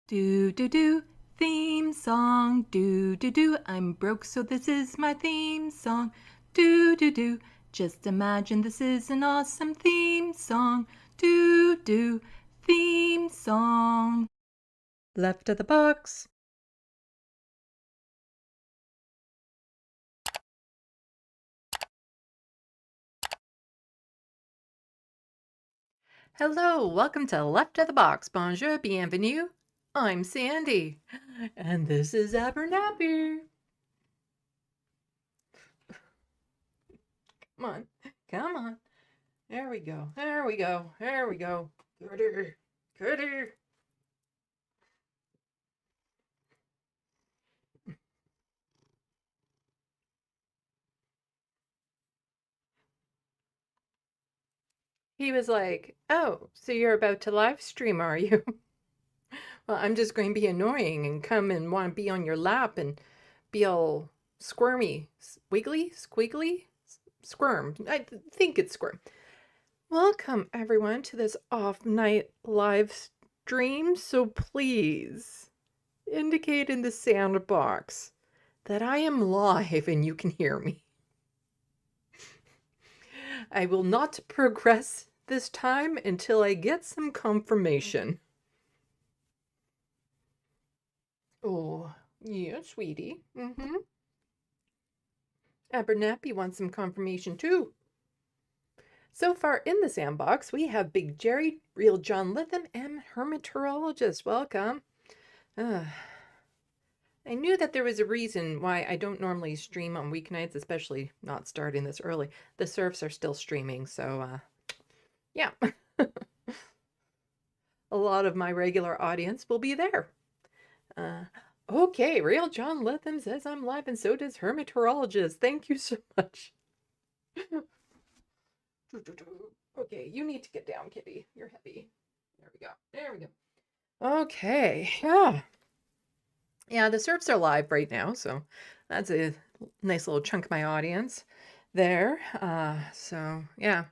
Do do do, theme song. Do do do, I'm broke so this is my theme song. Do do do, just imagine this is an awesome theme song. Do do, theme song. Left of the box. Hello, welcome to Left of the Box. Bonjour, bienvenue. I'm Sandy, and this is Abernathy. Come on, come on. There we go, there we go, there we go. Gooder, gooder. He was like, "Oh, so you're about to live stream, are you?" Well, I'm just going to be annoying and come and want to be on your lap and be all squirmy, wiggly, squiggly, squirm. I think it's squirm. Welcome, everyone, to this off-night live stream. So please indicate in the SandBox that I am live and you can hear me. I will not progress this time until I get some confirmation. Oh, yeah, sweetie. Abernathy wants some confirmation too. So far in the SandBox, we have Big Jerry, Real John Litham, and Hermeteorologist. Welcome. I knew that there was a reason why I don't normally stream on weeknights, especially not starting this early. The surfs are still streaming, so yeah. A lot of my regular audience will be there. Okay, Real John Litham says I'm live, and so does Hermeteorologist. Thank you so much. Okay, you need to get down, kitty. You're heavy. There we go. There we go. Okay, yeah. Yeah, the surfs are live right now, so that's a nice little chunk of my audience there. So yeah.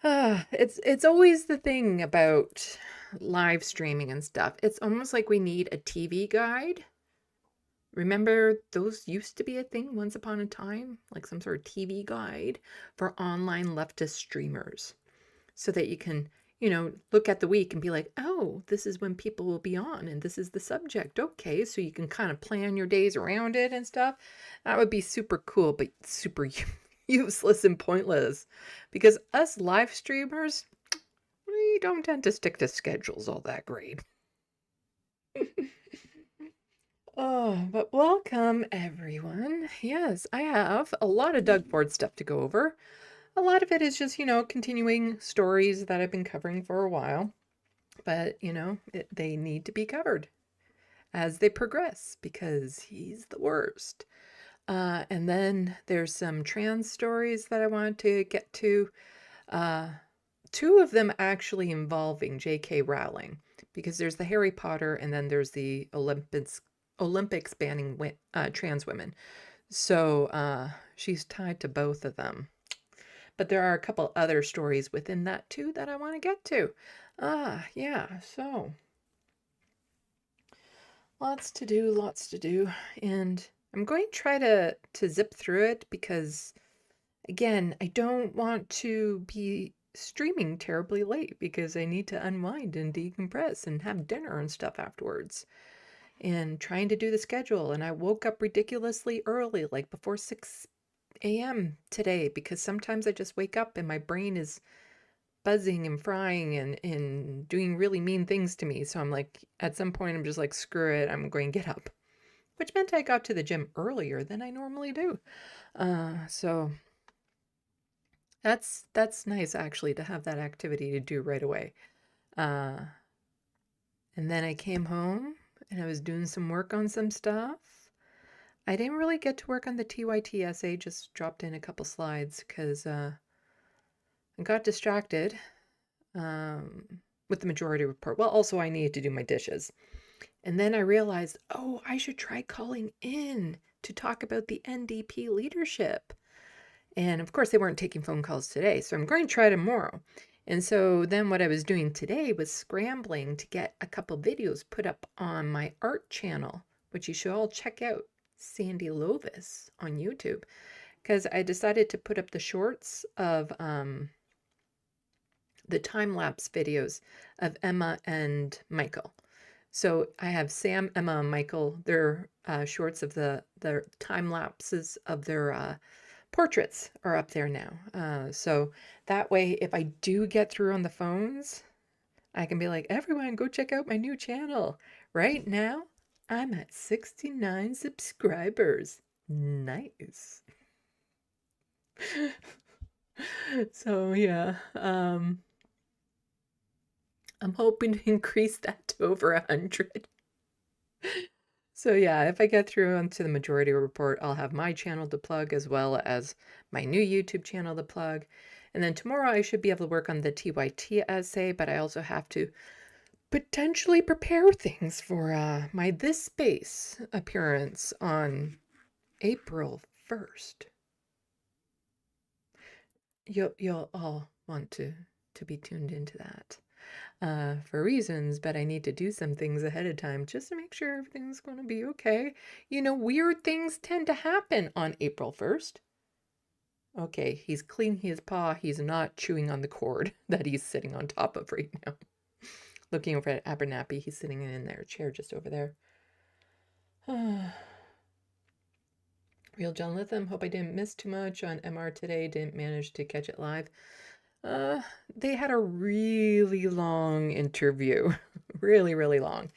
It's always the thing about live streaming and stuff. It's almost like we need a TV guide. Remember, those used to be a thing once upon a time, like some sort of TV guide for online leftist streamers, so that you can, look at the week and be like, oh, this is when people will be on and this is the subject. Okay, so you can kind of plan your days around it and stuff. That would be super cool, but super useless and pointless, because us live streamers, we don't tend to stick to schedules all that great. Oh, but welcome everyone. Yes, I have a lot of Doug Ford stuff to go over. A lot of it is just, continuing stories that I've been covering for a while. But, they need to be covered as they progress because he's the worst. And then there's some trans stories that I wanted to get to. Two of them actually involving J.K. Rowling, because there's the Harry Potter and then there's the Olympics banning trans women. So she's tied to both of them. But there are a couple other stories within that too that I want to get to. Yeah, so lots to do. And I'm going to try to zip through it because, again, I don't want to be streaming terribly late because I need to unwind and decompress and have dinner and stuff afterwards. And trying to do the schedule. And I woke up ridiculously early, like before 6 a.m. today, because sometimes I just wake up and my brain is buzzing and frying and doing really mean things to me. So I'm like, at some point, I'm just like, screw it, I'm going to get up. Which meant I got to the gym earlier than I normally do. So that's nice, actually, to have that activity to do right away. And then I came home and I was doing some work on some stuff. I didn't really get to work on the TYT essay, just dropped in a couple slides because I got distracted with the majority report. Well, also I needed to do my dishes. And then I realized, oh, I should try calling in to talk about the NDP leadership. And of course, they weren't taking phone calls today, so I'm going to try tomorrow. And so then what I was doing today was scrambling to get a couple videos put up on my art channel, which you should all check out, Sandy Lovis on YouTube, because I decided to put up the shorts of the time-lapse videos of Emma and Michael. So I have Sam, Emma, and Michael, their shorts of their time lapses of their portraits are up there now. So that way, if I do get through on the phones, I can be like, everyone, go check out my new channel. Right now, I'm at 69 subscribers. Nice. So yeah, I'm hoping to increase that to over 100. So yeah, if I get through onto the majority report, I'll have my channel to plug as well as my new YouTube channel to plug. And then tomorrow I should be able to work on the TYT essay, but I also have to potentially prepare things for my This Space appearance on April 1st. You'll all want to be tuned into that. For reasons, but I need to do some things ahead of time just to make sure everything's going to be okay. You know, weird things tend to happen on April 1st. Okay, he's cleaning his paw. He's not chewing on the cord that he's sitting on top of right now. Looking over at Abernathy, he's sitting in their chair just over there. Real John Litham, hope I didn't miss too much on MR today. Didn't manage to catch it live. They had a really long interview, really, really long.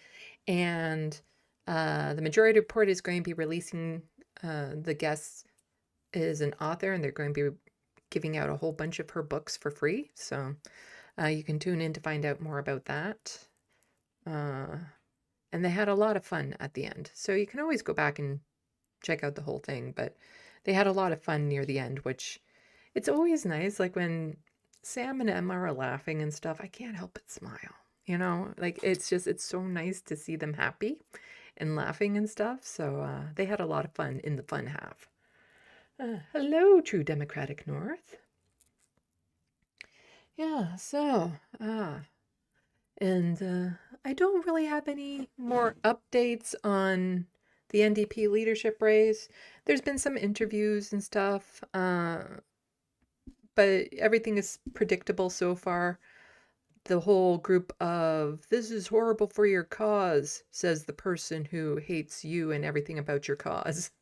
And the majority report is going to be releasing the guest is an author, and they're going to be giving out a whole bunch of her books for free. So you can tune in to find out more about that. And they had a lot of fun at the end. So you can always go back and check out the whole thing. But they had a lot of fun near the end, which it's always nice. Like when Sam and Emma are laughing and stuff, I can't help but smile. You know, like it's so nice to see them happy and laughing and stuff. So they had a lot of fun in the fun half. Hello, True Democratic North. Yeah, so, and I don't really have any more updates on the NDP leadership race. There's been some interviews and stuff, but everything is predictable so far. The whole group of, this is horrible for your cause, says the person who hates you and everything about your cause.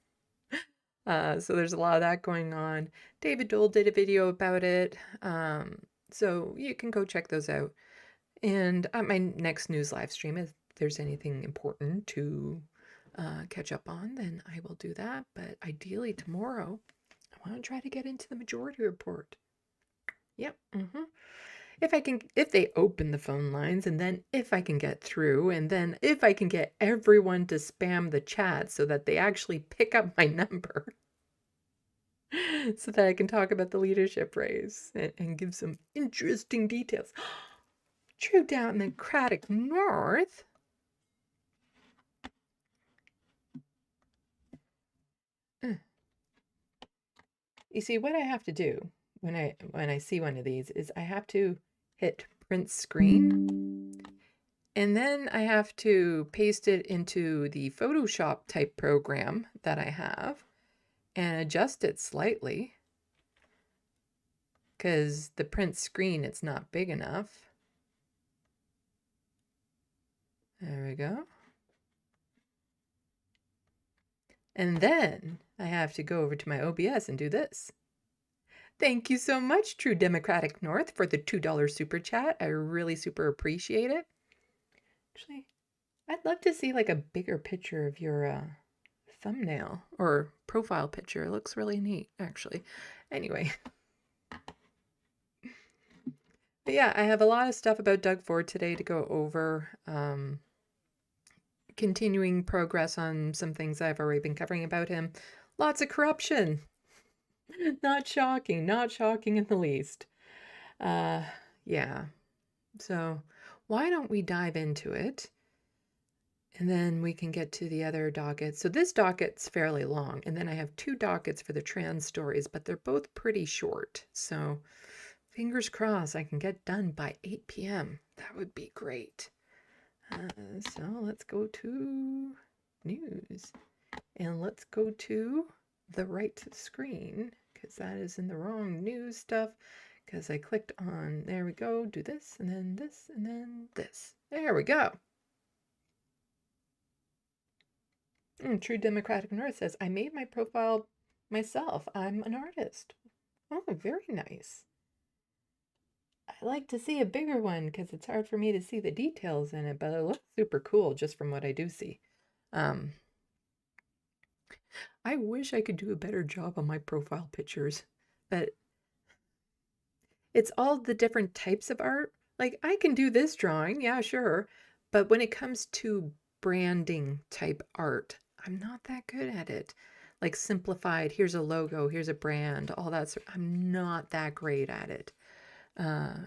So there's a lot of that going on. David Dole did a video about it. So you can go check those out. And at my next news live stream, if there's anything important to catch up on, then I will do that. But ideally tomorrow, I want to try to get into the majority report. Yep. If they open the phone lines, and then if I can get through, and then if I can get everyone to spam the chat so that they actually pick up my number so that I can talk about the leadership race and give some interesting details. True Democratic North. You see, what I have to do when I see one of these is I have to hit print screen, and then I have to paste it into the Photoshop type program that I have and adjust it slightly because the print screen, it's not big enough. There we go. And then I have to go over to my OBS and do this. Thank you so much, True Democratic North, for the $2 super chat. I really super appreciate it. Actually, I'd love to see like a bigger picture of your thumbnail or profile picture. It looks really neat, actually. Anyway. But yeah, I have a lot of stuff about Doug Ford today to go over. Continuing progress on some things I've already been covering about him. Lots of corruption. Not shocking in the least. Yeah. So why don't we dive into it? And then we can get to the other dockets. So this docket's fairly long. And then I have two dockets for the trans stories, but they're both pretty short. So Fingers crossed I can get done by 8 p.m. That would be great. So let's go to news. And let's go to the right screen, because that is in the wrong news stuff, because I clicked on, there we go, do this, and then this, and then this. There we go. True Democratic North says, I made my profile myself. I'm an artist. Oh, very nice. I like to see a bigger one because it's hard for me to see the details in it, but it looks super cool just from what I do see. I wish I could do a better job on my profile pictures, but it's all the different types of art. Like, I can do this drawing, yeah, sure, but when it comes to branding type art, I'm not that good at it. Like simplified, here's a logo, here's a brand, all that. I'm not that great at it,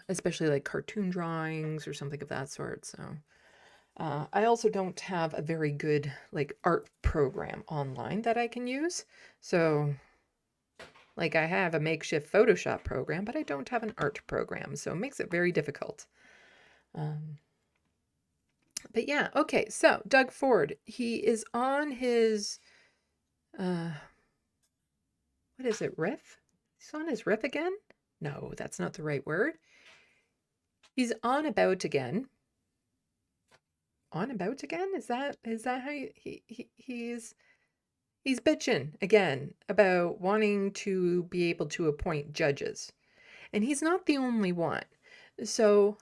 especially like cartoon drawings or something of that sort. So I also don't have a very good like art program online that I can use. So like I have a makeshift Photoshop program, but I don't have an art program. So it makes it very difficult. But yeah, okay. So Doug Ford, he is on his, what is it, riff? He's on his riff again? No, that's not the right word. He's on about again. On about again? Is that how he's bitching again about wanting to be able to appoint judges. And he's not the only one. So,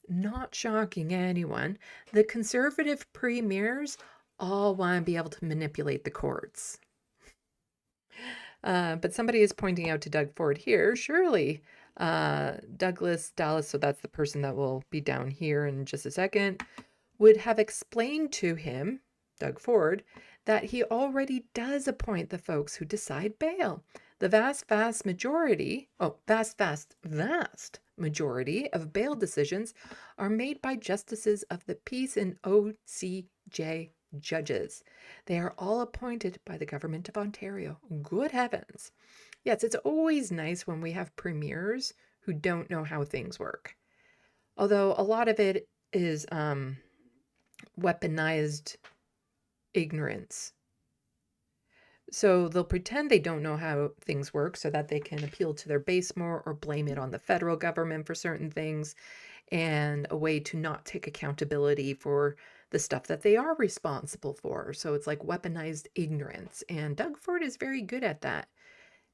not shocking anyone, the conservative premiers all want to be able to manipulate the courts. But somebody is pointing out to Doug Ford here, surely Douglas Dallas, so that's the person that will be down here in just a second, would have explained to him, Doug Ford, that he already does appoint the folks who decide bail. The vast majority of bail decisions are made by justices of the peace and OCJ judges. They are all appointed by the government of Ontario. Good heavens. Yes, it's always nice when we have premiers who don't know how things work. Although a lot of it is weaponized ignorance. So they'll pretend they don't know how things work so that they can appeal to their base more or blame it on the federal government for certain things, and a way to not take accountability for the stuff that they are responsible for. So it's like weaponized ignorance. And Doug Ford is very good at that.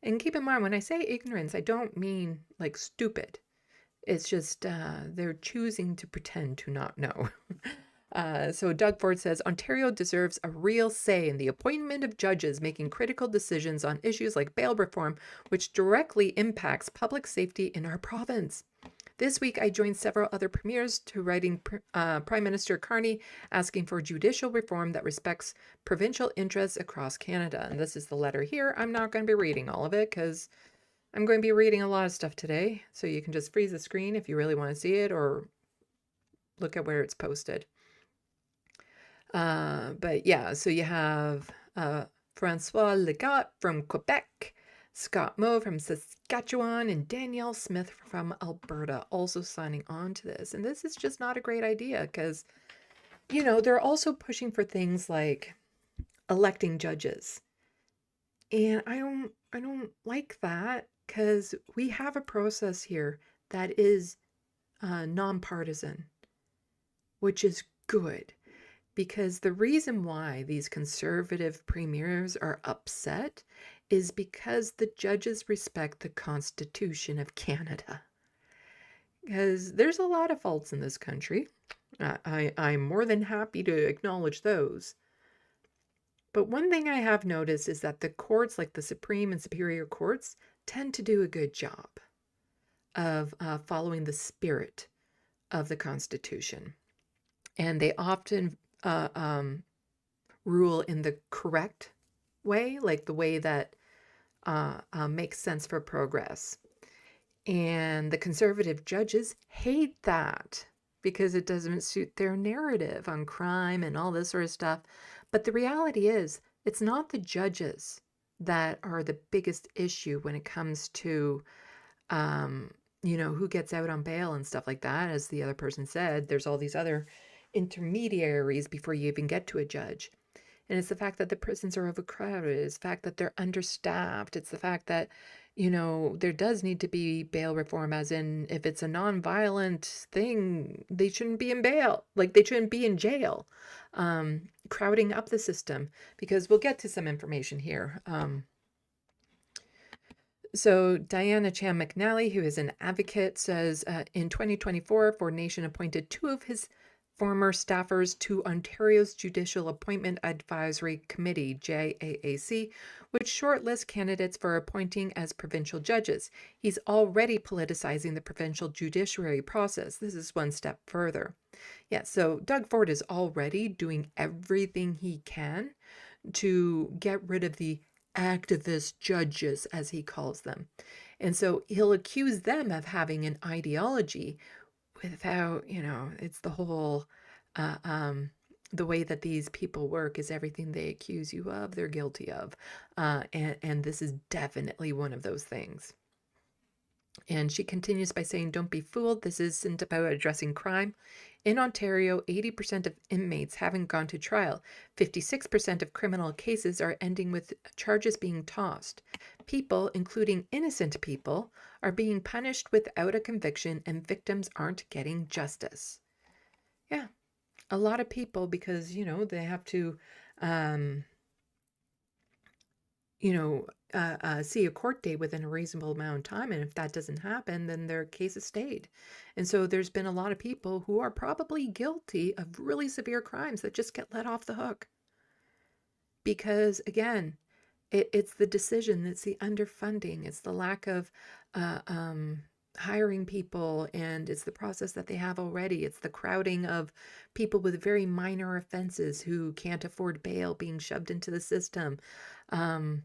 And keep in mind, when I say ignorance, I don't mean like stupid. It's just they're choosing to pretend to not know. So Doug Ford says, Ontario deserves a real say in the appointment of judges making critical decisions on issues like bail reform, which directly impacts public safety in our province. This week, I joined several other premiers to writing Prime Minister Carney asking for judicial reform that respects provincial interests across Canada. And this is the letter here. I'm not going to be reading all of it because I'm going to be reading a lot of stuff today. So you can just freeze the screen if you really want to see it or look at where it's posted. But yeah, so you have Francois Legat from Quebec, Scott Moe from Saskatchewan, and Danielle Smith from Alberta also signing on to this. And this is just not a great idea because, you know, they're also pushing for things like electing judges. And I don't like that because we have a process here that is nonpartisan, which is good. Because the reason why these conservative premiers are upset is because the judges respect the Constitution of Canada. Because there's a lot of faults in this country. I'm more than happy to acknowledge those. But one thing I have noticed is that the courts, like the Supreme and Superior Courts, tend to do a good job of following the spirit of the Constitution. And they often rule in the correct way, like the way that makes sense for progress. And the conservative judges hate that because it doesn't suit their narrative on crime and all this sort of stuff. But the reality is, it's not the judges that are the biggest issue when it comes to who gets out on bail and stuff like that. As the other person said, there's all these other intermediaries before you even get to a judge. And it's the fact that the prisons are overcrowded. It's the fact that they're understaffed. It's the fact that, there does need to be bail reform, as in if it's a non-violent thing, they shouldn't be in bail. Like, they shouldn't be in jail. Crowding up the system, because we'll get to some information here. So Diana Chan McNally, who is an advocate, says in 2024, Ford Nation appointed 2 of his former staffers to Ontario's Judicial Appointment Advisory Committee, JAAC, which shortlists candidates for appointing as provincial judges. He's already politicizing the provincial judiciary process. This is one step further. Yeah, so Doug Ford is already doing everything he can to get rid of the activist judges, as he calls them. And so he'll accuse them of having an ideology without, it's the whole, the way that these people work is everything they accuse you of, they're guilty of. And this is definitely one of those things. And she continues by saying, don't be fooled. This isn't about addressing crime. In Ontario, 80% of inmates haven't gone to trial. 56% of criminal cases are ending with charges being tossed. People, including innocent people, are being punished without a conviction, and victims aren't getting justice. Yeah, a lot of people, because, they have to, see a court date within a reasonable amount of time. And if that doesn't happen, then their case is stayed. And so there's been a lot of people who are probably guilty of really severe crimes that just get let off the hook. Because again, it's the decision, it's the underfunding, it's the lack of hiring people, and it's the process that they have already. It's the crowding of people with very minor offenses who can't afford bail being shoved into the system. And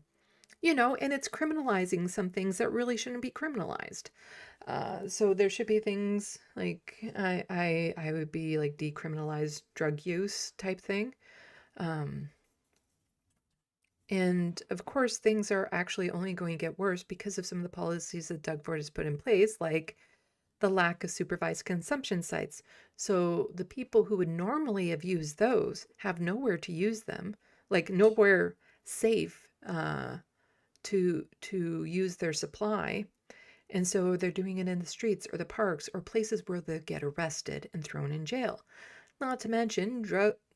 it's criminalizing some things that really shouldn't be criminalized. So there should be things like, I would be like decriminalized drug use type thing. And of course, things are actually only going to get worse because of some of the policies that Doug Ford has put in place, like the lack of supervised consumption sites. So the people who would normally have used those have nowhere to use them, like nowhere safe to use their supply. And so they're doing it in the streets or the parks or places where they'll get arrested and thrown in jail. Not to mention,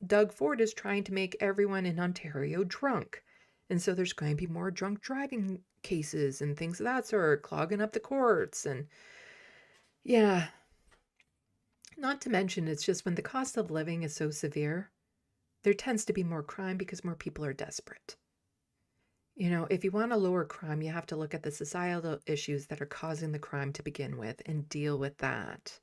Doug Ford is trying to make everyone in Ontario drunk. And so there's going to be more drunk driving cases and things of that sort, clogging up the courts. And yeah, not to mention, it's just when the cost of living is so severe, there tends to be more crime because more people are desperate. If you want to lower crime, you have to look at the societal issues that are causing the crime to begin with and deal with that.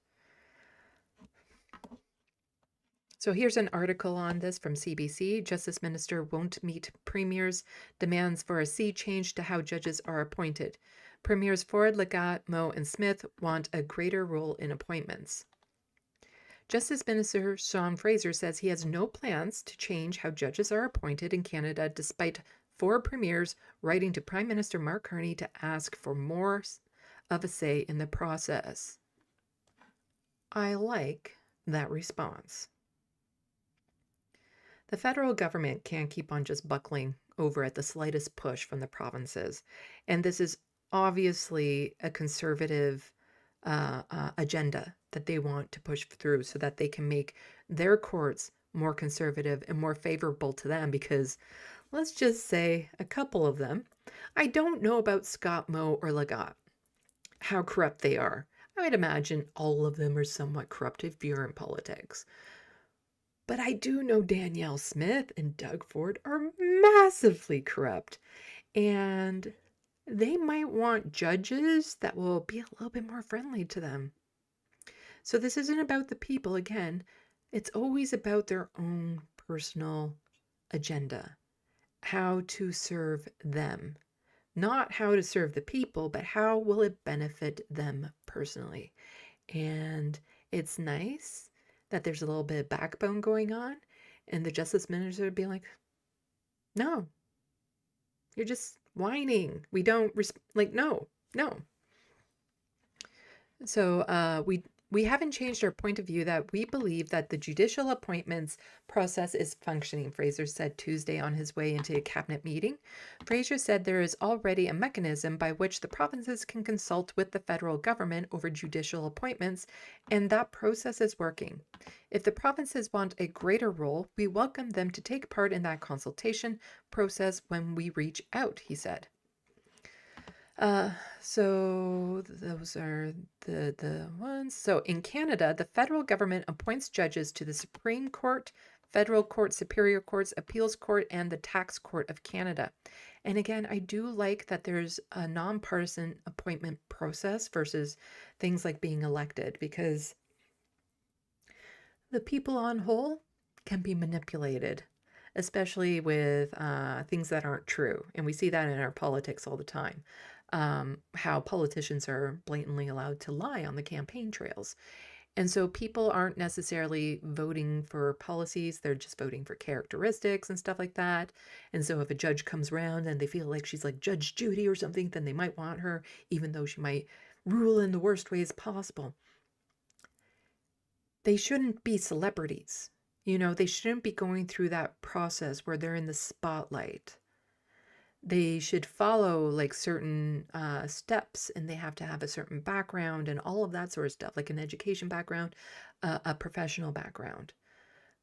So here's an article on this from CBC. Justice Minister won't meet Premier's demands for a sea change to how judges are appointed. Premiers Ford, Legat, Moe, and Smith want a greater role in appointments. Justice Minister Sean Fraser says he has no plans to change how judges are appointed in Canada, despite 4 premiers writing to Prime Minister Mark Carney to ask for more of a say in the process. I like that response. The federal government can't keep on just buckling over at the slightest push from the provinces. And this is obviously a conservative agenda that they want to push through so that they can make their courts more conservative and more favorable to them, because let's just say a couple of them. I don't know about Scott Moe or Legat, how corrupt they are. I would imagine all of them are somewhat corrupt if you're in politics. But I do know Danielle Smith and Doug Ford are massively corrupt. And they might want judges that will be a little bit more friendly to them. So this isn't about the people. Again, it's always about their own personal agenda. How to serve them. Not how to serve the people, but how will it benefit them personally. And it's nice that there's a little bit of backbone going on, and the justice minister would be like, no, you're just whining. We don't, no. So we haven't changed our point of view that we believe that the judicial appointments process is functioning, Fraser said Tuesday on his way into a cabinet meeting. Fraser said there is already a mechanism by which the provinces can consult with the federal government over judicial appointments, and that process is working. If the provinces want a greater role, we welcome them to take part in that consultation process when we reach out, he said. So those are the ones. So in Canada, the federal government appoints judges to the Supreme Court, Federal Court, Superior Courts, Appeals Court, and the Tax Court of Canada. And again, I do like that there's a nonpartisan appointment process versus things like being elected, because the people on whole can be manipulated, especially with things that aren't true. And we see that in our politics all the time. How politicians are blatantly allowed to lie on the campaign trails. And so people aren't necessarily voting for policies, they're just voting for characteristics and stuff like that. And so if a judge comes around and they feel like she's like Judge Judy or something, then they might want her, even though she might rule in the worst ways possible. They shouldn't be celebrities. They shouldn't be going through that process where they're in the spotlight. They should follow like certain steps, and they have to have a certain background and all of that sort of stuff, like an education background, a professional background.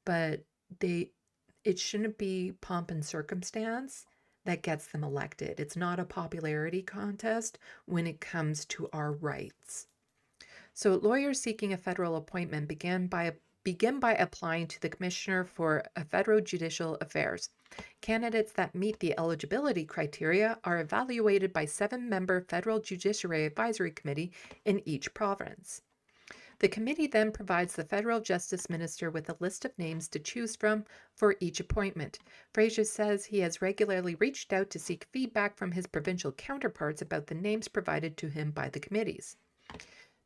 But it shouldn't be pomp and circumstance that gets them elected. It's not a popularity contest when it comes to our rights. So lawyers seeking a federal appointment begin by applying to the Commissioner for Federal Judicial Affairs. Candidates that meet the eligibility criteria are evaluated by 7-member Federal Judiciary Advisory Committee in each province. The committee then provides the federal justice minister with a list of names to choose from for each appointment. Fraser says he has regularly reached out to seek feedback from his provincial counterparts about the names provided to him by the committees.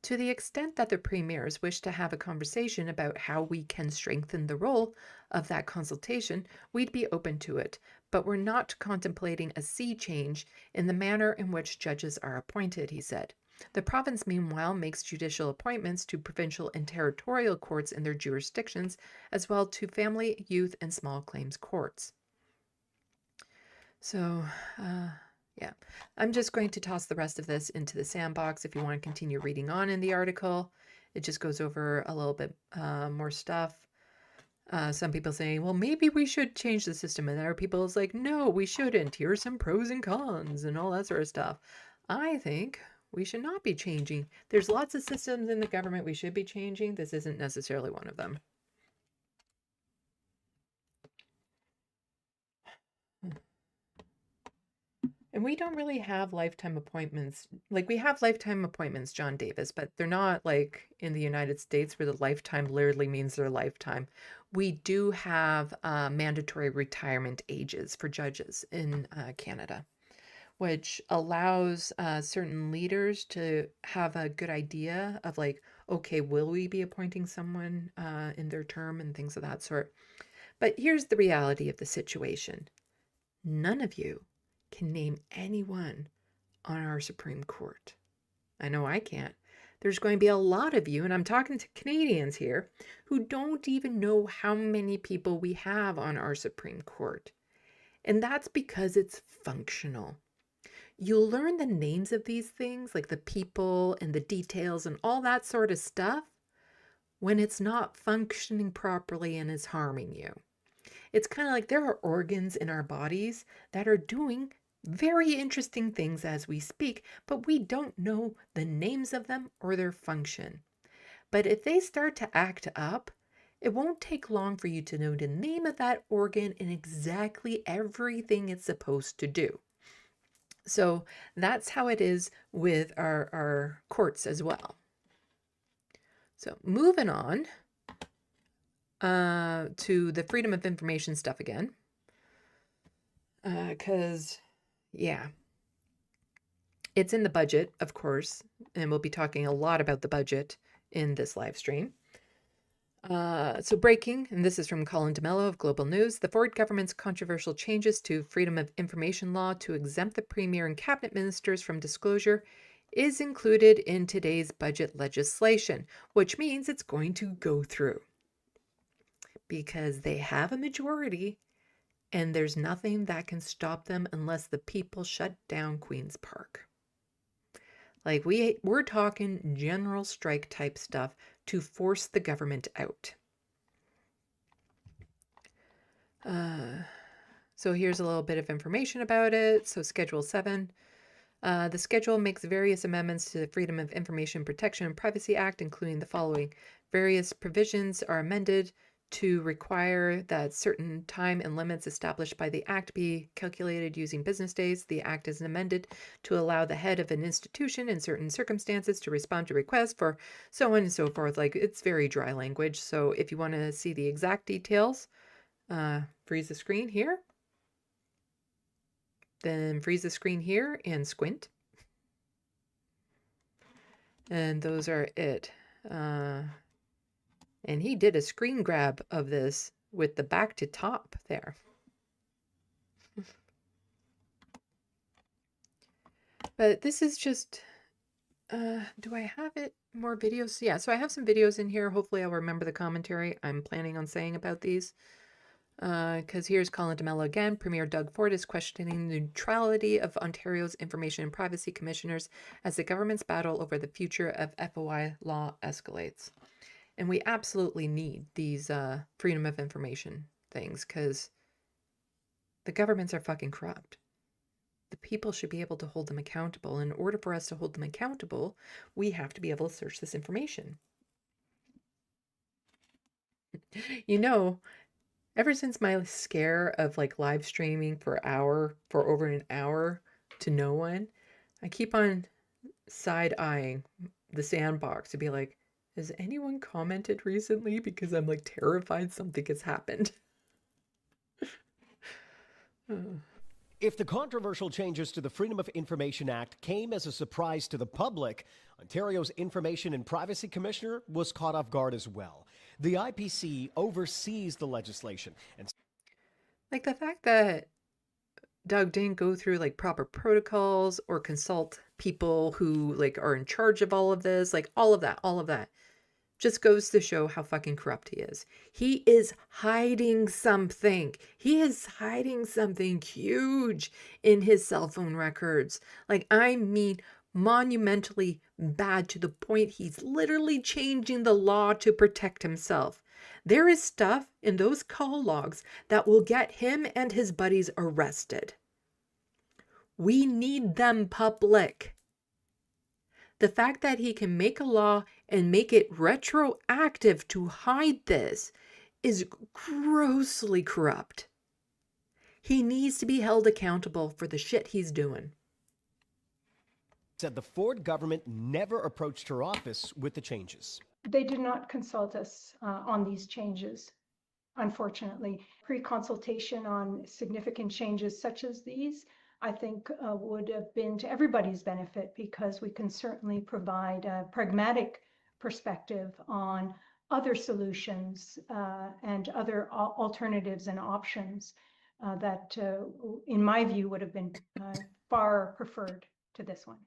To the extent that the premiers wish to have a conversation about how we can strengthen the role of that consultation, we'd be open to it, but we're not contemplating a sea change in the manner in which judges are appointed, he said. The province, meanwhile, makes judicial appointments to provincial and territorial courts in their jurisdictions, as well to family, youth, and small claims courts. So, yeah, I'm just going to toss the rest of this into the SandBox if you want to continue reading on in the article. It just goes over a little bit more stuff. Some people saying, well, maybe we should change the system. And there are people like, no, we shouldn't. Here are some pros and cons and all that sort of stuff. I think we should not be changing. There's lots of systems in the government we should be changing. This isn't necessarily one of them. And we don't really have lifetime appointments. Like, we have lifetime appointments, John Davis, but they're not like in the United States where the lifetime literally means their lifetime. We do have mandatory retirement ages for judges in Canada, which allows certain leaders to have a good idea of like, okay, will we be appointing someone in their term and things of that sort. But here's the reality of the situation. None of you can name anyone on our Supreme Court. I know I can't. There's going to be a lot of you, and I'm talking to Canadians here, who don't even know how many people we have on our Supreme Court. And that's because it's functional. You'll learn the names of these things, like the people and the details and all that sort of stuff, when it's not functioning properly and is harming you. It's kind of like there are organs in our bodies that are doing very interesting things as we speak, but we don't know the names of them or their function. But if they start to act up, it won't take long for you to know the name of that organ and exactly everything it's supposed to do. So that's how it is with our courts as well. So moving on to the freedom of information stuff again. Because, yeah, it's in the budget, of course, and we'll be talking a lot about the budget in this live stream. So breaking, and this is from Colin DeMello of Global News, the Ford government's controversial changes to freedom of information law to exempt the premier and cabinet ministers from disclosure is included in today's budget legislation, which means it's going to go through because they have a majority and there's nothing that can stop them unless the people shut down Queen's Park. Like we're talking general strike type stuff to force the government out. So here's a little bit of information about it. So Schedule 7. The schedule makes various amendments to the Freedom of Information Protection and Privacy Act, including the following. Various provisions are amended to require that certain time and limits established by the Act be calculated using business days. The Act is amended to allow the head of an institution in certain circumstances to respond to requests for so on and so forth. Like, it's very dry language. So if you want to see the exact details, freeze the screen here. Then freeze the screen here and squint. And those are it. And he did a screen grab of this with the back to top there. But this is just, do I have it more videos? Yeah, so I have some videos in here. Hopefully I'll remember the commentary I'm planning on saying about these. Because here's Colin DeMello again. Premier Doug Ford is questioning the neutrality of Ontario's Information and Privacy Commissioners as the government's battle over the future of FOI law escalates. And we absolutely need these freedom of information things because the governments are fucking corrupt. The people should be able to hold them accountable. In order for us to hold them accountable, we have to be able to search this information. You know, ever since my scare of like live streaming for over an hour to no one, I keep on side-eyeing the SandBox to be like, has anyone commented recently? Because I'm like terrified something has happened. If the controversial changes to the Freedom of Information Act came as a surprise to the public, Ontario's Information and Privacy Commissioner was caught off guard as well. The IPC oversees the legislation. And like the fact that Doug didn't go through like proper protocols or consult people who like are in charge of all of this, like all of that just goes to show how fucking corrupt he is. He is hiding something. He is hiding something huge in his cell phone records. Like, I mean, monumentally bad to the point he's literally changing the law to protect himself. There is stuff in those call logs that will get him and his buddies arrested. We need them public. The fact that he can make a law and make it retroactive to hide this is grossly corrupt. He needs to be held accountable for the shit he's doing. Said the Ford government never approached her office with the changes. They did not consult us on these changes, unfortunately. Pre-consultation on significant changes such as these, I think would have been to everybody's benefit because we can certainly provide a pragmatic perspective on other solutions and other alternatives and options that, in my view, would have been far preferred to this one.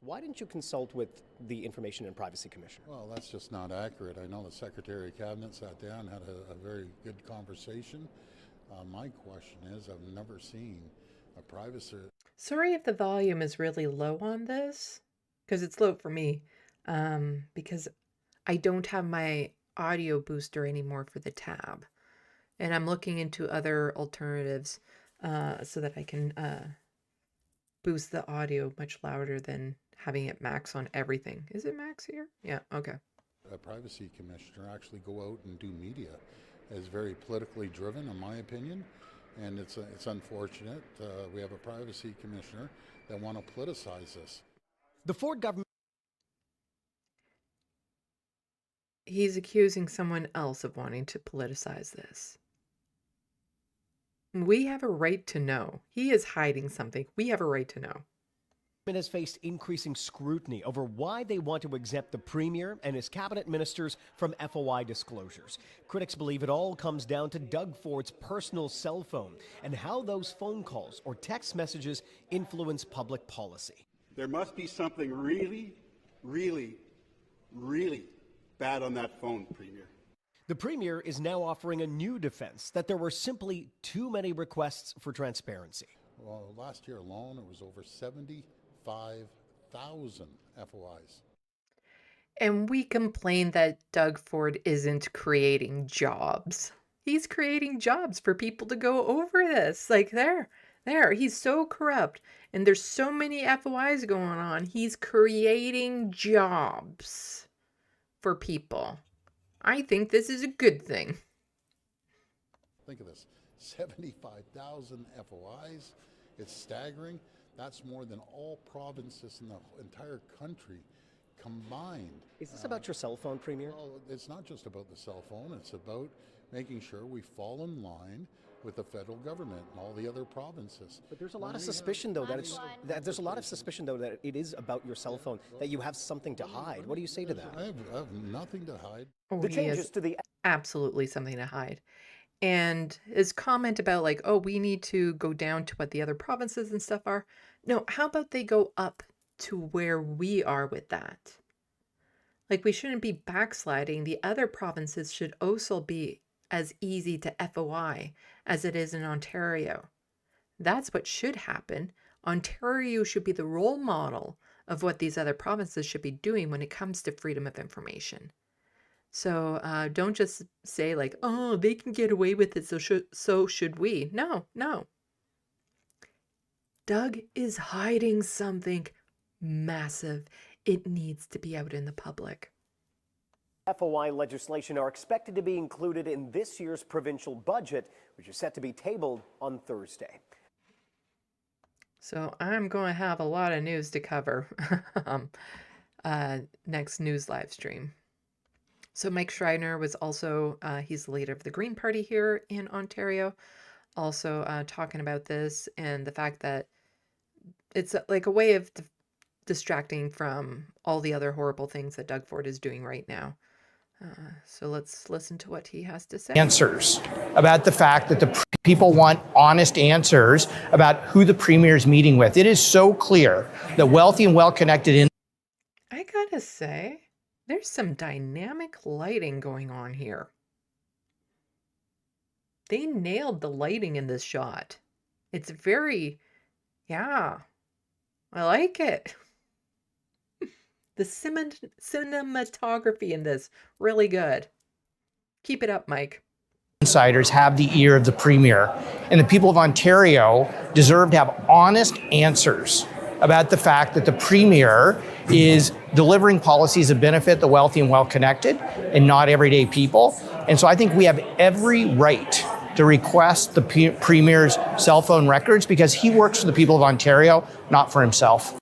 Why didn't you consult with the Information and Privacy Commissioner? Well, that's just not accurate. I know the Secretary of Cabinet sat down, had a very good conversation. My question is, I've never seen a privacy... Sorry if the volume is really low on this, because it's low for me, because I don't have my audio booster anymore for the tab. And I'm looking into other alternatives so that I can boost the audio much louder than having it max on everything. Is it max here? Yeah, okay. A privacy commissioner actually go out and do media. It's very politically driven, in my opinion, and it's unfortunate. We have a privacy commissioner that want to politicize this. The Ford government... He's accusing someone else of wanting to politicize this. We have a right to know. He is hiding something. We have a right to know. Has faced increasing scrutiny over why they want to exempt the Premier and his cabinet ministers from FOI disclosures. Critics believe it all comes down to Doug Ford's personal cell phone and how those phone calls or text messages influence public policy. There must be something really, really, really bad on that phone, Premier. The Premier is now offering a new defense that there were simply too many requests for transparency. Well, last year alone, it was over 75,000 FOIs. And we complain that Doug Ford isn't creating jobs. He's creating jobs for people to go over this. Like there. He's so corrupt. And there's so many FOIs going on. He's creating jobs for people. I think this is a good thing. Think of this, 75,000 FOIs. It's staggering. That's more than all provinces in the entire country combined. Is this about your cell phone, Premier? Well, it's not just about the cell phone. It's about making sure we fall in line with the federal government and all the other provinces. But there's a lot of suspicion, though, that it is about your cell phone, that you have something to hide. What do you say to that? I have nothing to hide. Oh, The he changes has to the absolutely something to hide. And his comment about like, oh, we need to go down to what the other provinces and stuff are. No, how about they go up to where we are with that? Like we shouldn't be backsliding. The other provinces should also be as easy to FOI as it is in Ontario. That's what should happen. Ontario should be the role model of what these other provinces should be doing when it comes to freedom of information. So don't just say like, oh, they can get away with it, so should we. No. Doug is hiding something massive. It needs to be out in the public. FOI legislation are expected to be included in this year's provincial budget, which is set to be tabled on Thursday. So I'm going to have a lot of news to cover next news live stream. So Mike Schreiner was also, he's the leader of the Green Party here in Ontario, also talking about this and the fact that it's like a way of distracting from all the other horrible things that Doug Ford is doing right now. So let's listen to what he has to say. Answers about the fact that the people want honest answers about who the Premier is meeting with. It is so clear that wealthy and well-connected. I gotta say, there's some dynamic lighting going on here. They nailed the lighting in this shot. It's very, yeah, I like it. The cinematography in this, really good. Keep it up, Mike. Insiders have the ear of the Premier, and the people of Ontario deserve to have honest answers about the fact that the Premier is delivering policies that benefit the wealthy and well-connected and not everyday people. And so I think we have every right to request the Premier's cell phone records because he works for the people of Ontario, not for himself.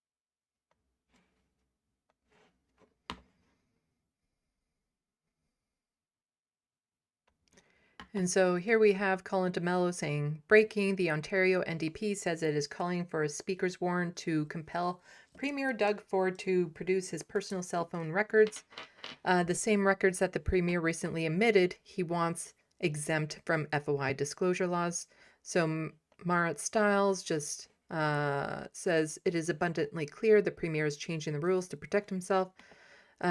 And so here we have Colin DeMello saying, breaking, the Ontario NDP says it is calling for a speaker's warrant to compel Premier Doug Ford to produce his personal cell phone records, the same records that the Premier recently admitted he wants exempt from FOI disclosure laws. So Marat Stiles just says it is abundantly clear the Premier is changing the rules to protect himself.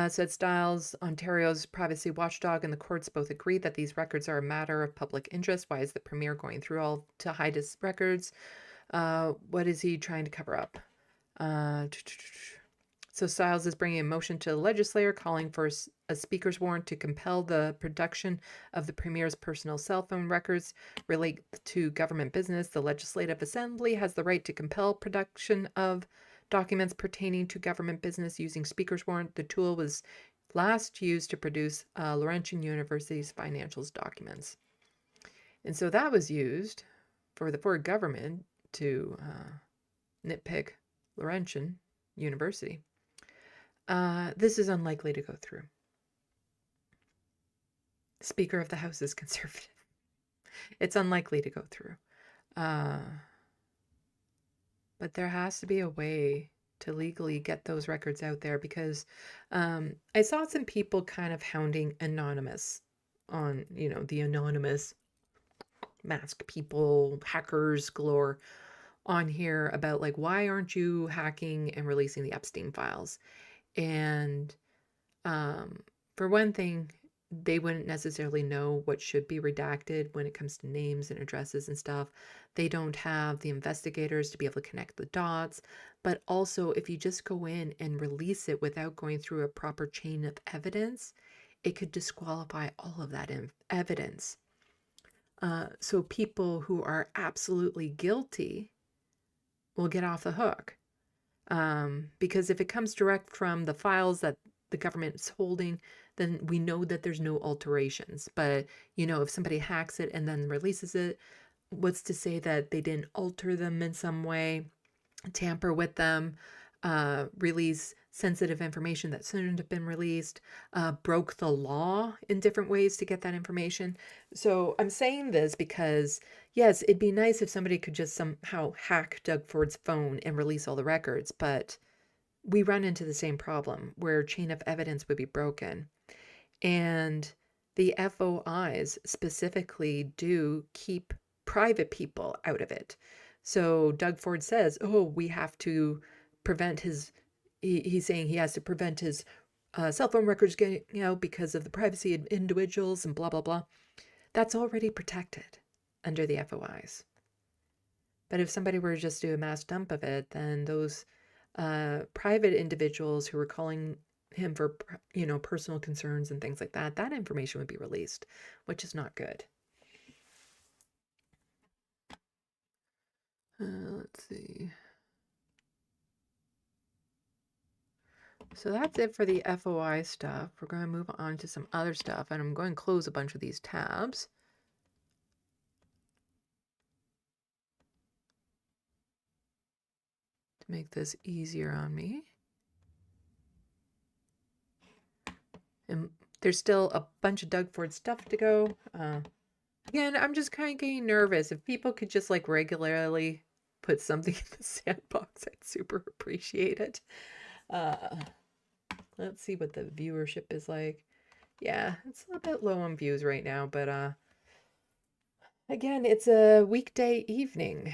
Said Stiles, Ontario's privacy watchdog and the courts both agree that these records are a matter of public interest. Why is the Premier going through all to hide his records? What is he trying to cover up? So Stiles is bringing a motion to the legislature calling for a speaker's warrant to compel the production of the Premier's personal cell phone records relate to government business. The Legislative Assembly has the right to compel production of documents pertaining to government business using speaker's warrant. The tool was last used to produce Laurentian University's financials documents. And so that was used for the Ford government to nitpick Laurentian University. This is unlikely to go through. Speaker of the House is conservative. It's unlikely to go through. But there has to be a way to legally get those records out there because I saw some people kind of hounding Anonymous on, the anonymous masked people, hackers galore. on here about like, why aren't you hacking and releasing the Epstein files? And for one thing, they wouldn't necessarily know what should be redacted when it comes to names and addresses and stuff. They don't have the investigators to be able to connect the dots. But also, if you just go in and release it without going through a proper chain of evidence, it could disqualify all of that evidence. So people who are absolutely guilty will get off the hook. Because if it comes direct from the files that the government is holding, then we know that there's no alterations. But, you know, if somebody hacks it and then releases it, what's to say that they didn't alter them in some way, tamper with them, release sensitive information that shouldn't have been released, broke the law in different ways to get that information. So I'm saying this because, yes, it'd be nice if somebody could just somehow hack Doug Ford's phone and release all the records, but we run into the same problem where chain of evidence would be broken. And the FOIs specifically do keep private people out of it. So Doug Ford says, oh, we have to prevent his, he's saying he has to prevent his cell phone records getting out because of the privacy of individuals and blah, blah, blah. That's already protected under the FOIs. But if somebody were to just do a mass dump of it, then those private individuals who were calling him for, you know, personal concerns and things like that, that information would be released, which is not good. Let's see. So that's it for the FOI stuff. We're going to move on to some other stuff, and I'm going to close a bunch of these tabs. To make this easier on me. And there's still a bunch of Doug Ford stuff to go. Again, I'm just kind of getting nervous. If people could just like regularly put something in the sandbox, I'd super appreciate it. Let's see what the viewership is like. Yeah, it's a bit low on views right now, but again, it's a weekday evening,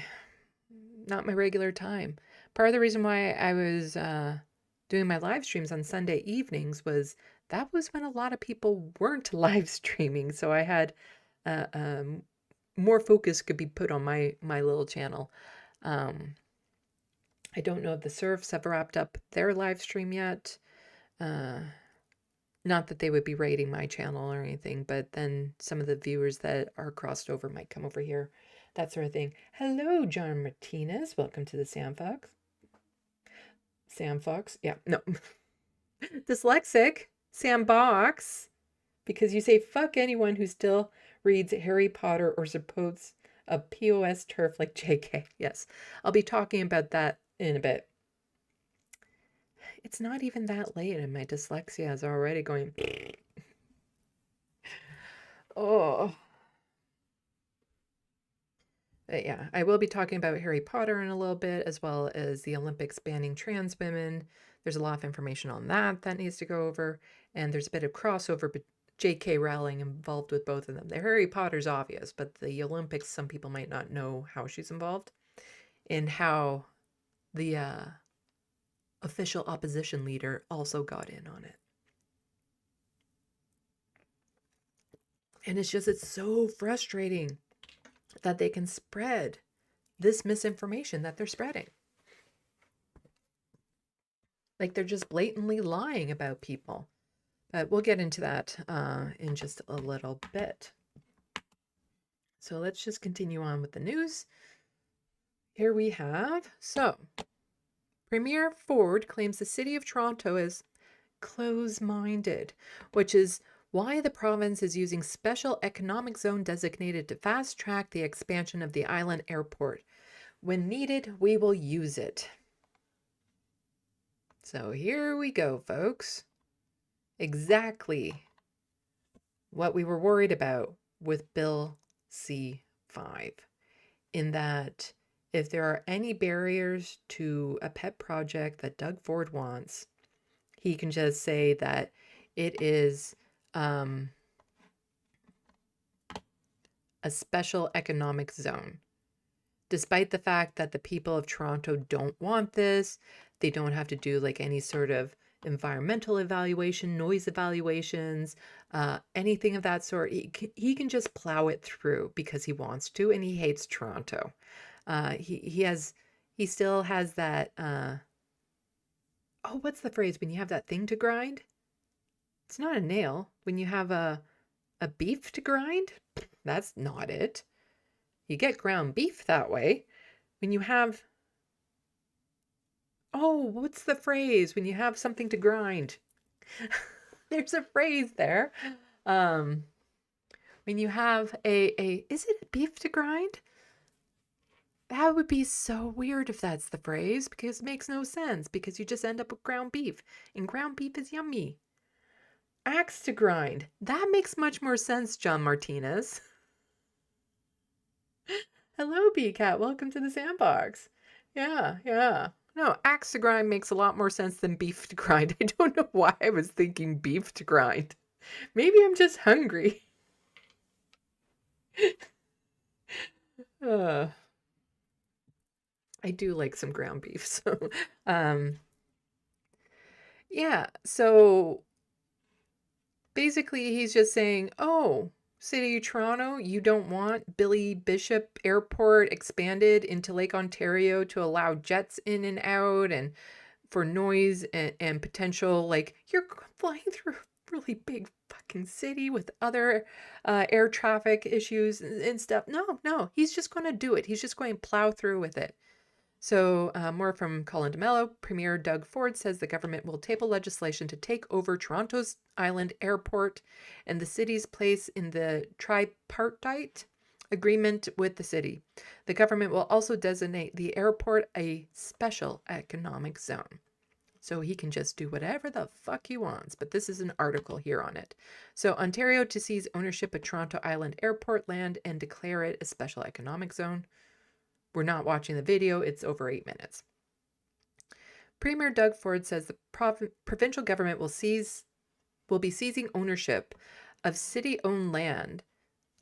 not my regular time. Part of the reason why I was doing my live streams on Sunday evenings was that was when a lot of people weren't live streaming, so I had more focus could be put on my little channel. I don't know if the Surfs have wrapped up their live stream yet. Not that they would be raiding my channel or anything, but then some of the viewers that are crossed over might come over here, that sort of thing. Hello, John Martinez. Welcome to the SandBox. SandBox? Yeah, no. Dyslexic. SandBox. Because you say fuck anyone who still reads Harry Potter or supports a POS turf like JK. Yes, I'll be talking about that in a bit. It's not even that late and my dyslexia is already going. Oh. But yeah, I will be talking about Harry Potter in a little bit, as well as the Olympics banning trans women. There's a lot of information on that that needs to go over. And there's a bit of crossover, but J.K. Rowling involved with both of them. The Harry Potter's obvious, but the Olympics, some people might not know how she's involved and how the official opposition leader also got in on it. And it's so frustrating that they can spread this misinformation that they're spreading. Like they're just blatantly lying about people. But we'll get into that in just a little bit. So let's just continue on with the news. Here we have, Premier Ford claims the City of Toronto is close-minded, which is why the province is using special economic zone designated to fast-track the expansion of the island airport. When needed, we will use it. So here we go, folks. Exactly what we were worried about with Bill C-5, in that if there are any barriers to a pet project that Doug Ford wants, he can just say that it is a special economic zone. despite the fact that the people of Toronto don't want this. They don't have to do like any sort of environmental evaluation, noise evaluations, anything of that sort. He can just plow it through because he wants to, and he hates Toronto. He still has that. Oh, what's the phrase when you have that thing to grind? It's not a nail. When you have a beef to grind, that's not it. You get ground beef that way. When you have, oh, what's the phrase when you have something to grind? There's a phrase there. When you have is it a beef to grind? That would be so weird if that's the phrase, because it makes no sense, because you just end up with ground beef, and ground beef is yummy. Axe to grind. That makes much more sense, John Martinez. Hello, BCat. Welcome to the SandBox. Yeah. No, axe to grind makes a lot more sense than beef to grind. I don't know why I was thinking beef to grind. Maybe I'm just hungry. I do like some ground beef. So, yeah. So basically he's just saying, oh, City of Toronto, you don't want Billy Bishop Airport expanded into Lake Ontario to allow jets in and out and for noise and potential, like you're flying through a really big fucking city with other air traffic issues and stuff. No, he's just going to do it. He's just going to plow through with it. So more from Colin DeMello. Premier Doug Ford says the government will table legislation to take over Toronto's Island Airport and the city's place in the tripartite agreement with the city. The government will also designate the airport a special economic zone. So he can just do whatever the fuck he wants. But this is an article here on it. So Ontario to seize ownership of Toronto Island Airport land and declare it a special economic zone. We're not watching the video. It's over 8 minutes. Premier Doug Ford says the provincial government will be seizing ownership of city-owned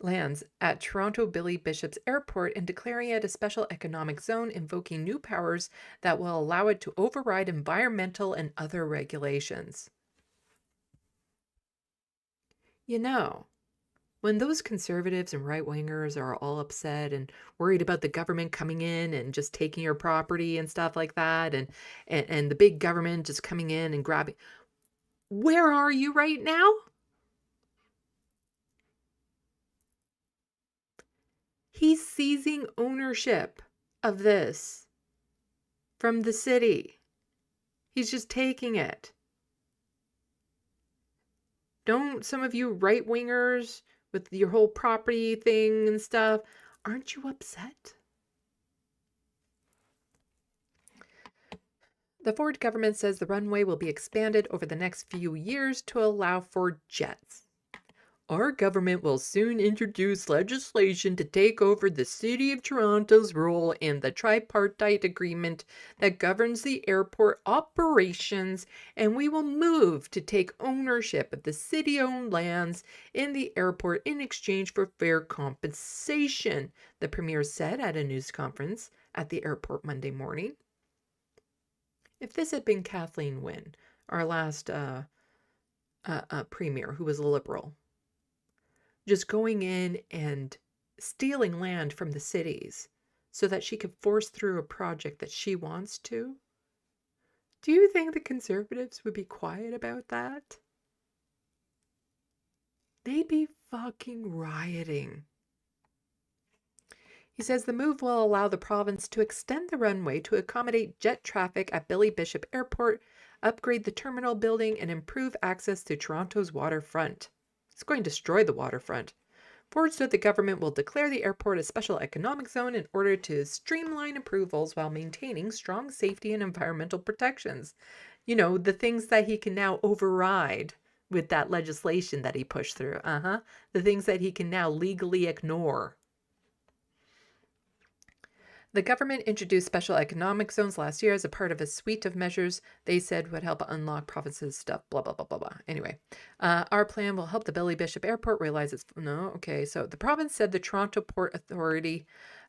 lands at Toronto Billy Bishop's Airport and declaring it a special economic zone, invoking new powers that will allow it to override environmental and other regulations. You know, when those conservatives and right-wingers are all upset and worried about the government coming in and just taking your property and stuff like that, and the big government just coming in and grabbing, where are you right now? He's seizing ownership of this from the city. He's just taking it. Don't some of you right-wingers with your whole property thing and stuff, aren't you upset? The Ford government says the runway will be expanded over the next few years to allow for jets. Our government will soon introduce legislation to take over the City of Toronto's role in the tripartite agreement that governs the airport operations, and we will move to take ownership of the city-owned lands in the airport in exchange for fair compensation, the Premier said at a news conference at the airport Monday morning. If this had been Kathleen Wynne, our last Premier, who was a Liberal, just going in and stealing land from the cities so that she could force through a project that she wants to, do you think the Conservatives would be quiet about that? They'd be fucking rioting. He says the move will allow the province to extend the runway to accommodate jet traffic at Billy Bishop Airport, upgrade the terminal building, and improve access to Toronto's waterfront. It's going to destroy the waterfront. Ford said the government will declare the airport a special economic zone in order to streamline approvals while maintaining strong safety and environmental protections. You know, the things that he can now override with that legislation that he pushed through. The things that he can now legally ignore. The government introduced special economic zones last year as a part of a suite of measures they said would help unlock provinces' stuff, blah, blah, blah, blah, blah. Anyway, our plan will help the Billy Bishop Airport realize its... No, okay. So the province said the Toronto Port Authority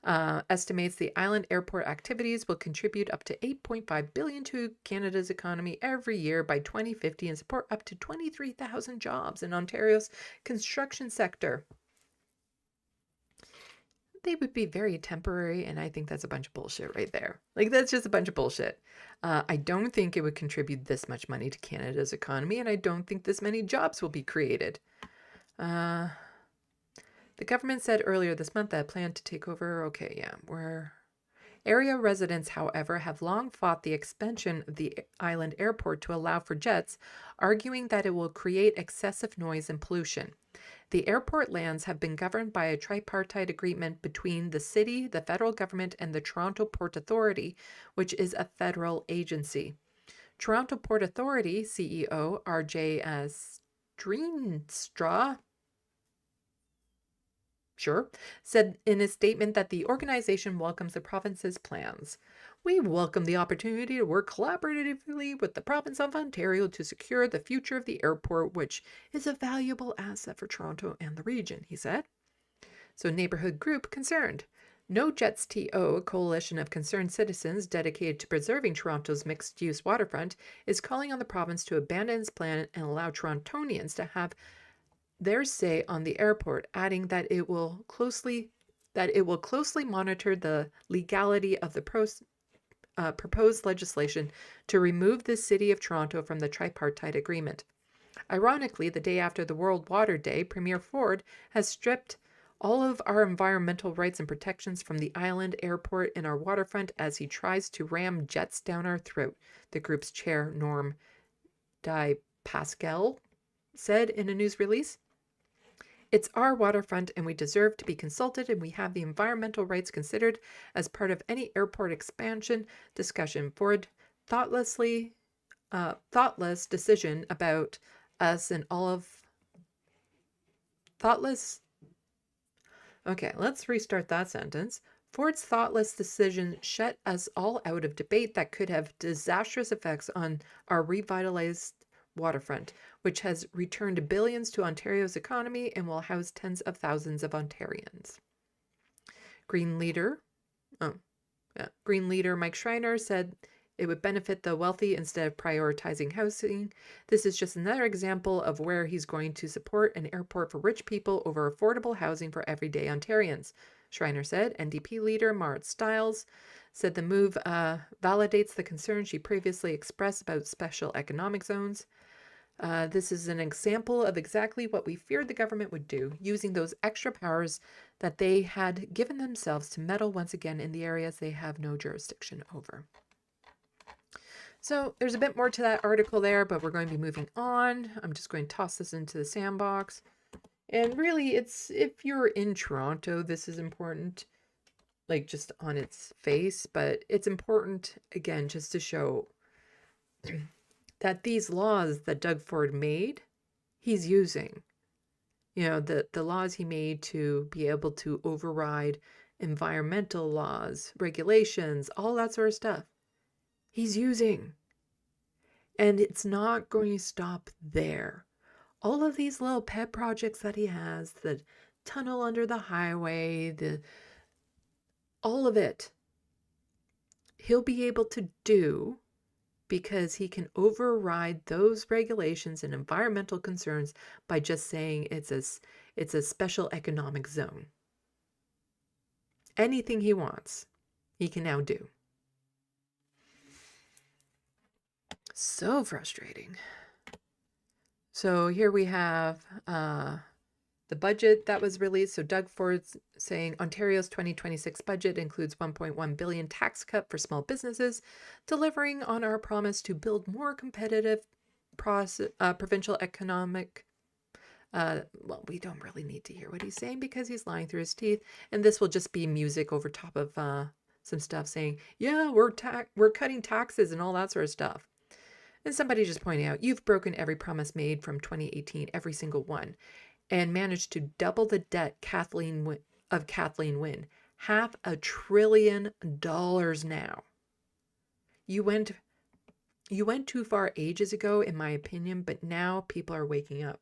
estimates the island airport activities will contribute up to $8.5 billion to Canada's economy every year by 2050 and support up to 23,000 jobs in Ontario's construction sector. They would be very temporary, and I think that's a bunch of bullshit right there. Like, that's just a bunch of bullshit. I don't think it would contribute this much money to Canada's economy, and I don't think this many jobs will be created. The government said earlier this month that it planned to take over. Okay, yeah, where area residents, however, have long fought the expansion of the island airport to allow for jets, arguing that it will create excessive noise and pollution. The airport lands have been governed by a tripartite agreement between the city, the federal government, and the Toronto Port Authority, which is a federal agency. Toronto Port Authority CEO R.J. Streenstra said in a statement that the organization welcomes the province's plans. We welcome the opportunity to work collaboratively with the province of Ontario to secure the future of the airport, which is a valuable asset for Toronto and the region, he said. So, neighborhood group concerned. No Jets TO, a coalition of concerned citizens dedicated to preserving Toronto's mixed-use waterfront, is calling on the province to abandon its plan and allow Torontonians to have their say on the airport, adding that it will closely monitor the legality of the proposed legislation to remove the City of Toronto from the tripartite agreement. Ironically, the day after the World Water Day, Premier Ford has stripped all of our environmental rights and protections from the island airport and our waterfront as he tries to ram jets down our throat, the group's chair, Norm Di Pascal, said in a news release. It's our waterfront and we deserve to be consulted, and we have the environmental rights considered as part of any airport expansion discussion. Ford thoughtless decision about us and all of thoughtless. Okay, let's restart that sentence. Ford's thoughtless decision shut us all out of debate that could have disastrous effects on our revitalized waterfront, which has returned billions to Ontario's economy and will house tens of thousands of Ontarians. Green leader Mike Schreiner said it would benefit the wealthy instead of prioritizing housing. This is just another example of where he's going to support an airport for rich people over affordable housing for everyday Ontarians, Schreiner said. NDP leader Marit Stiles said the move validates the concerns she previously expressed about special economic zones. This is an example of exactly what we feared the government would do, using those extra powers that they had given themselves to meddle once again in the areas they have no jurisdiction over. So there's a bit more to that article there, but we're going to be moving on. I'm just going to toss this into the SandBox. And really, it's, if you're in Toronto, this is important, like just on its face, but it's important, again, just to show that these laws that Doug Ford made, he's using. You know, the laws he made to be able to override environmental laws, regulations, all that sort of stuff. He's using. And it's not going to stop there. All of these little pet projects that he has, the tunnel under the highway, all of it, he'll be able to do because he can override those regulations and environmental concerns by just saying it's a special economic zone. Anything he wants, he can now do. So frustrating. So here we have the budget that was released. So Doug Ford's saying Ontario's 2026 budget includes $1.1 billion tax cut for small businesses, delivering on our promise to build more competitive provincial economic. Well, we don't really need to hear what he's saying because he's lying through his teeth. And this will just be music over top of some stuff saying, yeah, we're cutting taxes and all that sort of stuff. And somebody just pointing out, you've broken every promise made from 2018, every single one, and managed to double the debt of Kathleen Wynne. $500 billion now. You went too far ages ago, in my opinion, but now people are waking up.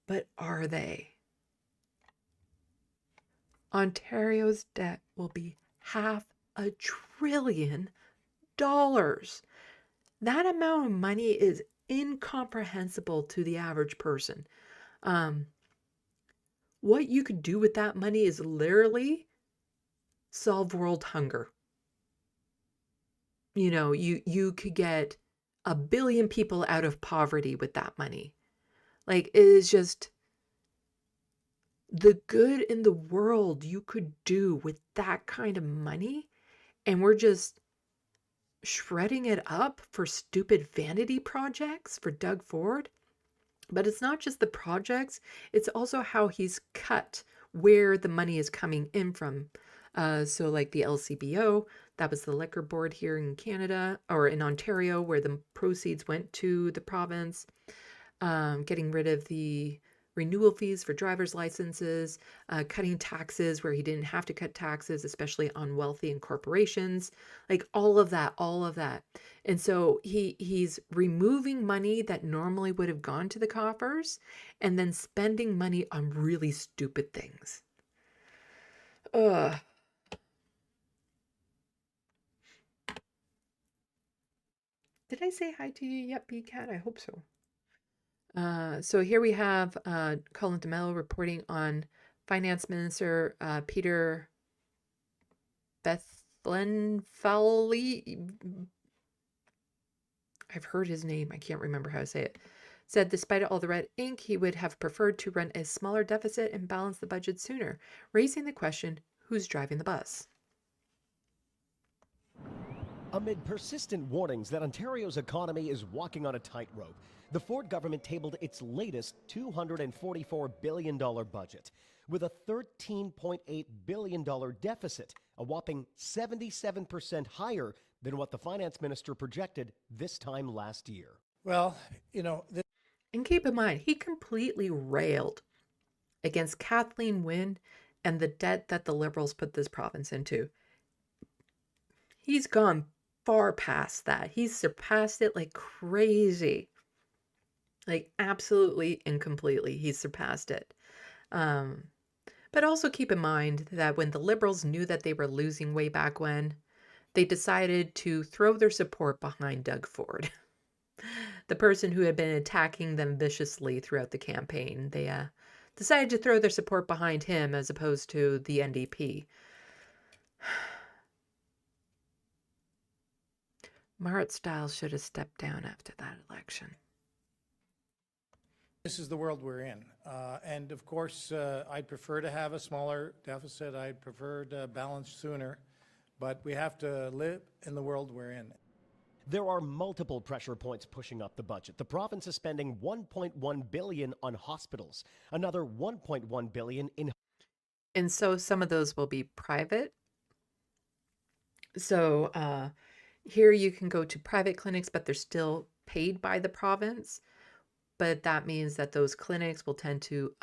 But are they? Ontario's debt will be $500 billion. That amount of money is incomprehensible to the average person. Um, what you could do with that money is literally solve world hunger. You know, you could get 1 billion people out of poverty with that money. Like, it is just the good in the world you could do with that kind of money, and we're just shredding it up for stupid vanity projects for Doug Ford. But it's not just the projects, it's also how he's cut where the money is coming in from. So like the LCBO, that was the liquor board here in Canada or in Ontario, where the proceeds went to the province. Getting rid of the renewal fees for driver's licenses, cutting taxes where he didn't have to cut taxes, especially on wealthy and corporations, like all of that, all of that. And so he's removing money that normally would have gone to the coffers and then spending money on really stupid things. Ugh. Did I say hi to you yet, B-Cat? I hope so. So here we have Colin DeMello reporting on Finance Minister Peter Bethlenfalvy. I've heard his name. I can't remember how to say it. Said despite all the red ink, he would have preferred to run a smaller deficit and balance the budget sooner, raising the question, who's driving the bus? Amid persistent warnings that Ontario's economy is walking on a tightrope, the Ford government tabled its latest $244 billion budget, with a $13.8 billion deficit, a whopping 77% higher than what the finance minister projected this time last year. Well, you know, And keep in mind, he completely railed against Kathleen Wynne and the debt that the Liberals put this province into. He's gone far past that. He's surpassed it like crazy. Like absolutely and completely, he's surpassed it. But also keep in mind that when the Liberals knew that they were losing way back when, they decided to throw their support behind Doug Ford, the person who had been attacking them viciously throughout the campaign. They decided to throw their support behind him as opposed to the NDP. Marit Stiles should have stepped down after that election. this is the world we're in. And of course, I'd prefer to have a smaller deficit. I'd prefer to balance sooner. But we have to live in the world we're in. There are multiple pressure points pushing up the budget. The province is spending $1.1 billion on hospitals, another $1.1 billion in... And so some of those will be private. So here you can go to private clinics, but they're still paid by the province. But that means that those clinics will tend to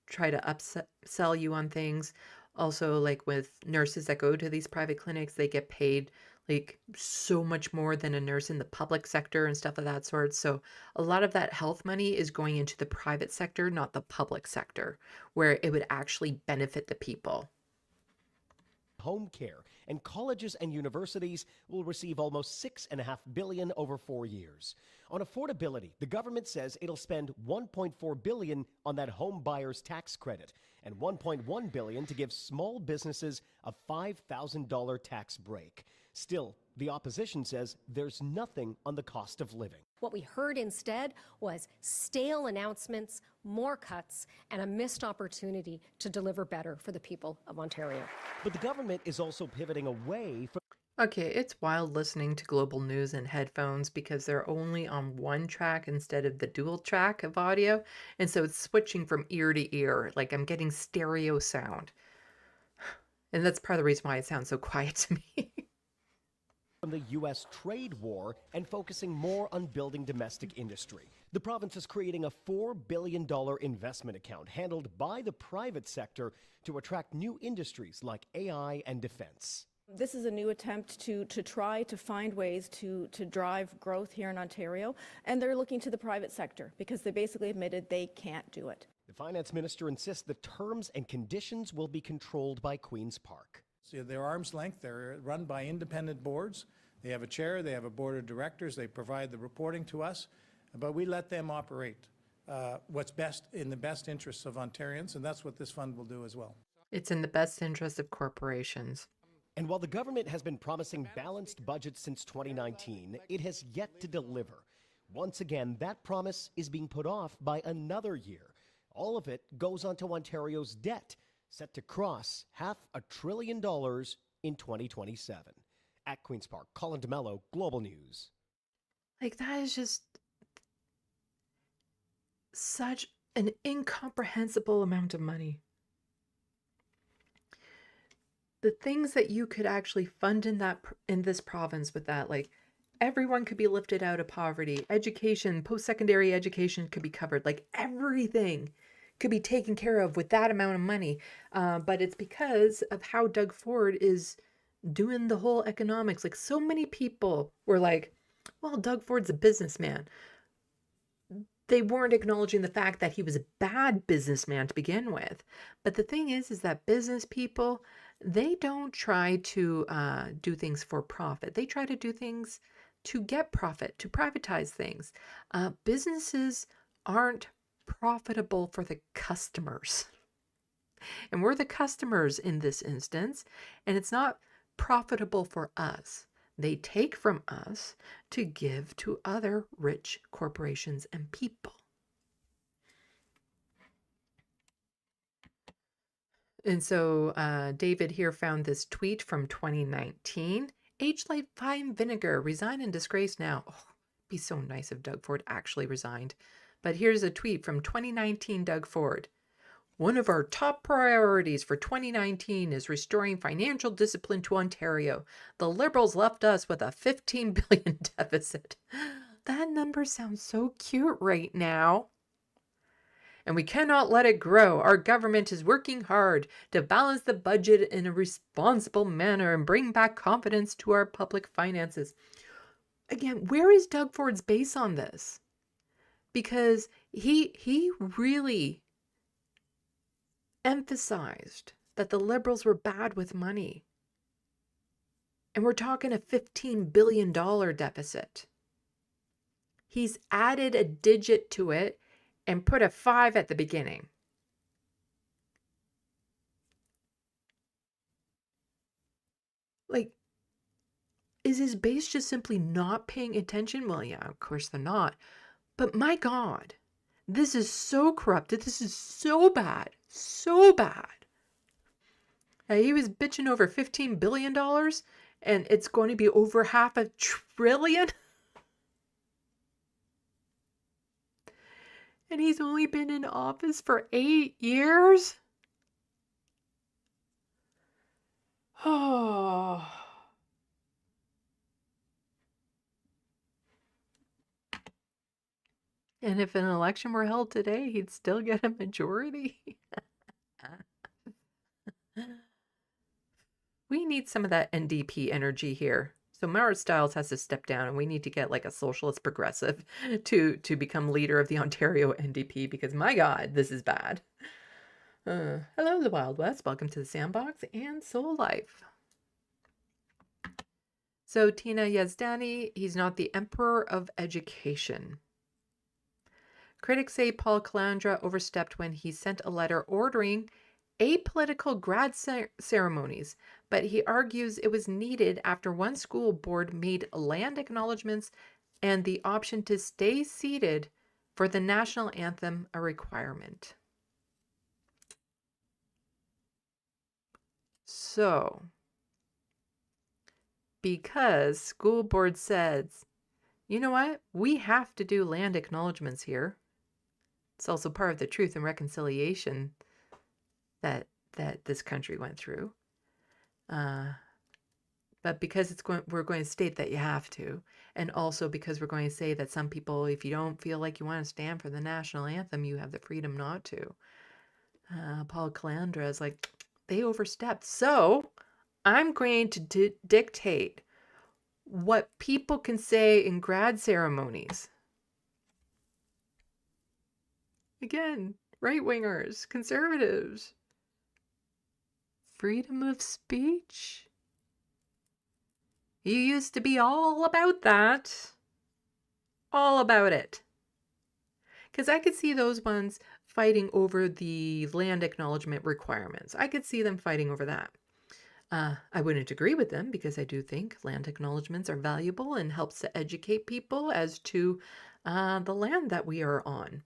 try to upsell you on things. Also, like with nurses that go to these private clinics, they get paid like so much more than a nurse in the public sector and stuff of that sort. So a lot of that health money is going into the private sector, not the public sector, where it would actually benefit the people. home care, and colleges and universities will receive almost $6.5 billion over 4 years. On affordability, the government says it'll spend $1.4 billion on that home buyer's tax credit and $1.1 billion to give small businesses a $5,000 tax break. Still, the opposition says there's nothing on the cost of living. What we heard instead was stale announcements, more cuts, and a missed opportunity to deliver better for the people of Ontario. But the government is also pivoting away from... Okay, it's wild listening to global news in headphones because they're only on one track instead of the dual track of audio. And so it's switching from ear to ear. Like I'm getting stereo sound. And that's part of the reason why it sounds so quiet to me. From the U.S. trade war and focusing more on building domestic industry. The province is creating a $4 billion investment account handled by the private sector to attract new industries like AI and defense. This is a new attempt to try to find ways to drive growth here in Ontario, and they're looking to the private sector because they basically admitted they can't do it. The finance minister insists the terms and conditions will be controlled by Queen's Park. So they're arm's length. They're run by independent boards. They have a chair. They have a board of directors. They provide the reporting to us, but we let them operate what's best in the best interests of Ontarians, and that's what this fund will do as well. It's in the best interest of corporations. And while the government has been promising balanced budgets since 2019, it has yet to deliver. Once again, that promise is being put off by another year. All of it goes onto Ontario's debt, set to cross $500 billion in 2027. At Queen's Park, Colin DeMello, Global News. Like, that is just such an incomprehensible amount of money. The things that you could actually fund in this province with that, like, everyone could be lifted out of poverty. Education, post-secondary education could be covered. Like, everything could be taken care of with that amount of money. But it's because of how Doug Ford is doing the whole economics. Like, so many people were like, well, Doug Ford's a businessman. They weren't acknowledging the fact that he was a bad businessman to begin with. But the thing is that business people, they don't try to do things for profit. They try to do things to get profit, to privatize things. Businesses aren't profitable for the customers. And we're the customers in this instance, and it's not profitable for us. They take from us to give to other rich corporations and people. And so David here found this tweet from 2019. Age like fine vinegar, resign in disgrace now. Oh, it'd be so nice if Doug Ford actually resigned. But here's a tweet from 2019 Doug Ford. One of our top priorities for 2019 is restoring financial discipline to Ontario. The Liberals left us with a $15 billion deficit. That number sounds so cute right now. And we cannot let it grow. Our government is working hard to balance the budget in a responsible manner and bring back confidence to our public finances. Again, where is Doug Ford's base on this? Because he really emphasized that the Liberals were bad with money. And we're talking a $15 billion deficit. He's added a digit to it and put a 5 at the beginning. Like, is his base just simply not paying attention? Well, yeah, of course they're not. But my God, this is so corrupted. This is so bad. So bad. He was bitching over $15 billion and it's going to be over $500 billion. And he's only been in office for 8 years. Oh. And if an election were held today, he'd still get a majority. We need some of that NDP energy here. So Maura Stiles has to step down and we need to get like a socialist progressive to become leader of the Ontario NDP because my God, this is bad. Hello, the Wild West. Welcome to the SandBox and Soul Life. So Tina Yazdani, he's not the emperor of education. Critics say Paul Calandra overstepped when he sent a letter ordering apolitical grad ceremonies, but he argues it was needed after one school board made land acknowledgements and the option to stay seated for the national anthem a requirement. So, because school board says, you know what, we have to do land acknowledgements here. It's also part of the Truth and Reconciliation that this country went through. But because we're going to state that you have to, and also because we're going to say that some people, if you don't feel like you want to stand for the national anthem, you have the freedom not to. Paul Calandra is like, they overstepped. So I'm going to dictate what people can say in grad ceremonies. Again, right-wingers, conservatives. Freedom of speech? You used to be all about that. All about it. Because I could see those ones fighting over the land acknowledgement requirements. I could see them fighting over that. I wouldn't agree with them because I do think land acknowledgements are valuable and helps to educate people as to the land that we are on.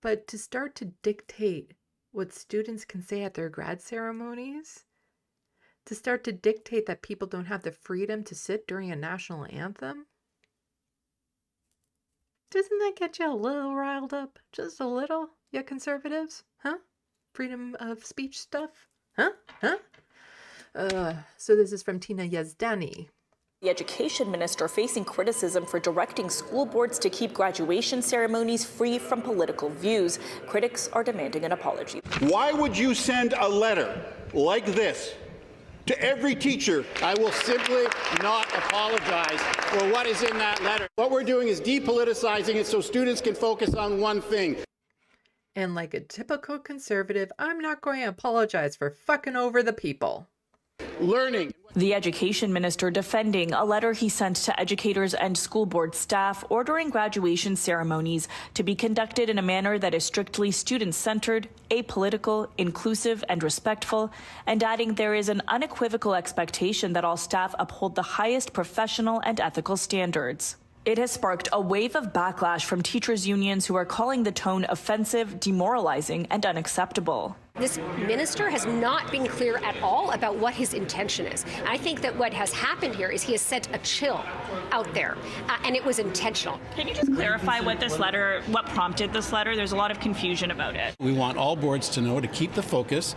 But to start to dictate what students can say at their grad ceremonies, to start to dictate that people don't have the freedom to sit during a national anthem, doesn't that get you a little riled up? Just a little, you conservatives? Huh? Freedom of speech stuff? Huh? So this is from Tina Yazdani. The education minister facing criticism for directing school boards to keep graduation ceremonies free from political views. Critics are demanding an apology. Why would you send a letter like this to every teacher? I will simply not apologize for what is in that letter. What we're doing is depoliticizing it so students can focus on one thing. And like a typical conservative, I'm not going to apologize for fucking over the people. Learning. The education minister defending a letter he sent to educators and school board staff ordering graduation ceremonies to be conducted in a manner that is strictly student-centered, apolitical, inclusive, and respectful, and adding there is an unequivocal expectation that all staff uphold the highest professional and ethical standards. It has sparked a wave of backlash from teachers' unions who are calling the tone offensive, demoralizing, and unacceptable. This minister has not been clear at all about what his intention is. I think that what has happened here is he has sent a chill out there, and it was intentional. Can you just clarify what prompted this letter? There's a lot of confusion about it. We want all boards to know to keep the focus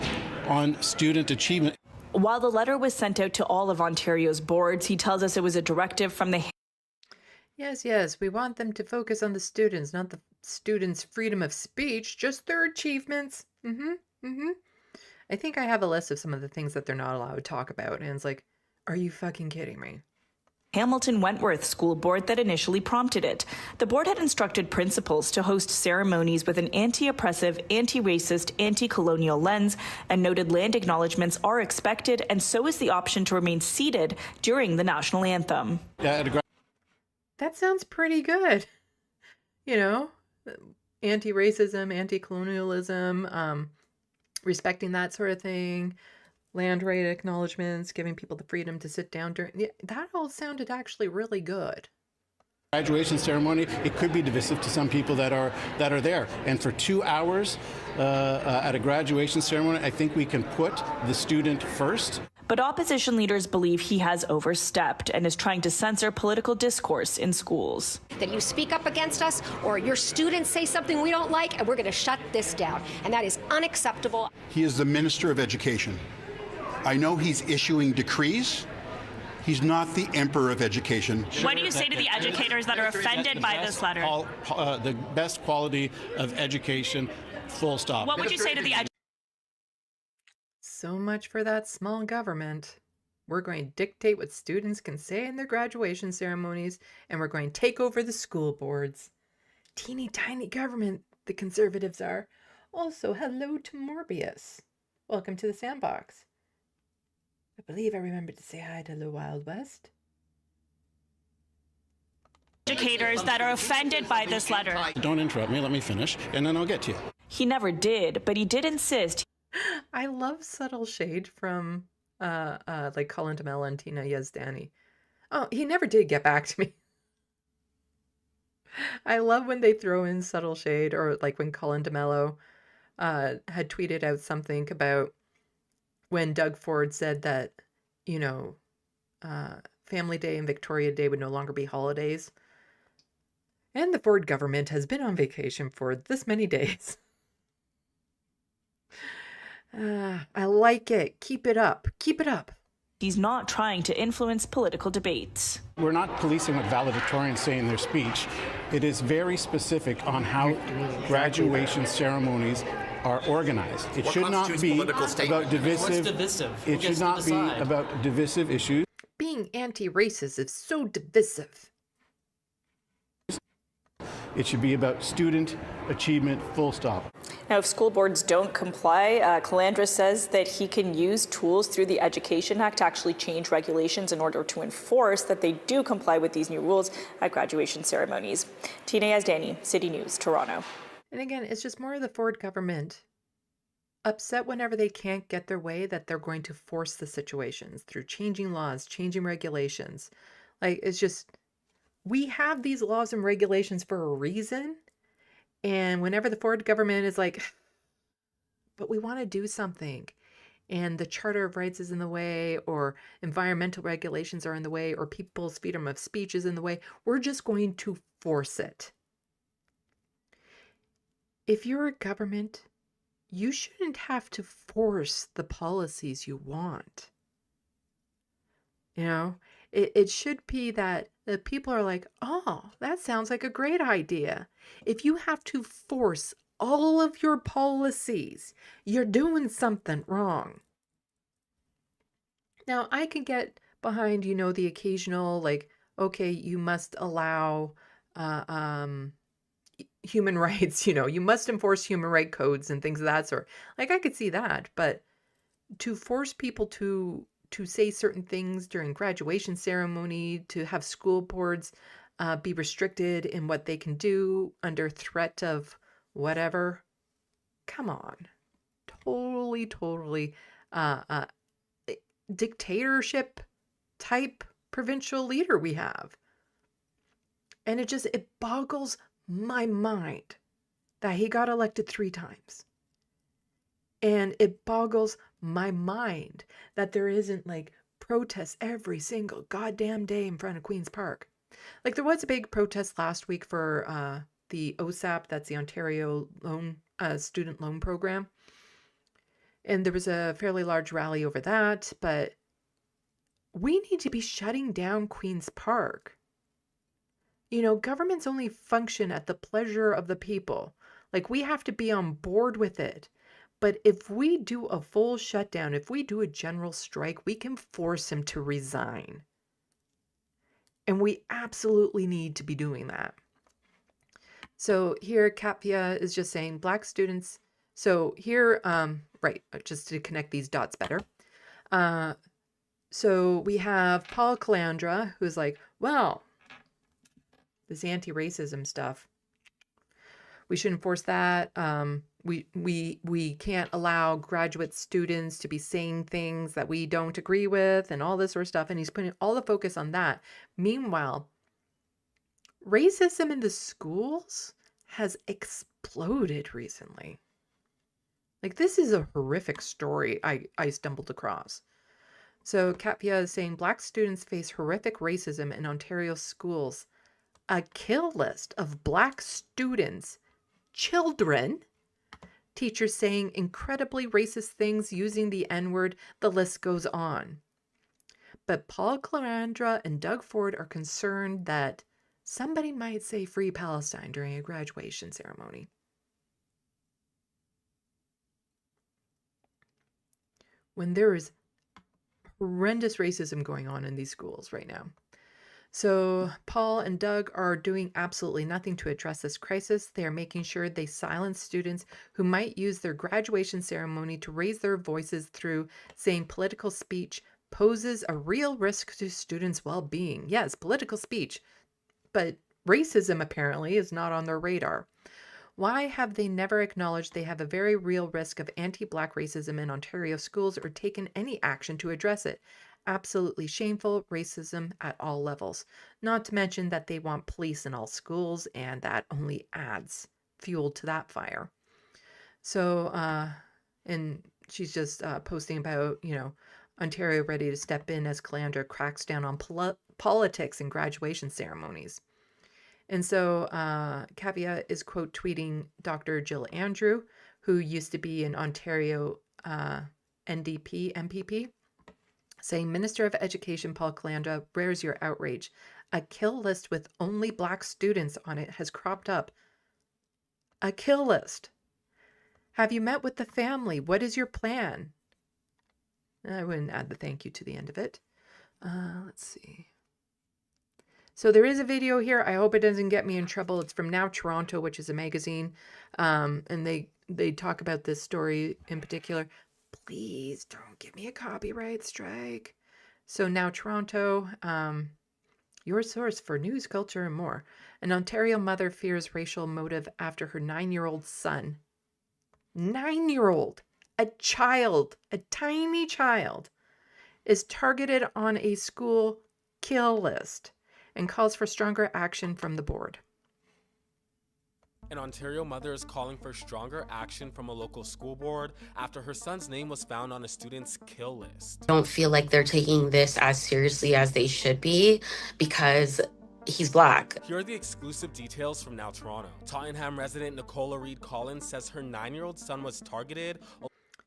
on student achievement. While the letter was sent out to all of Ontario's boards, he tells us it was a directive from the... Yes, we want them to focus on the students, not the students' freedom of speech, just their achievements. I think I have a list of some of the things that they're not allowed to talk about, and it's like, are you fucking kidding me? Hamilton Wentworth School Board that initially prompted it. The board had instructed principals to host ceremonies with an anti-oppressive, anti-racist, anti-colonial lens, and noted land acknowledgements are expected, and so is the option to remain seated during the national anthem. That sounds pretty good. You know, anti-racism, anti-colonialism, respecting that sort of thing, land right acknowledgements, giving people the freedom to sit down during... Yeah, that all sounded actually really good. Graduation ceremony, it could be divisive to some people that are there. And for 2 hours at a graduation ceremony, I think we can put the student first. But opposition leaders believe he has overstepped and is trying to censor political discourse in schools. That you speak up against us or your students say something we don't like and we're going to shut this down. And that is unacceptable. He is the Minister of Education. I know he's issuing decrees. He's not the Emperor of Education. What do you say to the educators that are offended by this letter? The best quality of education, full stop. What would you say to the educators? So much for that small government. We're going to dictate what students can say in their graduation ceremonies, and we're going to take over the school boards. Teeny tiny government, the conservatives are. Also, hello to Morbius. Welcome to the SandBox. I believe I remembered to say hi to the Wild West. Educators that are offended by this letter. Don't interrupt me, let me finish, and then I'll get to you. He never did, but he did insist. I love subtle shade from like Colin DeMello and Tina Yazdani. Oh, he never did get back to me. I love when they throw in subtle shade, or like when Colin DeMello had tweeted out something about when Doug Ford said that, you know, Family Day and Victoria Day would no longer be holidays. And the Ford government has been on vacation for this many days. I like it. Keep it up. Keep it up. He's not trying to influence political debates. We're not policing what valedictorians say in their speech. It is very specific on how graduation ceremonies are organized. It should not be about divisive. It should not be about divisive issues. Being anti-racist is so divisive. It should be about student achievement, full stop. Now, if school boards don't comply, Calandra says that he can use tools through the Education Act to actually change regulations in order to enforce that they do comply with these new rules at graduation ceremonies. Tina Yazdani, City News, Toronto. And again, it's just more of the Ford government upset whenever they can't get their way, that they're going to force the situations through changing laws, changing regulations. Like, it's just, we have these laws and regulations for a reason. And whenever the Ford government is like, but we want to do something, and the Charter of Rights is in the way, or environmental regulations are in the way, or people's freedom of speech is in the way, we're just going to force it. If you're a government, you shouldn't have to force the policies you want. You know, it should be that the people are like, oh, that sounds like a great idea. If you have to force all of your policies, you're doing something wrong. Now, I can get behind, you know, the occasional, like, okay, you must allow human rights, you know, you must enforce human right codes and things of that sort. Like, I could see that, but to force people to say certain things during graduation ceremony, to have school boards be restricted in what they can do under threat of whatever, come on. Totally dictatorship type provincial leader we have. And it boggles my mind that he got elected 3 times. And it boggles my mind that there isn't like protests every single goddamn day in front of Queen's Park. Like, there was a big protest last week for the OSAP, that's the Ontario Student Loan Program. And there was a fairly large rally over that, but we need to be shutting down Queen's Park. You know, governments only function at the pleasure of the people. Like, we have to be on board with it. But if we do a full shutdown, if we do a general strike, we can force him to resign. And we absolutely need to be doing that. So here, Katvia is just saying Black students. So here, right, just to connect these dots better. So we have Paul Calandra, who's like, well, this anti-racism stuff, we should enforce that. We can't allow graduate students to be saying things that we don't agree with and all this sort of stuff. And he's putting all the focus on that. Meanwhile, racism in the schools has exploded recently. Like, this is a horrific story I stumbled across. So Katvia is saying Black students face horrific racism in Ontario schools. A kill list of Black students, children, teachers saying incredibly racist things using the N-word. The list goes on. But Paul Calandra and Doug Ford are concerned that somebody might say Free Palestine during a graduation ceremony. When there is horrendous racism going on in these schools right now. So Paul and Doug are doing absolutely nothing to address this crisis. They are making sure they silence students who might use their graduation ceremony to raise their voices through saying political speech poses a real risk to students' well-being. Yes, political speech, but racism apparently is not on their radar. Why have they never acknowledged they have a very real risk of anti-Black racism in Ontario schools or taken any action to address it? Absolutely shameful racism at all levels. Not to mention that they want police in all schools, and that only adds fuel to that fire. So, and she's just posting about, you know, Ontario ready to step in as Calandra cracks down on politics and graduation ceremonies. And so Katvia is quote tweeting Dr. Jill Andrew, who used to be an Ontario NDP MPP, saying, Minister of Education Paul Calandra, where's your outrage? A kill list with only Black students on it has cropped up. A kill list. Have you met with the family? What is your plan? I wouldn't add the thank you to the end of it. Let's see. So there is a video here. I hope it doesn't get me in trouble. It's from Now Toronto, which is a magazine. And they talk about this story in particular. Please don't give me a copyright strike. So Now Toronto, your source for news, culture, and more. An Ontario mother fears racial motive after her 9-year-old son, 9-year-old, a child, a tiny child, is targeted on a school kill list and calls for stronger action from the board. An Ontario mother is calling for stronger action from a local school board after her son's name was found on a student's kill list. I don't feel like they're taking this as seriously as they should be because he's Black. Here are the exclusive details from Now Toronto. Tottenham resident Nicola Reed Collins says her 9-year-old son was targeted.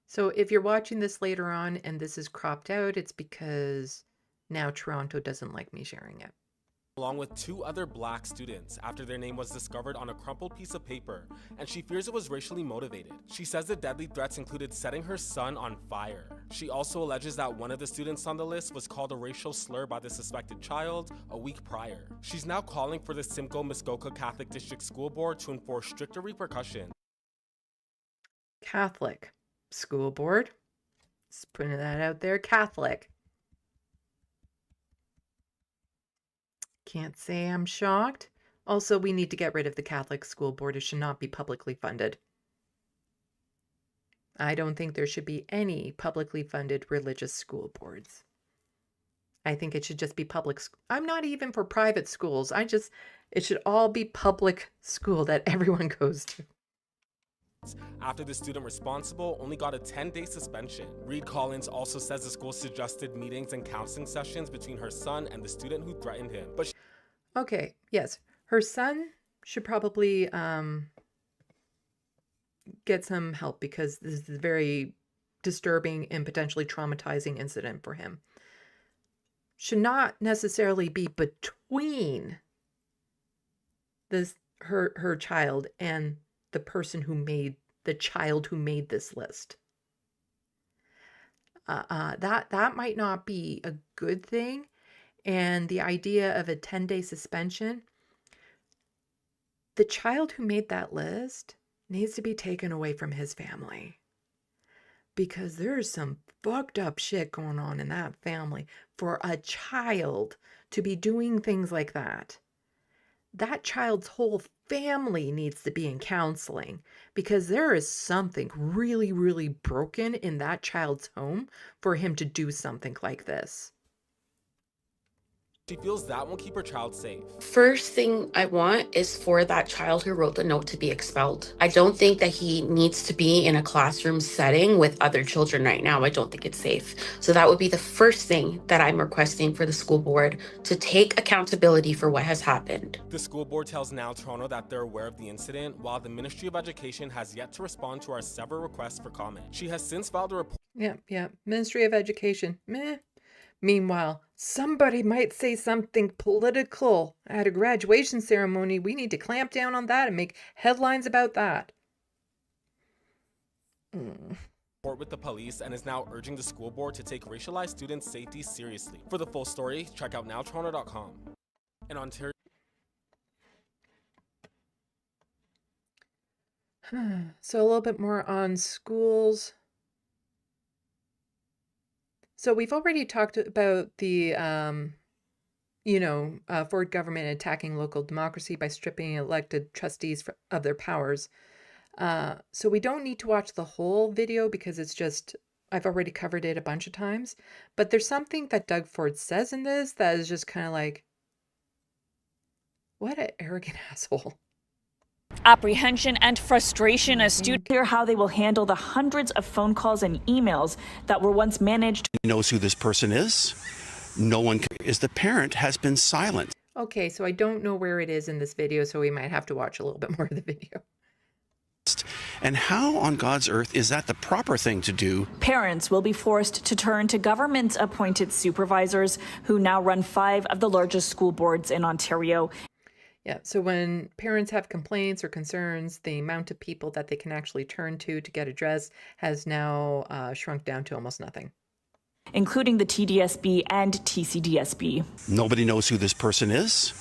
So if you're watching this later on and this is cropped out, it's because Now Toronto doesn't like me sharing it. Along with 2 other Black students after their name was discovered on a crumpled piece of paper, and she fears it was racially motivated. She says the deadly threats included setting her son on fire. She also alleges that one of the students on the list was called a racial slur by the suspected child a week prior. She's now calling for the Simcoe Muskoka Catholic District School Board to enforce stricter repercussions. Catholic School Board. Just putting that out there. Catholic. Can't say I'm shocked. Also, we need to get rid of the Catholic School Board. It should not be publicly funded. I don't think there should be any publicly funded religious school boards. I think it should just be public. I'm not even for private schools. It should all be public school that everyone goes to. After the student responsible only got a 10-day suspension. Reed Collins also says the school suggested meetings and counseling sessions between her son and the student who threatened him. But okay, yes, her son should probably get some help because this is a very disturbing and potentially traumatizing incident for him. Should not necessarily be between her child and the person who made the child who made this list. That might not be a good thing. And the idea of a 10-day suspension, the child who made that list needs to be taken away from his family. Because there's some fucked up shit going on in that family for a child to be doing things like that. That child's whole family needs to be in counseling because there is something really, really broken in that child's home for him to do something like this. she feels that won't keep her child safe. First thing I want is for that child who wrote the note to be expelled. I don't think that he needs to be in a classroom setting with other children right now. I don't think it's safe. So that would be the first thing that I'm requesting for the school board to take accountability for what has happened. The school board tells Now Toronto that they're aware of the incident, while the Ministry of Education has yet to respond to our several requests for comment. She has since filed a report. Yeah. Ministry of Education. Meh. Meanwhile, somebody might say something political at a graduation ceremony. We need to clamp down on that and make headlines about that. With the police and is now urging the school board to take racialized students' safety seriously. For the full story, check out nowtoronto.com. In Ontario. So a little bit more on schools. So we've already talked about the, Ford government attacking local democracy by stripping elected trustees of their powers. So we don't need to watch the whole video because it's just, I've already covered it a bunch of times. But there's something that Doug Ford says in this that is just kind of like, what an arrogant asshole. Apprehension and frustration as students hear how they will handle the hundreds of phone calls and emails that were once managed. He knows who this person is. No one is. The parent has been silent. Okay, so I don't know where it is in this video, so we might have to watch a little bit more of the video. And how on God's earth is that the proper thing to do? Parents will be forced to turn to government-appointed supervisors who now run 5 of the largest school boards in Ontario. Yeah, so when parents have complaints or concerns, the amount of people that they can actually turn to get addressed has now shrunk down to almost nothing. including the TDSB and TCDSB. Nobody knows who this person is.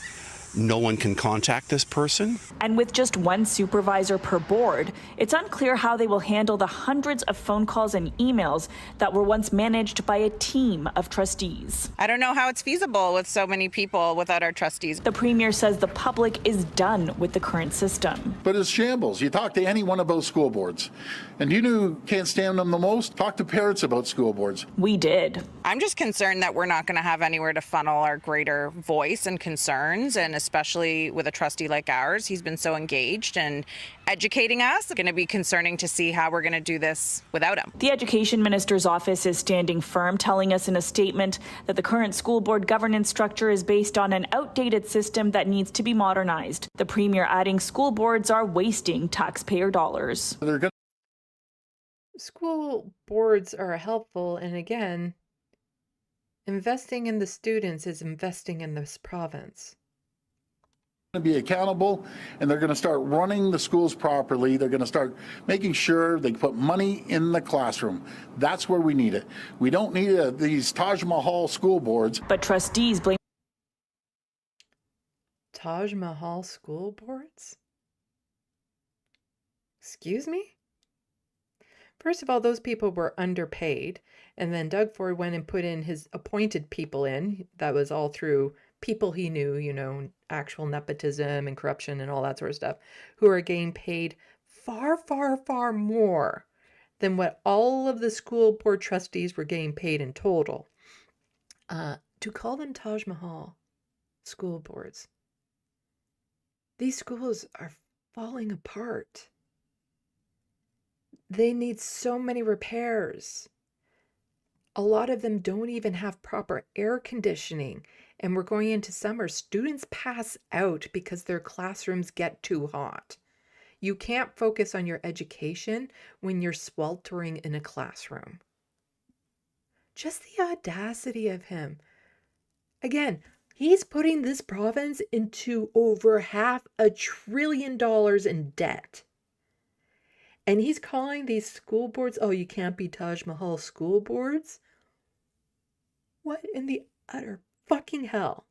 No one can contact this person. And with just one supervisor per board, it's unclear how they will handle the hundreds of phone calls and emails that were once managed by a team of trustees. I don't know how it's feasible with so many people without our trustees. The Premier says the public is done with the current system. But it's shambles. You talk to anyone about school boards, and you know who can't stand them the most? Talk to parents about school boards. We did. I'm just concerned that we're not going to have anywhere to funnel our greater voice and concerns, and especially with a trustee like ours. He's been so engaged and educating us. It's going to be concerning to see how we're going to do this without him. The Education Minister's office is standing firm, telling us in a statement that the current school board governance structure is based on an outdated system that needs to be modernized. The Premier adding school boards are wasting taxpayer dollars. School boards are helpful, and again, investing in the students is investing in this province. To be accountable, and they're going to start running the schools properly. They're going to start making sure they put money in the classroom. That's where we need it. We don't need these Taj Mahal school boards. But trustees blame Taj Mahal school boards? Excuse me? First of all, those people were underpaid, and then Doug Ford went and put in his appointed people in. That was all through people he knew, you know, actual nepotism and corruption and all that sort of stuff, who are getting paid far, far, far more than what all of the school board trustees were getting paid in total. To call them Taj Mahal school boards. These schools are falling apart. They need so many repairs. A lot of them don't even have proper air conditioning. And we're going into summer. Students pass out because their classrooms get too hot. You can't focus on your education when you're sweltering in a classroom. Just the audacity of him. Again, he's putting this province into over $500 billion in debt. And he's calling these school boards, oh, you can't be Taj Mahal school boards? What in the utter fucking hell?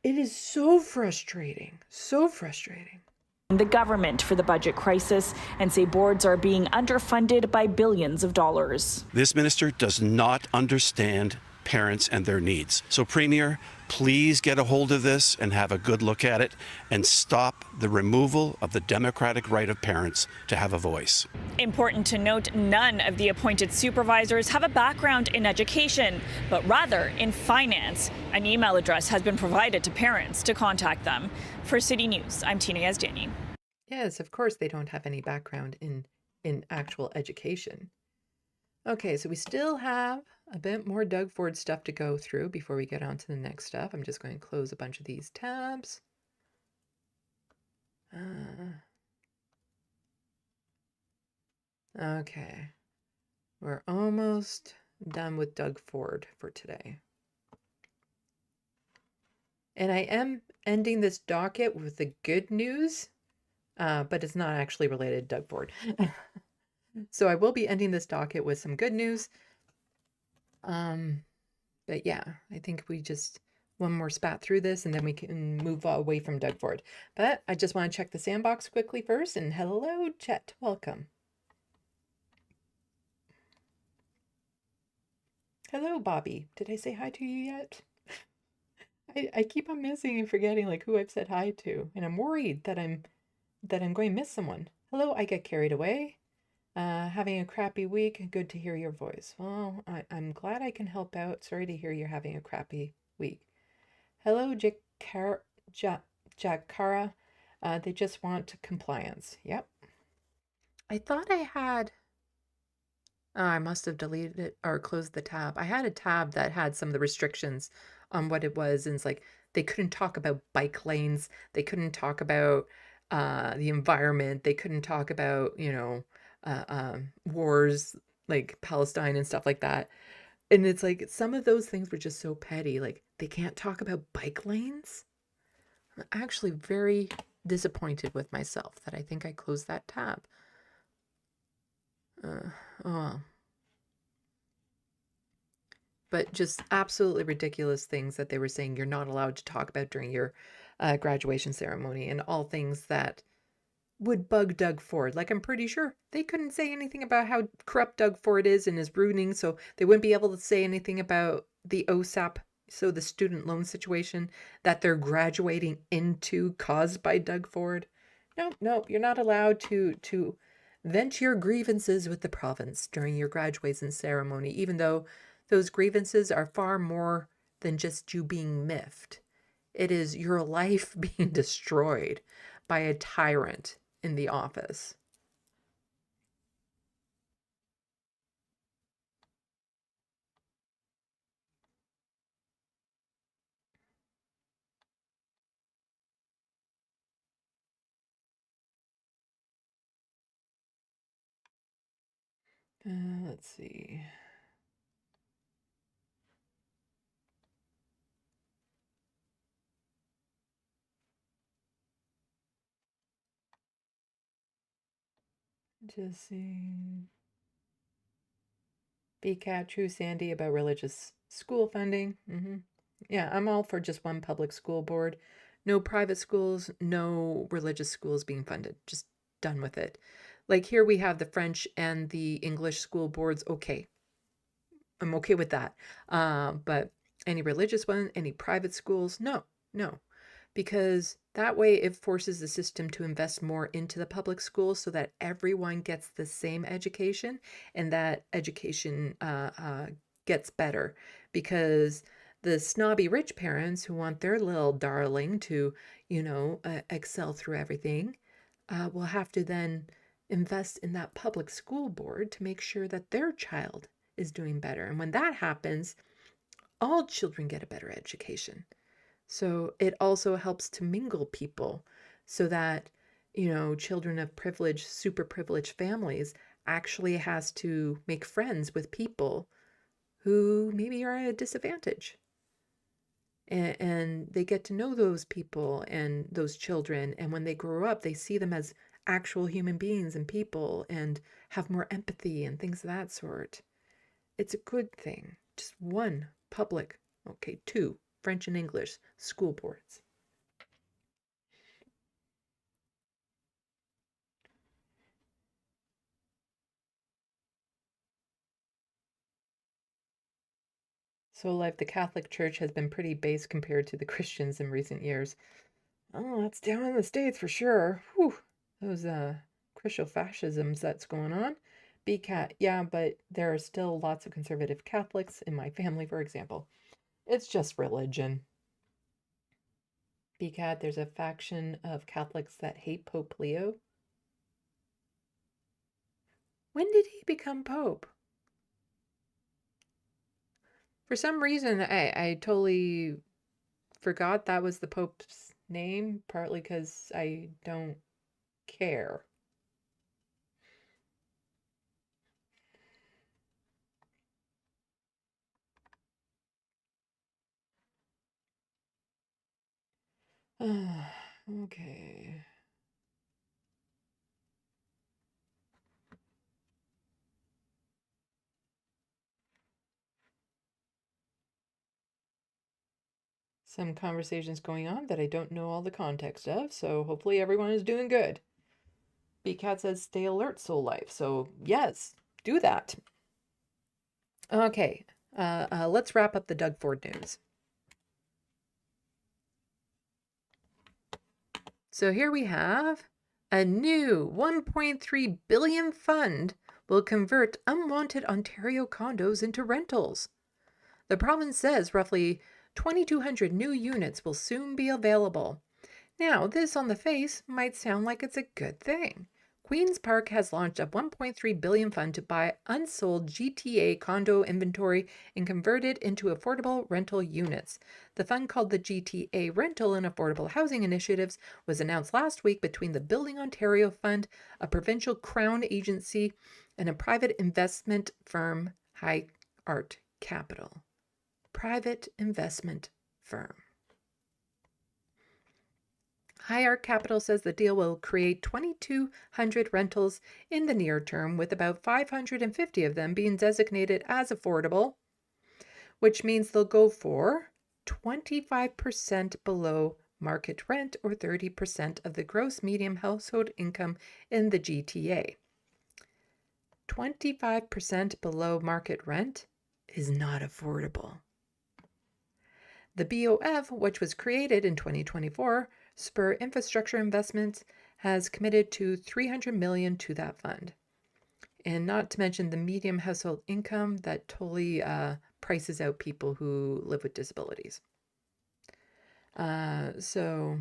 It is so frustrating, so frustrating. the government for the budget crisis and say boards are being underfunded by billions of dollars. This minister does not understand parents and their needs. So, Premier, please get a hold of this and have a good look at it and stop the removal of the democratic right of parents to have a voice. Important to note, none of the appointed supervisors have a background in education, but rather in finance. An email address has been provided to parents to contact them. For City News, I'm Tina Yazdani. Yes, of course they don't have any background in actual education. Okay, so we still have a bit more Doug Ford stuff to go through before we get on to the next stuff. I'm just going to close a bunch of these tabs. Okay, we're almost done with Doug Ford for today. And I am ending this docket with the good news, but it's not actually related to Doug Ford. So I will be ending this docket with some good news. But yeah, I think we just one more spat through this and then we can move away from Doug Ford. But I just want to check the SandBox quickly first. And hello, Chet. Welcome. Hello, Bobby. Did I say hi to you yet? I keep on missing and forgetting like who I've said hi to. And I'm worried that I'm going to miss someone. Hello, I get carried away. Having a crappy week. Good to hear your voice. Well, I'm glad I can help out. Sorry to hear you're having a crappy week. Hello, Jakara. They just want compliance. Yep. I thought I had... I must have deleted it or closed the tab. I had a tab that had some of the restrictions on what it was. And it's like they couldn't talk about bike lanes. They couldn't talk about the environment. They couldn't talk about, you know... wars like Palestine and stuff like that. And it's like some of those things were just so petty. Like they can't talk about bike lanes. I'm actually very disappointed with myself that I think I closed that tab. well. But just absolutely ridiculous things that they were saying you're not allowed to talk about during your graduation ceremony, and all things that would bug Doug Ford. Like, I'm pretty sure they couldn't say anything about how corrupt Doug Ford is and is ruining, so they wouldn't be able to say anything about the OSAP, so the student loan situation that they're graduating into caused by Doug Ford. No, you're not allowed to vent your grievances with the province during your graduation ceremony, even though those grievances are far more than just you being miffed. It is your life being destroyed by a tyrant in the office. Let's see. Just see. BCAT, True Sandy about religious school funding. Yeah, I'm all for just one public school board. No private schools, no religious schools being funded. Just done with it. Like here we have the French and the English school boards. Okay. I'm okay with that. But any religious one, any private schools, no. Because that way it forces the system to invest more into the public schools so that everyone gets the same education, and that education gets better. Because the snobby rich parents who want their little darling to, excel through everything, will have to then invest in that public school board to make sure that their child is doing better. And when that happens, all children get a better education. So it also helps to mingle people so that, children of privileged, super privileged families actually has to make friends with people who maybe are at a disadvantage. And they get to know those people and those children. And when they grow up, they see them as actual human beings and people and have more empathy and things of that sort. It's a good thing. Just one public, two French and English school boards. So, like, the Catholic Church has been pretty base compared to the Christians in recent years. Oh, that's down in the States for sure. Whew. Those Christo-fascisms that's going on. BCAT, yeah, but there are still lots of conservative Catholics in my family, for example. It's just religion. BCAT, there's a faction of Catholics that hate Pope Leo. When did he become Pope? For some reason, I totally forgot that was the Pope's name, partly because I don't care. Okay. Some conversations going on that I don't know all the context of, so hopefully everyone is doing good. BCAT says stay alert, Soul Life. So yes, do that. Okay, let's wrap up the Doug Ford news. So here we have a new $1.3 billion fund will convert unwanted Ontario condos into rentals. The province says roughly 2,200 new units will soon be available. Now, this on the face might sound like it's a good thing. Queen's Park has launched a $1.3 billion fund to buy unsold GTA condo inventory and convert it into affordable rental units. The fund, called the GTA Rental and Affordable Housing Initiatives, was announced last week between the Building Ontario Fund, a provincial crown agency, and a private investment firm, High Art Capital. Private investment firm. High Arc Capital says the deal will create 2,200 rentals in the near term, with about 550 of them being designated as affordable, which means they'll go for 25% below market rent or 30% of the gross median household income in the GTA. 25% below market rent is not affordable. The BOF, which was created in 2024, spur infrastructure investments, has committed to $300 million to that fund. And not to mention the median household income that totally prices out people who live with disabilities. So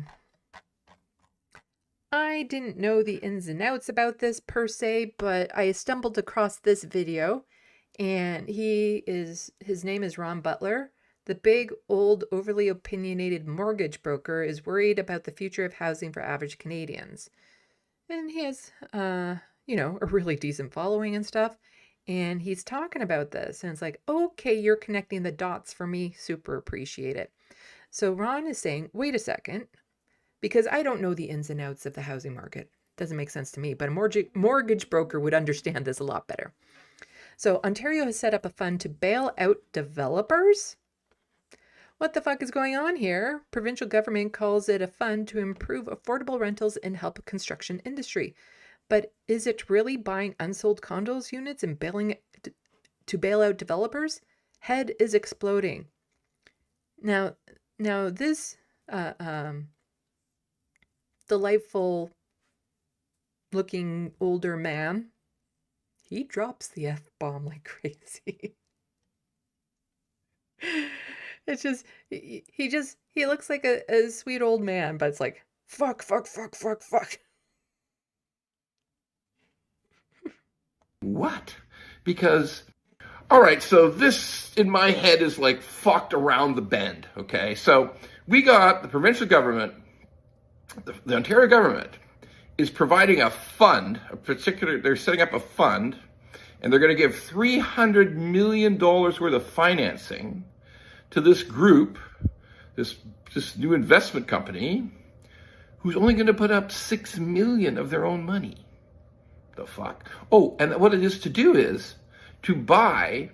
I didn't know the ins and outs about this per se, but I stumbled across this video, and his name is Ron Butler. The big, old, overly opinionated mortgage broker is worried about the future of housing for average Canadians. And he has, a really decent following and stuff. And he's talking about this. And it's like, okay, you're connecting the dots for me. Super appreciate it. So Ron is saying, wait a second, because I don't know the ins and outs of the housing market. Doesn't make sense to me. But a mortgage broker would understand this a lot better. So Ontario has set up a fund to bail out developers. What the fuck is going on here? Provincial government calls it a fund to improve affordable rentals and help construction industry. But is it really buying unsold condos units and to bail out developers? Head is exploding. Now this delightful looking older man, he drops the F-bomb like crazy. It's just, he looks like a sweet old man, but it's like, fuck. What? Because, all right, so this in my head is like fucked around the bend, okay? So we got the provincial government, the Ontario government is providing a fund, they're setting up a fund, and they're going to give $300 million worth of financing to this group, this new investment company, who's only going to put up $6 million of their own money. The fuck? Oh, and what it is to do is to buy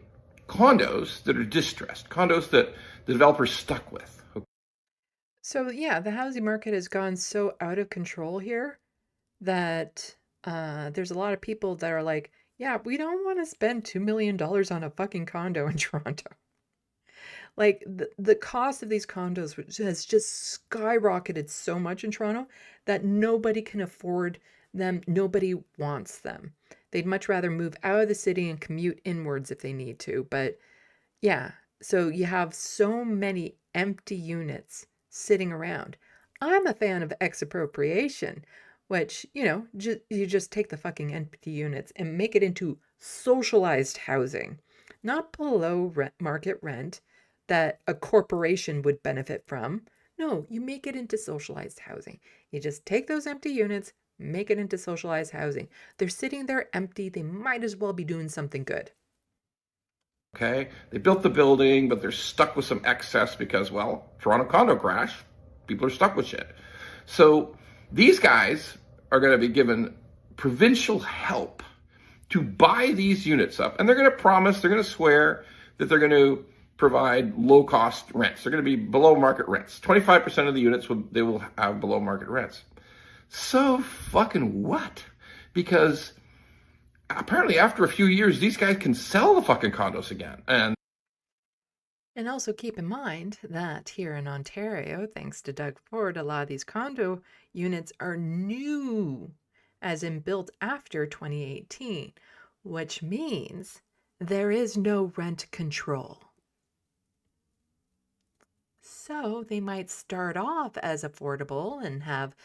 condos that are distressed, condos that the developer's stuck with. So yeah, the housing market has gone so out of control here that there's a lot of people that are like, yeah, we don't want to spend $2 million on a fucking condo in Toronto. Like the cost of these condos has just skyrocketed so much in Toronto that nobody can afford them. Nobody wants them. They'd much rather move out of the city and commute inwards if they need to. But yeah, so you have so many empty units sitting around. I'm a fan of expropriation, which, you just take the fucking empty units and make it into socialized housing, not below market rent that a corporation would benefit from. No, you make it into socialized housing. You just take those empty units, make it into socialized housing. They're sitting there empty. They might as well be doing something good. Okay, they built the building, but they're stuck with some excess because, well, Toronto condo crash, people are stuck with shit. So these guys are going to be given provincial help to buy these units up, and they're going to swear that they're going to provide low-cost rents. They're going to be below market rents. 25% of the units they will have below market rents. So fucking what? Because apparently after a few years, these guys can sell the fucking condos again. And also keep in mind that here in Ontario, thanks to Doug Ford, a lot of these condo units are new, as in built after 2018, which means there is no rent control. So they might start off as affordable and have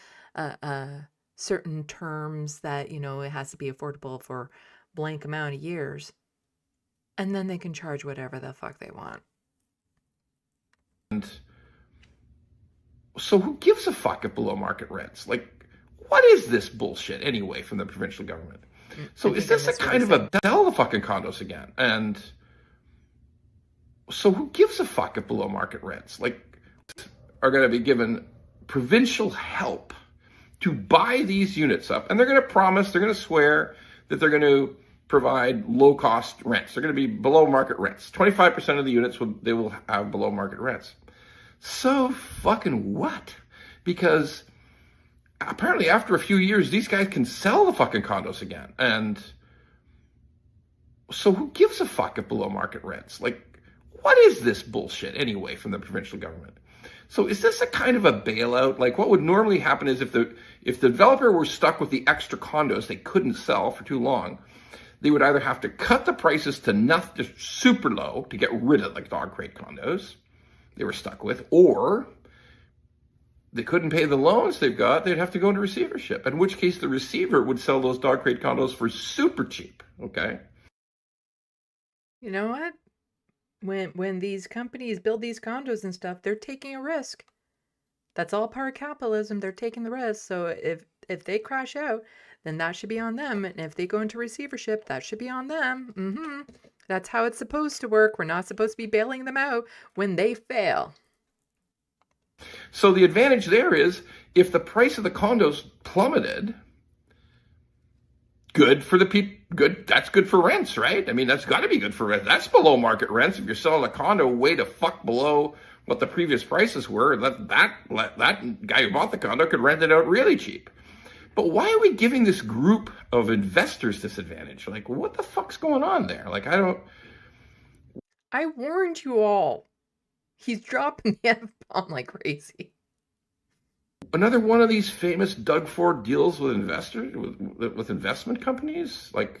certain terms that, it has to be affordable for blank amount of years. And then they can charge whatever the fuck they want. And so who gives a fuck at below market rents? Like, what is this bullshit anyway from the provincial government? So is this a kind of a sell the fucking condos again? And so who gives a fuck at below market rents? Like, are going to be given provincial help to buy these units up. And they're going to promise, they're going to swear that they're going to provide low-cost rents. They're going to be below market rents. 25% of the units, they will have below market rents. So fucking what? Because apparently after a few years, these guys can sell the fucking condos again. And so who gives a fuck if below market rents? Like, what is this bullshit anyway from the provincial government? So is this a kind of a bailout? Like, what would normally happen is if the developer were stuck with the extra condos they couldn't sell for too long, they would either have to cut the prices to nothing, just super low, to get rid of like dog crate condos they were stuck with, or they couldn't pay the loans they've got, they'd have to go into receivership, in which case the receiver would sell those dog crate condos for super cheap, okay? You know what? When these companies build these condos and stuff, they're taking a risk. That's all part of capitalism. They're taking the risk. So if they crash out, then that should be on them. And if they go into receivership, that should be on them. That's how it's supposed to work. We're not supposed to be bailing them out when they fail. So the advantage there is if the price of the condos plummeted, good for the people. Good. That's good for rents, right? I mean, that's got to be good for rent. That's below market rents. If you're selling a condo way to fuck below what the previous prices were, that guy who bought the condo could rent it out really cheap. But why are we giving this group of investors this advantage? Like, what the fuck's going on there? Like, I warned you all. He's dropping the F-bomb like crazy. Another one of these famous Doug Ford deals with investors, with investment companies, like,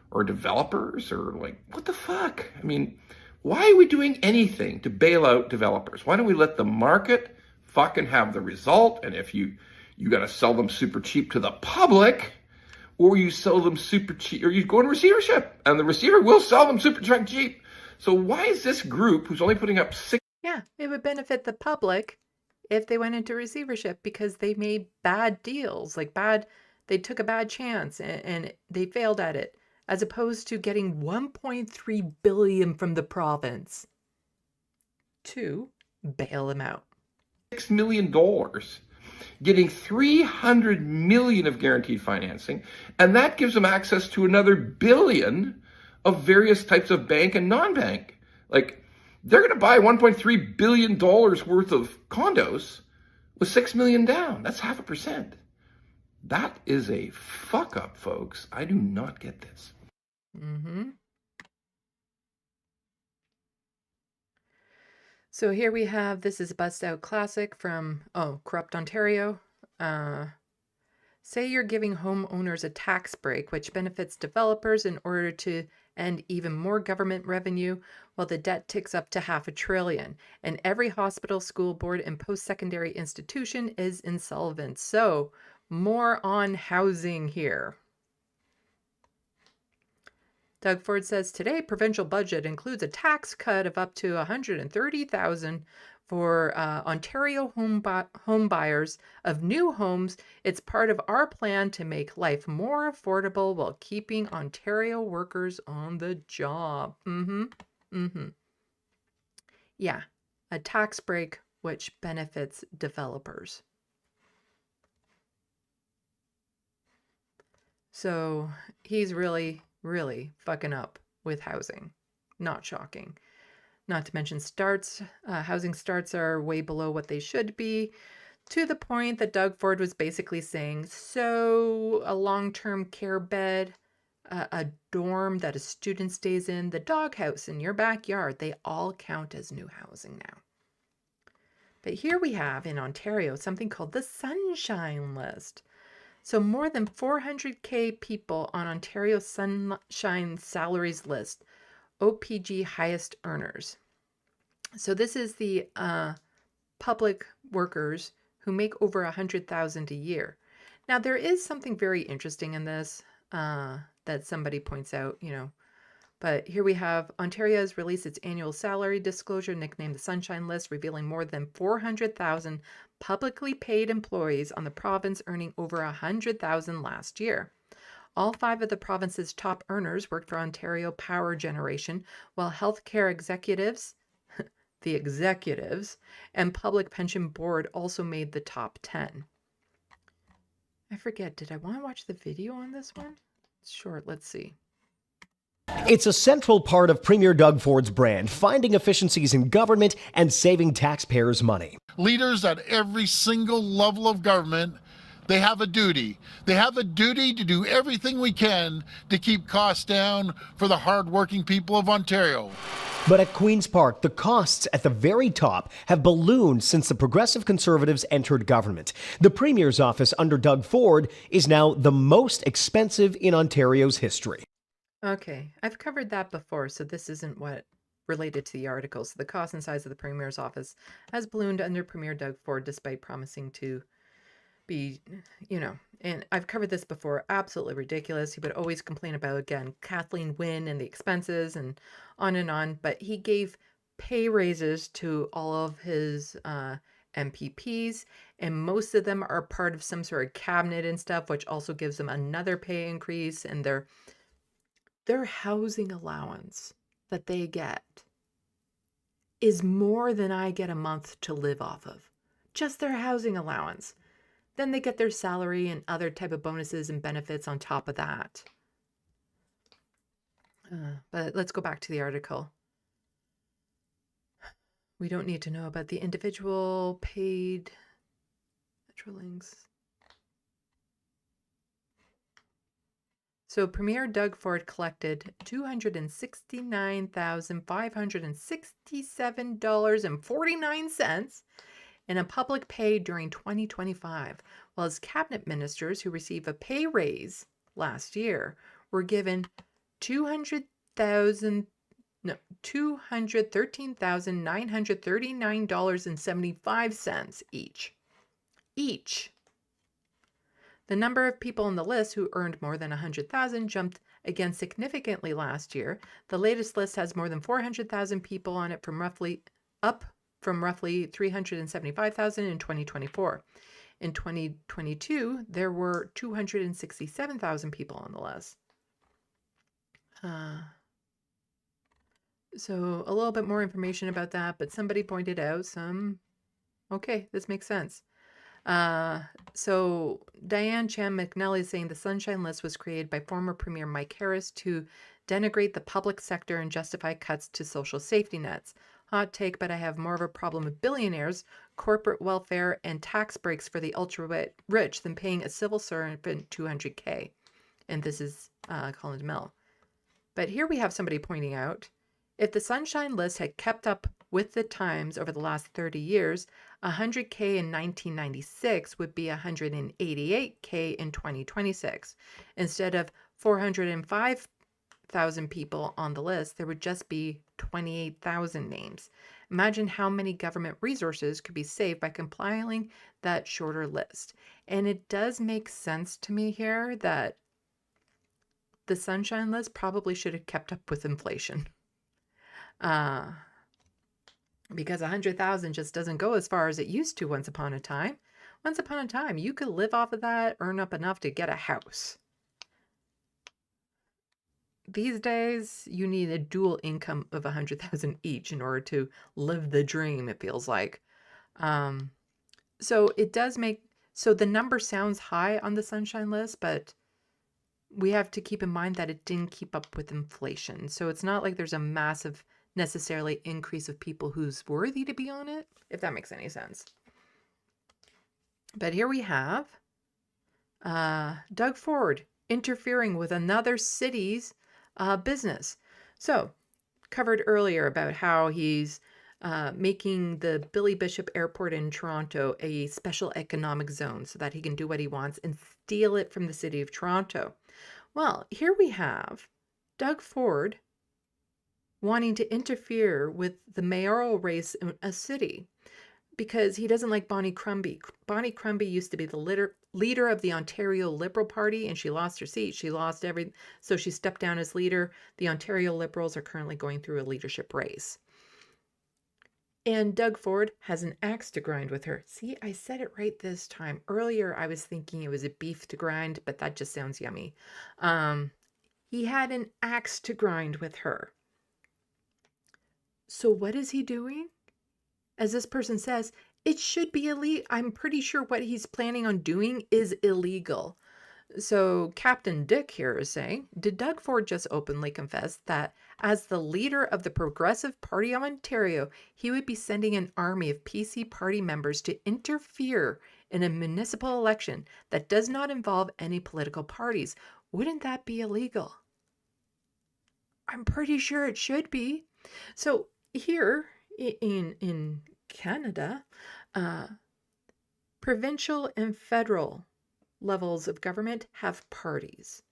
or developers, or like, what the fuck? I mean, why are we doing anything to bail out developers? Why don't we let the market fucking have the result? And if you got to sell them super cheap to the public, or you sell them super cheap, or you go in receivership, and the receiver will sell them super cheap. So why is this group who's only putting up Yeah, it would benefit the public if they went into receivership because they made bad deals, they took a bad chance and they failed at it, as opposed to getting $1.3 billion from the province to bail them out. $6 million, getting $300 million of guaranteed financing, and that gives them access to another $1 billion of various types of bank and non-bank. Like, they're going to buy $1.3 billion worth of condos with $6 million down. That's 0.5%. That is a fuck up, folks. I do not get this. So here we have, this is a bust out classic from, Corrupt Ontario. Say you're giving homeowners a tax break, which benefits developers in order to end even more government revenue, while the debt ticks up to $500 billion, and every hospital, school board, and post-secondary institution is insolvent. So, more on housing here. Doug Ford says today provincial budget includes a tax cut of up to $130,000 for Ontario home buyers of new homes. It's part of our plan to make life more affordable while keeping Ontario workers on the job. Yeah, a tax break which benefits developers. So he's really fucking up with housing. Not shocking. Not to mention housing starts are way below what they should be, to the point that Doug Ford was basically saying, so a long-term care bed, a dorm that a student stays in, the doghouse in your backyard, they all count as new housing now. But here we have in Ontario something called the Sunshine List. So more than 400,000 people on Ontario's Sunshine Salaries List, OPG highest earners. So this is the public workers who make over $100,000 a year. Now there is something very interesting in this that somebody points out, but here we have Ontario has released its annual salary disclosure, nicknamed the Sunshine List, revealing more than 400,000 publicly paid employees on the province earning over $100,000 last year. All 5 of the province's top earners worked for Ontario Power Generation, while healthcare executives, the executives, and Public Pension Board also made the top 10. I forget, did I want to watch the video on this one? Sure, let's see. It's a central part of Premier Doug Ford's brand, finding efficiencies in government and saving taxpayers money. Leaders at every single level of government, they have a duty. They have a duty to do everything we can to keep costs down for the hardworking people of Ontario. But at Queen's Park, the costs at the very top have ballooned since the Progressive Conservatives entered government. The Premier's office under Doug Ford is now the most expensive in Ontario's history. Okay, I've covered that before, so this isn't what related to the article. So the cost and size of the Premier's office has ballooned under Premier Doug Ford despite promising to be, and I've covered this before, absolutely ridiculous. He would always complain about, again, Kathleen Wynne and the expenses and on, but he gave pay raises to all of his MPPs, and most of them are part of some sort of cabinet and stuff, which also gives them another pay increase, and their housing allowance that they get is more than I get a month to live off of. Just their housing allowance. Then they get their salary and other type of bonuses and benefits on top of that. But let's go back to the article. We don't need to know about the individual paid links. So Premier Doug Ford collected $269,567.49 in a public pay during 2025, while his cabinet ministers who received a pay raise last year were given $213,939.75 each. The number of people on the list who earned more than $100,000 jumped again significantly last year. The latest list has more than 400,000 people on it, from roughly 375,000 in 2024. In 2022, there were 267,000 people on the list. So a little bit more information about that, but somebody pointed out okay, this makes sense. So Diane Chan McNally is saying the Sunshine List was created by former Premier Mike Harris to denigrate the public sector and justify cuts to social safety nets. Hot take, but I have more of a problem with billionaires, corporate welfare, and tax breaks for the ultra-rich than paying a civil servant $200K. And this is Colin DeMille. But here we have somebody pointing out, if the Sunshine List had kept up with the times over the last 30 years, $100K in 1996 would be $188K in 2026. Instead of 405,000 people on the list, there would just be 28,000 names. Imagine how many government resources could be saved by compiling that shorter list. And it does make sense to me here that the Sunshine List probably should have kept up with inflation. Because 100,000 just doesn't go as far as it used to once upon a time. Once upon a time, you could live off of that, earn up enough to get a house. These days, you need a dual income of 100,000 each in order to live the dream, it feels like. So it does so the number sounds high on the Sunshine List, but we have to keep in mind that it didn't keep up with inflation. So it's not like there's a massive necessarily increase of people who's worthy to be on it, if that makes any sense. But here we have Doug Ford interfering with another city's business. So covered earlier about how he's making the Billy Bishop Airport in Toronto a special economic zone so that he can do what he wants and steal it from the city of Toronto. Well, here we have Doug Ford wanting to interfere with the mayoral race in a city because he doesn't like Bonnie Crombie. Bonnie Crombie used to be the leader of the Ontario Liberal Party, and she lost her seat. She lost so she stepped down as leader. The Ontario Liberals are currently going through a leadership race. And Doug Ford has an axe to grind with her. See, I said it right this time. Earlier, I was thinking it was a beef to grind, but that just sounds yummy. He had an axe to grind with her. So what is he doing? as this person says, it should be illegal. I'm pretty sure what he's planning on doing is illegal. So Captain Dick here is saying, did Doug Ford just openly confess that as the leader of the Progressive Party of Ontario, he would be sending an army of PC party members to interfere in a municipal election that does not involve any political parties? Wouldn't that be illegal? I'm pretty sure it should be. So here in Canada, provincial and federal levels of government have parties.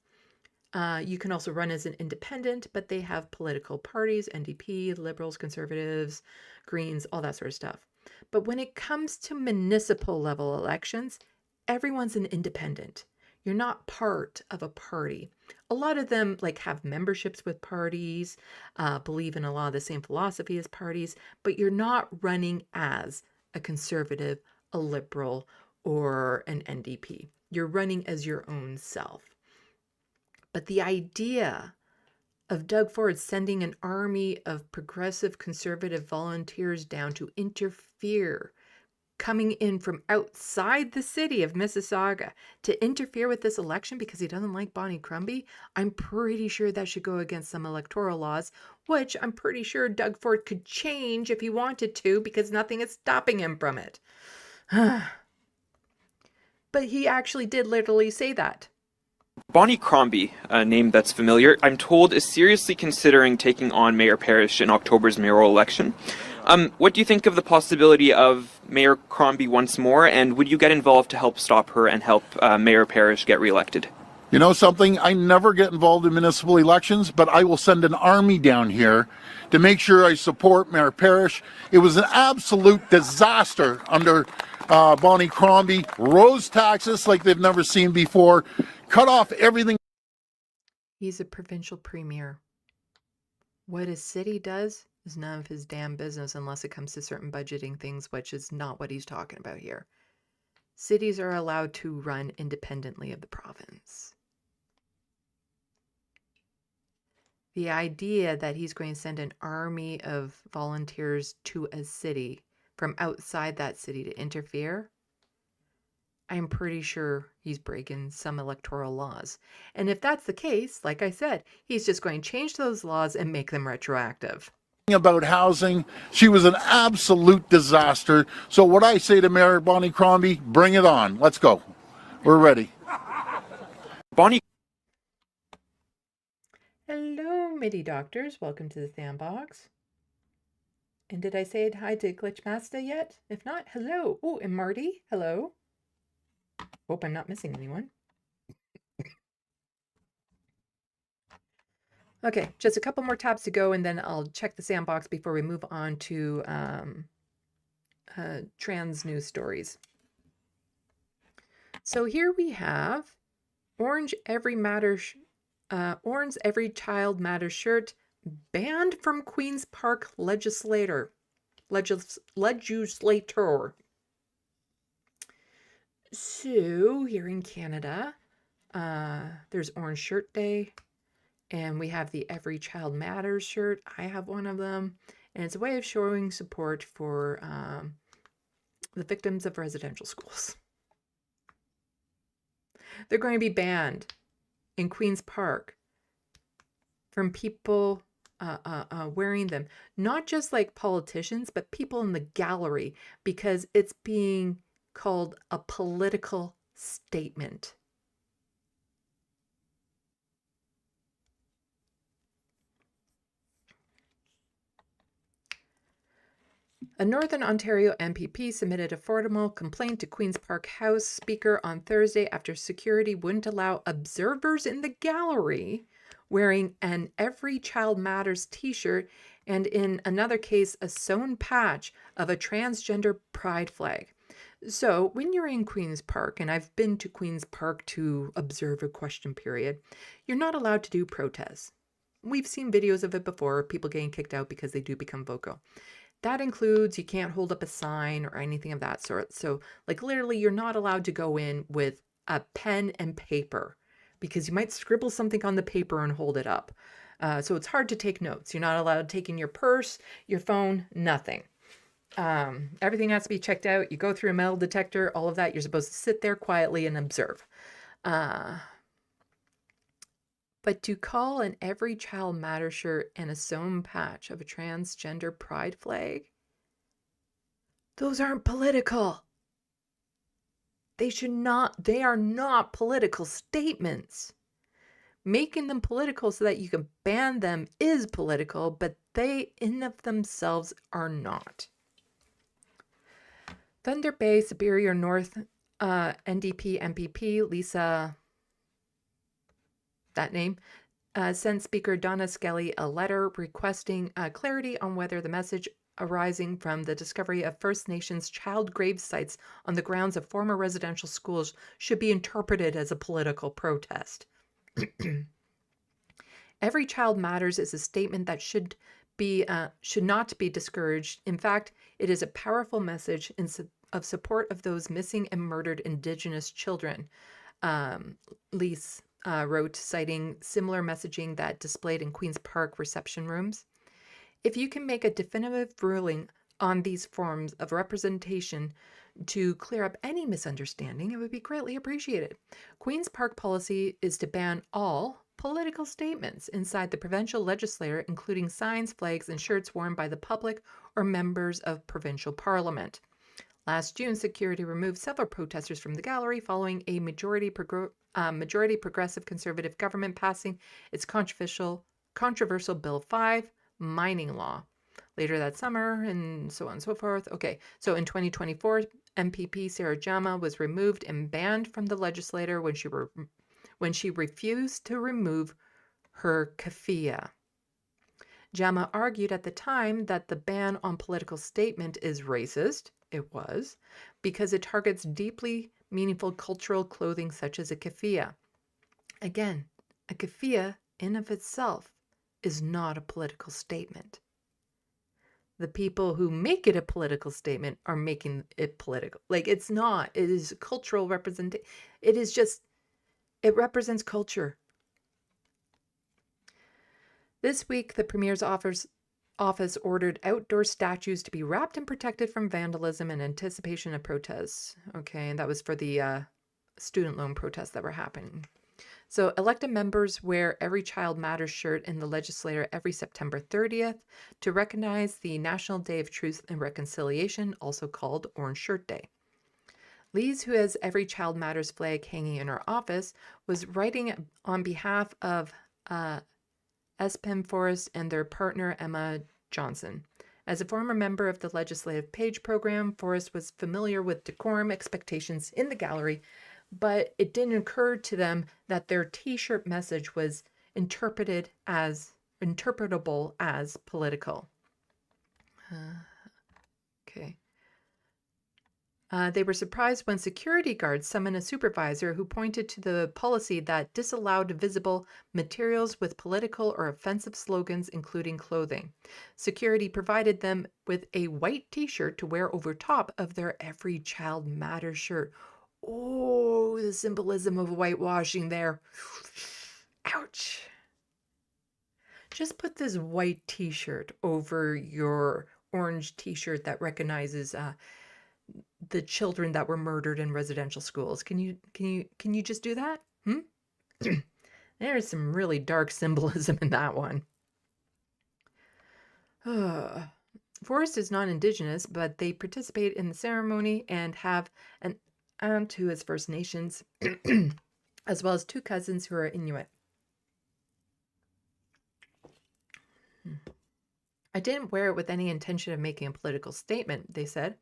You can also run as an independent, but they have political parties, NDP, Liberals, Conservatives, Greens, all that sort of stuff. But when it comes to municipal level elections, everyone's an independent. You're not part of a party. A lot of them have memberships with parties, believe in a lot of the same philosophy as parties, but you're not running as a conservative, a liberal, or an NDP. You're running as your own self. But the idea of Doug Ford sending an army of progressive conservative volunteers down to interfere, coming in from outside the city of Mississauga to interfere with this election because he doesn't like Bonnie Crombie, I'm pretty sure that should go against some electoral laws, which I'm pretty sure Doug Ford could change if he wanted to because nothing is stopping him from it. But he actually did literally say that. Bonnie Crombie, a name that's familiar, I'm told is seriously considering taking on Mayor Parrish in October's mayoral election. What do you think of the possibility of Mayor Crombie once more, and would you get involved to help stop her and help Mayor Parrish get reelected? You know something? I never get involved in municipal elections, but I will send an army down here to make sure I support Mayor Parrish. It was an absolute disaster under Bonnie Crombie. Rose taxes like they've never seen before. Cut off everything. He's a provincial premier. What his city does is none of his damn business unless it comes to certain budgeting things, which is not what he's talking about here. Cities are allowed to run independently of the province. The idea that he's going to send an army of volunteers to a city from outside that city to interfere, I'm pretty sure he's breaking some electoral laws. And if that's the case, like I said, he's just going to change those laws and make them retroactive. About housing, she was an absolute disaster. So what I say to Mayor Bonnie Crombie, bring it on. Let's go. We're ready. Bonnie. Hello, MIDI doctors. Welcome to the SandBox. And did I say hi to Glitchmaster yet? If not, hello. Oh, and Marty, hello. Hope I'm not missing anyone. Okay, just a couple more tabs to go, and then I'll check the SandBox before we move on to trans news stories. So here we have Orange Every Child Matters shirt banned from Queen's Park legislator. So here in Canada, there's Orange Shirt Day, and we have the Every Child Matters shirt. I have one of them, and it's a way of showing support for the victims of residential schools. They're going to be banned in Queen's Park from people wearing them. Not just like politicians, but people in the gallery, because it's being called a political statement. A Northern Ontario MPP submitted a formal complaint to Queen's Park House Speaker on Thursday after security wouldn't allow observers in the gallery wearing an Every Child Matters t-shirt and, in another case, a sewn patch of a transgender pride flag. So when you're in Queen's Park, and I've been to Queen's Park to observe a question period, you're not allowed to do protests. We've seen videos of it before, people getting kicked out because they do become vocal. That includes you can't hold up a sign or anything of that sort. So like literally you're not allowed to go in with a pen and paper because you might scribble something on the paper and hold it up. So it's hard to take notes. You're not allowed to take in your purse, your phone, nothing. Everything has to be checked out. You go through a metal detector, all of that. You're supposed to sit there quietly and observe. But to call an Every Child Matters shirt and a sewn patch of a transgender pride flag, those aren't political. They are not political statements. Making them political so that you can ban them is political, but they in of themselves are not. Thunder Bay Superior North NDP MPP Lisa, that name, sent Speaker Donna Skelly a letter requesting clarity on whether the message arising from the discovery of First Nations child grave sites on the grounds of former residential schools should be interpreted as a political protest. Every Child Matters is a statement that should not be discouraged. In fact, it is a powerful message of support of those missing and murdered Indigenous children, Lise wrote, citing similar messaging that displayed in Queen's Park reception rooms. If you can make a definitive ruling on these forms of representation to clear up any misunderstanding, it would be greatly appreciated. Queen's Park policy is to ban all political statements inside the provincial legislature, including signs, flags, and shirts worn by the public or members of provincial parliament. Last June, security removed several protesters from the gallery following a majority progressive conservative government passing its controversial Bill 5 mining law later that summer, and so on and so forth. Okay, so in 2024, MPP Sarah Jama was removed and banned from the legislature when she refused to remove her keffiyeh. Jama argued at the time that the ban on political statement is racist. It was, because it targets deeply meaningful cultural clothing such as a keffiyeh. Again, a keffiyeh in of itself is not a political statement. The people who make it a political statement are making it political. Like, it's not. It is cultural representation. It is just, it represents culture. This week, the Premier's office ordered outdoor statues to be wrapped and protected from vandalism in anticipation of protests. Okay, and that was for the student loan protests that were happening. So elected members wear Every Child Matters shirt in the legislature every September 30th to recognize the National Day of Truth and Reconciliation, also called Orange Shirt Day. Lise, who has Every Child Matters flag hanging in her office, was writing on behalf of SPEM Forest and their partner Emma Johnson. As a former member of the Legislative Page program, Forrest was familiar with decorum expectations in the gallery, but it didn't occur to them that their T-shirt message was interpretable as political. Okay. They were surprised when security guards summoned a supervisor who pointed to the policy that disallowed visible materials with political or offensive slogans, including clothing. Security provided them with a white T-shirt to wear over top of their Every Child Matters shirt. Oh, the symbolism of whitewashing there. Ouch. Just put this white T-shirt over your orange T-shirt that recognizes the children that were murdered in residential schools. Can you just do that? There's some really dark symbolism in that one. Forrest is non-Indigenous, but they participate in the ceremony and have an aunt who is First Nations, as well as two cousins who are Inuit. I didn't wear it with any intention of making a political statement, they said.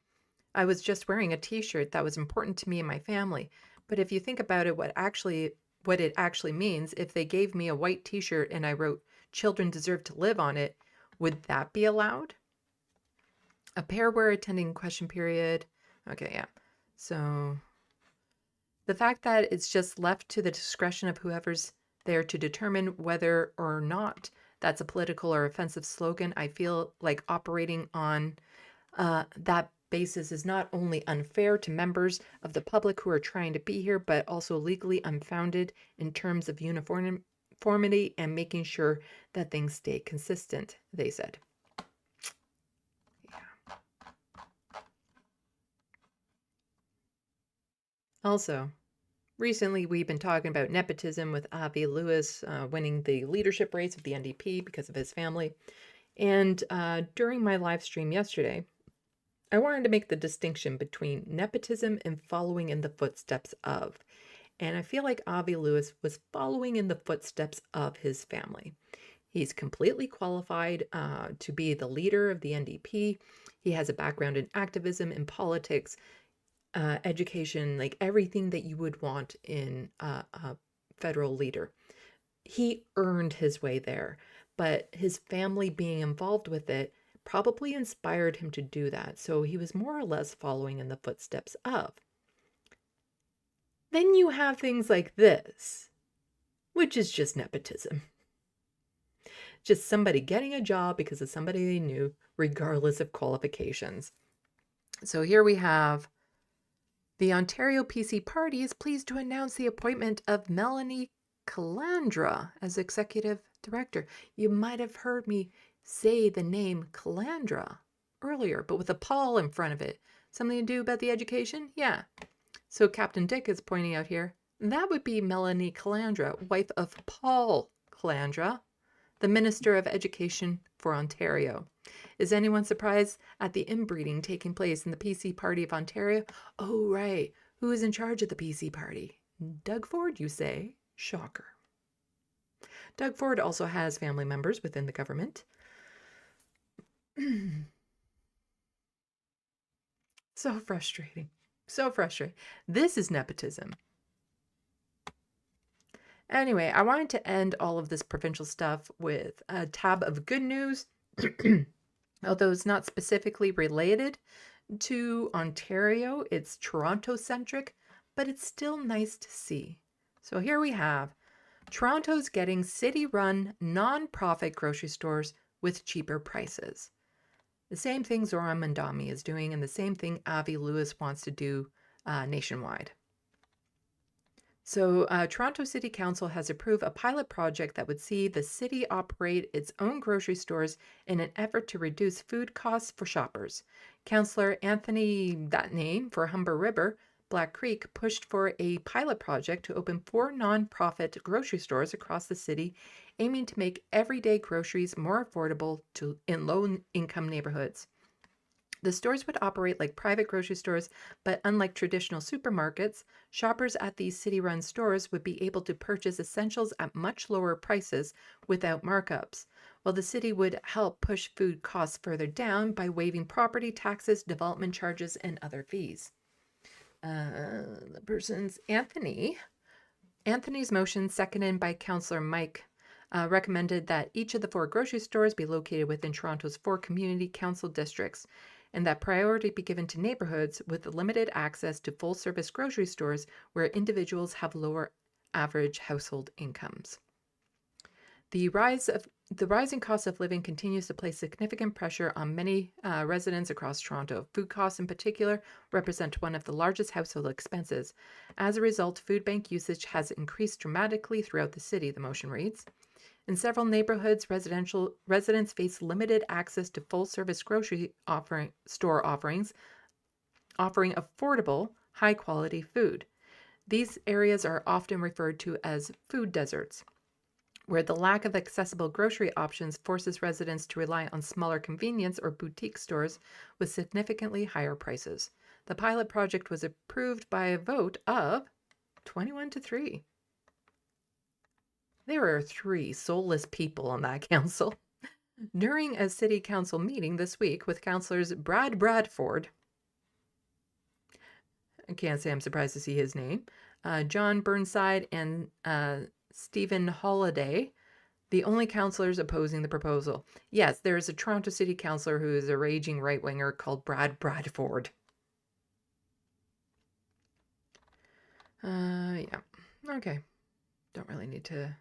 I was just wearing a T-shirt that was important to me and my family. But if you think about it, what it actually means, if they gave me a white T-shirt and I wrote, "Children deserve to live" on it, would that be allowed? A pair were attending question period. Okay, yeah. So the fact that it's just left to the discretion of whoever's there to determine whether or not that's a political or offensive slogan, I feel like operating on that basis is not only unfair to members of the public who are trying to be here, but also legally unfounded in terms of uniformity and making sure that things stay consistent, they said. Yeah. Also, recently we've been talking about nepotism with Avi Lewis winning the leadership race of the NDP because of his family. And during my live stream yesterday, I wanted to make the distinction between nepotism and following in the footsteps of. And I feel like Avi Lewis was following in the footsteps of his family. He's completely qualified to be the leader of the NDP. He has a background in activism, in politics, education, like everything that you would want in a federal leader. He earned his way there, but his family being involved with it probably inspired him to do that. So he was more or less following in the footsteps of. Then you have things like this, which is just nepotism. Just somebody getting a job because of somebody they knew, regardless of qualifications. So here we have the Ontario PC Party is pleased to announce the appointment of Melanie Calandra as executive director. You might have heard me say the name Calandra earlier, but with a Paul in front of it. Something to do about the education? Yeah. So Captain Dick is pointing out here, that would be Melanie Calandra, wife of Paul Calandra, the Minister of Education for Ontario. Is anyone surprised at the inbreeding taking place in the PC Party of Ontario? Oh, right. Who is in charge of the PC Party? Doug Ford, you say? Shocker. Doug Ford also has family members within the government. So frustrating. So frustrating. This is nepotism. Anyway, I wanted to end all of this provincial stuff with a tab of good news, although it's not specifically related to Ontario. It's Toronto-centric, but it's still nice to see. So here we have Toronto's getting city-run non-profit grocery stores with cheaper prices. The same thing Zora Mandami is doing, and the same thing Avi Lewis wants to do nationwide. So Toronto City Council has approved a pilot project that would see the city operate its own grocery stores in an effort to reduce food costs for shoppers. Councillor Anthony, that name for Humber River, Black Creek, pushed for a pilot project to open 4 non-profit grocery stores across the city, aiming to make everyday groceries more affordable in low-income neighborhoods. The stores would operate like private grocery stores, but unlike traditional supermarkets, shoppers at these city-run stores would be able to purchase essentials at much lower prices without markups, while the city would help push food costs further down by waiving property taxes, development charges, and other fees. The person's Anthony's motion, seconded by Councillor Mike, recommended that each of the 4 grocery stores be located within Toronto's 4 community council districts, and that priority be given to neighborhoods with limited access to full-service grocery stores where individuals have lower average household incomes. The rising cost of living continues to place significant pressure on many residents across Toronto. Food costs in particular represent one of the largest household expenses. As a result, food bank usage has increased dramatically throughout the city, the motion reads. In several neighborhoods, residents face limited access to full-service grocery store offerings, offering affordable, high-quality food. These areas are often referred to as food deserts, where the lack of accessible grocery options forces residents to rely on smaller convenience or boutique stores with significantly higher prices. The pilot project was approved by a vote of 21-3. There are 3 soulless people on that council. During a city council meeting this week with councillors Brad Bradford, I can't say I'm surprised to see his name, John Burnside, and Stephen Holliday, the only councillors opposing the proposal. Yes, there is a Toronto City councillor who is a raging right-winger called Brad Bradford. Yeah. Okay. Don't really need to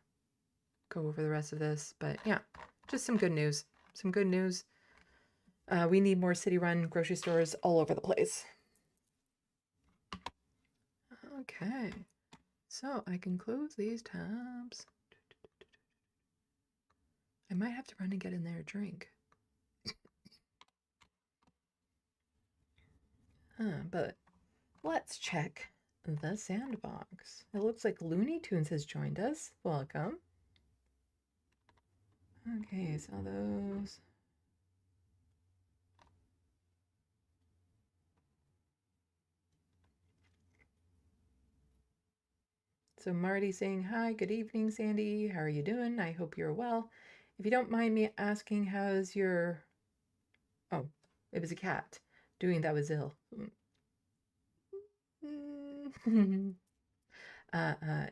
go over the rest of this, but yeah, just some good news. Some good news. We need more city-run grocery stores all over the place. Okay. So I can close these tabs. I might have to run and get in there a drink. But let's check the SandBox. It looks like Looney Tunes has joined us. Welcome. Okay, so those. So Marty saying, hi, good evening, Sandy. How are you doing? I hope you're well. If you don't mind me asking, how's your... Oh, it was a cat doing that was ill.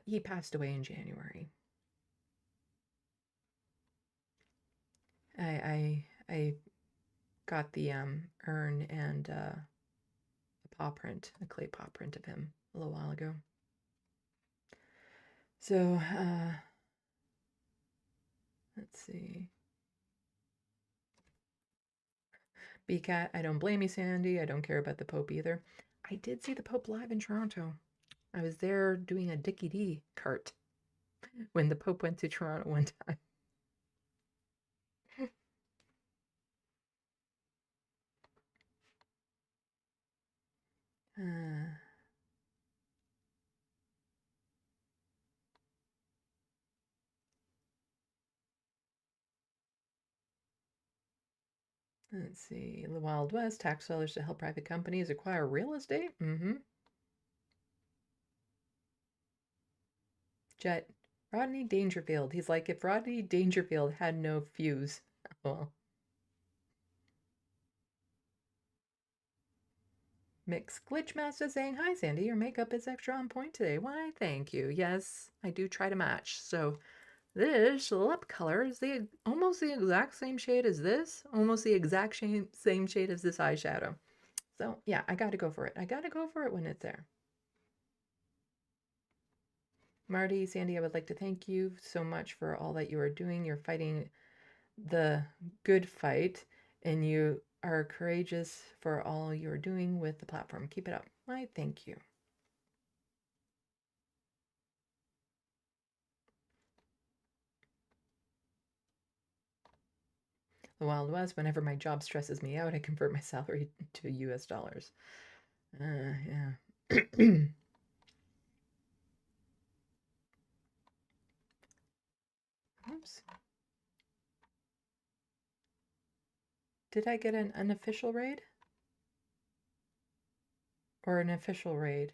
He passed away in January. I got the urn and a paw print, a clay paw print of him a little while ago. So, let's see. BCAT, I don't blame you, Sandy. I don't care about the Pope either. I did see the Pope live in Toronto. I was there doing a Dickie D cart when the Pope went to Toronto one time. Let's see. The Wild West, tax dollars to help private companies acquire real estate. Jet, Rodney Dangerfield. He's like, if Rodney Dangerfield had no fuse. Well. Mix Glitchmaster saying, hi, Sandy. Your makeup is extra on point today. Why, thank you. Yes, I do try to match. So this lip color is almost the exact same shade as this. Almost the exact same shade as this eyeshadow. So yeah, I got to go for it. I got to go for it when it's there. Marty, Sandy, I would like to thank you so much for all that you are doing. You're fighting the good fight, and you are courageous for all you're doing with the platform. Keep it up. I thank you. The Wild West, whenever my job stresses me out, I convert my salary to US dollars. Yeah. Oops. Did I get an unofficial raid? Or an official raid?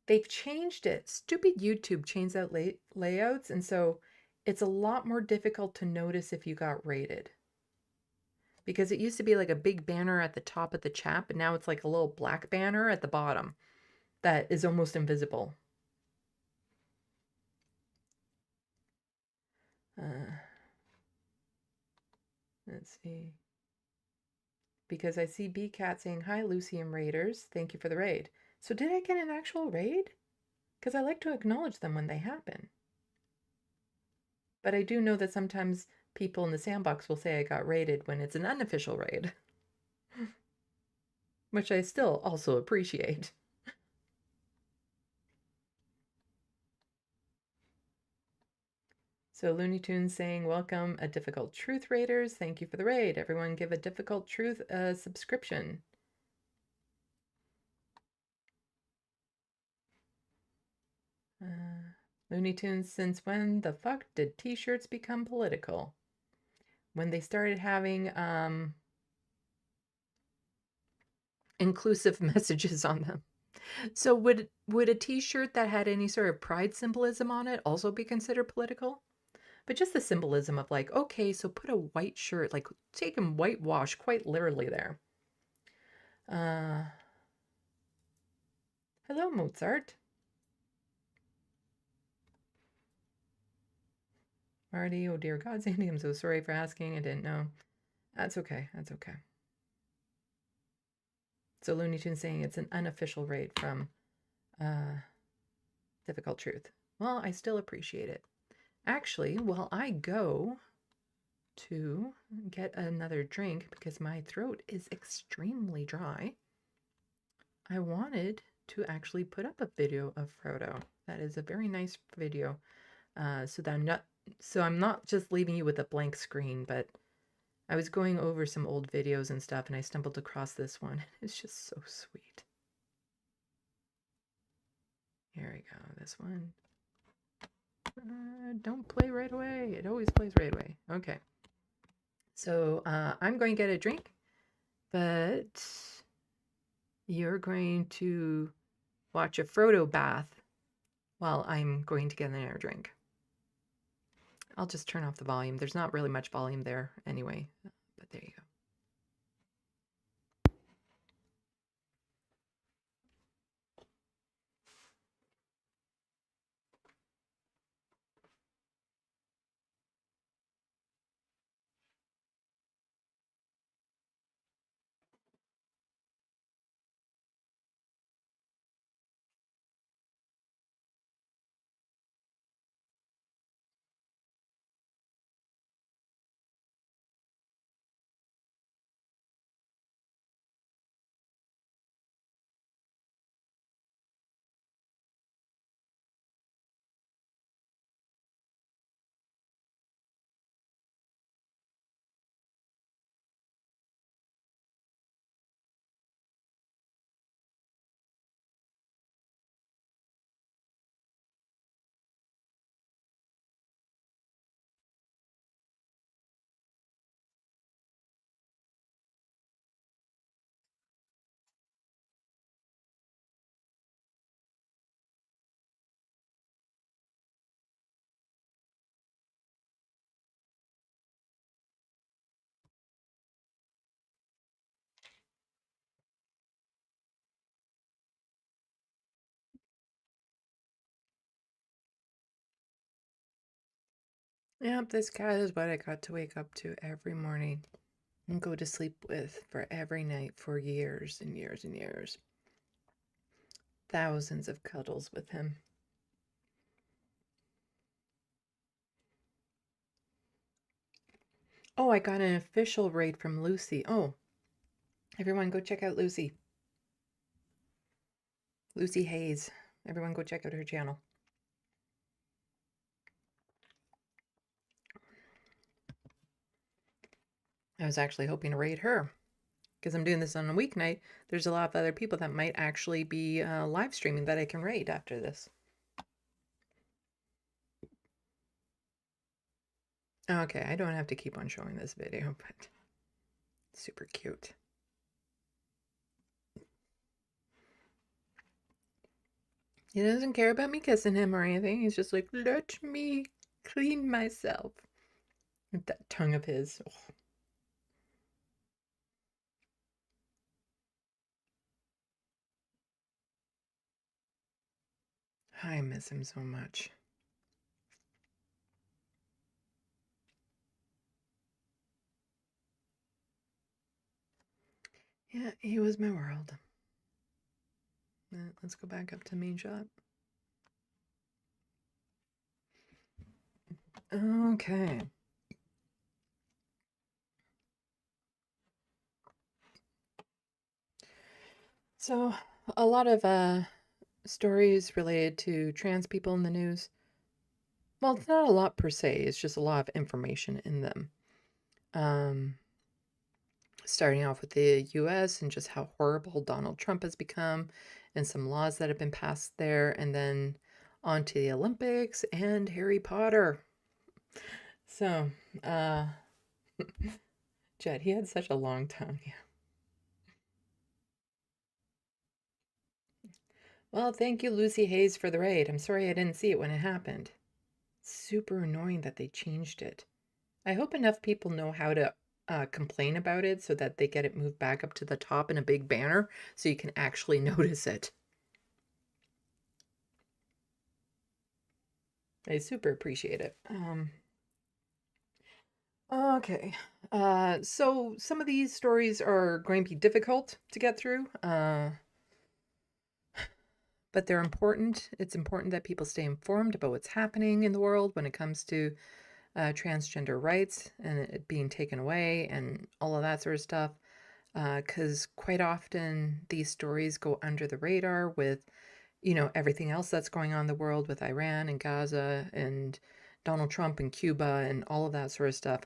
They've changed it. Stupid YouTube changed out layouts, and so it's a lot more difficult to notice if you got raided. Because it used to be like a big banner at the top of the chat, but now it's like a little black banner at the bottom that is almost invisible. Let's see. Because I see BCat saying, hi, Lucium Raiders. Thank you for the raid. So did I get an actual raid? Because I like to acknowledge them when they happen. But I do know that sometimes people in the sandbox will say I got raided when it's an unofficial raid. Which I still also appreciate. So Looney Tunes saying, welcome, a Difficult Truth Raiders. Thank you for the raid. Everyone give a Difficult Truth a subscription. Looney Tunes, since when the fuck did t-shirts become political? When they started having inclusive messages on them. So would a t-shirt that had any sort of pride symbolism on it also be considered political? But just the symbolism of like, okay, so put a white shirt, like take and whitewash quite literally there. Hello, Mozart. Marty, oh dear God, Sandy, I'm so sorry for asking. I didn't know. That's okay. That's okay. So Looney Tunes saying it's an unofficial raid from Difficult Truth. Well, I still appreciate it. Actually, while I go to get another drink because my throat is extremely dry, I wanted to actually put up a video of Frodo. That is a very nice video. So I'm not just leaving you with a blank screen, but I was going over some old videos and stuff, and I stumbled across this one. It's just so sweet. Here we go. This one. Don't play right away. It always plays right away. Okay. So I'm going to get a drink, but you're going to watch a Frodo bath while I'm going to get another drink. I'll just turn off the volume. There's not really much volume there anyway, but there you go. Yep, this cat is what I got to wake up to every morning and go to sleep with for every night for years and years and years. Thousands of cuddles with him. Oh, I got an official raid from Lucy. Oh, everyone go check out Lucy. Lucy Hayes. Everyone go check out her channel. I was actually hoping to raid her because I'm doing this on a weeknight. There's a lot of other people that might actually be live streaming that I can raid after this. Okay, I don't have to keep on showing this video, but super cute. He doesn't care about me kissing him or anything. He's just like, let me clean myself. With that tongue of his. Oh. I miss him so much. Yeah, he was my world. Let's go back up to main shot. Okay. So, a lot of stories related to trans people in the news. Well, it's not a lot per se. It's just a lot of information in them. Starting off with the US and just how horrible Donald Trump has become and some laws that have been passed there, and then on to the Olympics and Harry Potter. So, Jed, he had such a long tongue. Yeah. Well, thank you, Lucy Hayes, for the raid. I'm sorry I didn't see it when it happened. Super annoying that they changed it. I hope enough people know how to complain about it so that they get it moved back up to the top in a big banner so you can actually notice it. I super appreciate it. Okay. So some of these stories are going to be difficult to get through, but they're important. It's important that people stay informed about what's happening in the world when it comes to transgender rights and it being taken away and all of that sort of stuff. Because quite often these stories go under the radar with, you know, everything else that's going on in the world with Iran and Gaza and Donald Trump and Cuba and all of that sort of stuff.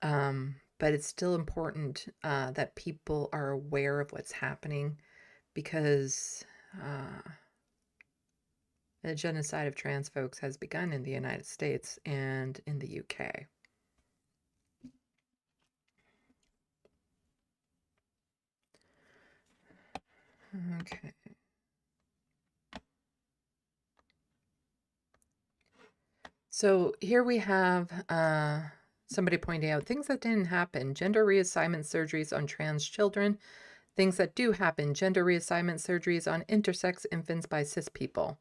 But it's still important that people are aware of what's happening because The genocide of trans folks has begun in the United States and in the UK. Okay. So here we have somebody pointing out things that didn't happen. Gender reassignment surgeries on trans children. Things that do happen. Gender reassignment surgeries on intersex infants by cis people.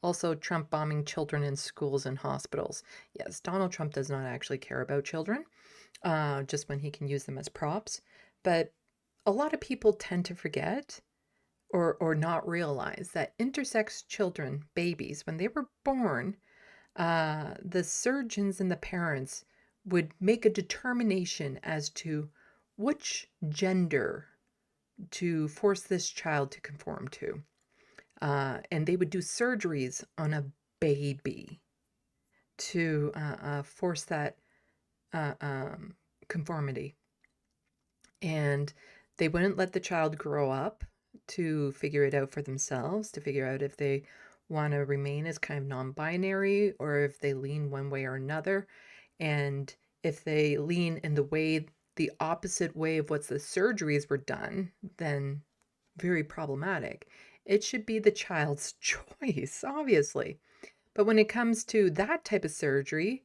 Also, Trump bombing children in schools and hospitals. Yes, Donald Trump does not actually care about children, just when he can use them as props. But a lot of people tend to forget or not realize that intersex children, babies, when they were born, the surgeons and the parents would make a determination as to which gender to force this child to conform to. And they would do surgeries on a baby to force that conformity. And they wouldn't let the child grow up to figure it out for themselves, to figure out if they want to remain as kind of non-binary or if they lean one way or another. And if they lean in the opposite way of what the surgeries were done, then very problematic. It should be the child's choice, obviously. But when it comes to that type of surgery,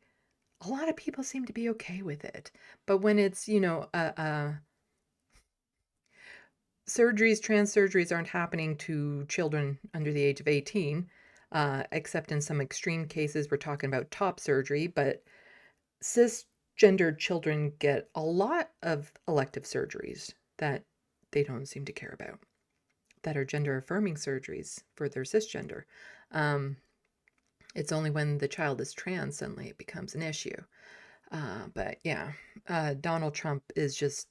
a lot of people seem to be okay with it. But when it's, trans surgeries aren't happening to children under the age of 18, except in some extreme cases, we're talking about top surgery, but cisgendered children get a lot of elective surgeries that they don't seem to care about, that are gender affirming surgeries for their cisgender. It's only when the child is trans suddenly it becomes an issue. But yeah, Donald Trump is just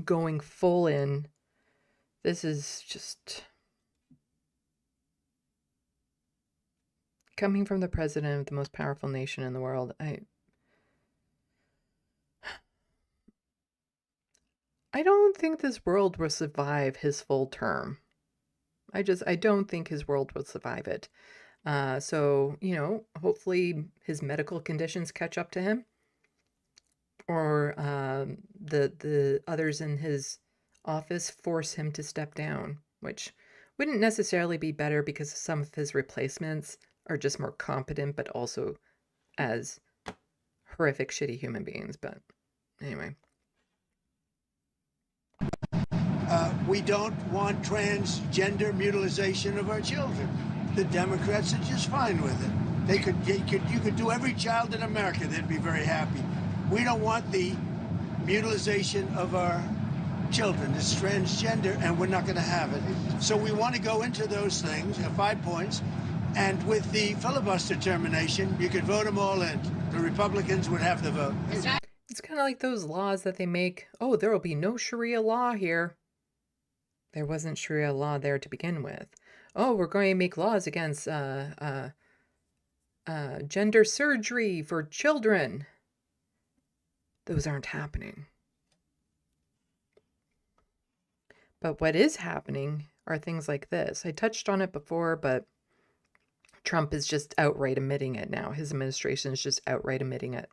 going full in. This is just coming from the president of the most powerful nation in the world. I don't think this world will survive his full term. I don't think his world will survive it. So, hopefully his medical conditions catch up to him, or the others in his office force him to step down, which wouldn't necessarily be better because some of his replacements are just more competent, but also as horrific, shitty human beings. But anyway. We don't want transgender mutilization of our children. The Democrats are just fine with it. You could do every child in America, they'd be very happy. We don't want the mutilization of our children. It's transgender, and we're not going to have it. So we want to go into those things, 5 points, and with the filibuster termination, you could vote them all in. The Republicans would have the vote. It's kind of like those laws that they make. Oh, there will be no Sharia law here. There wasn't Sharia law there to begin with. Oh, we're going to make laws against gender surgery for children. Those aren't happening. But what is happening are things like this. I touched on it before, but Trump is just outright admitting it now. His administration is just outright admitting it.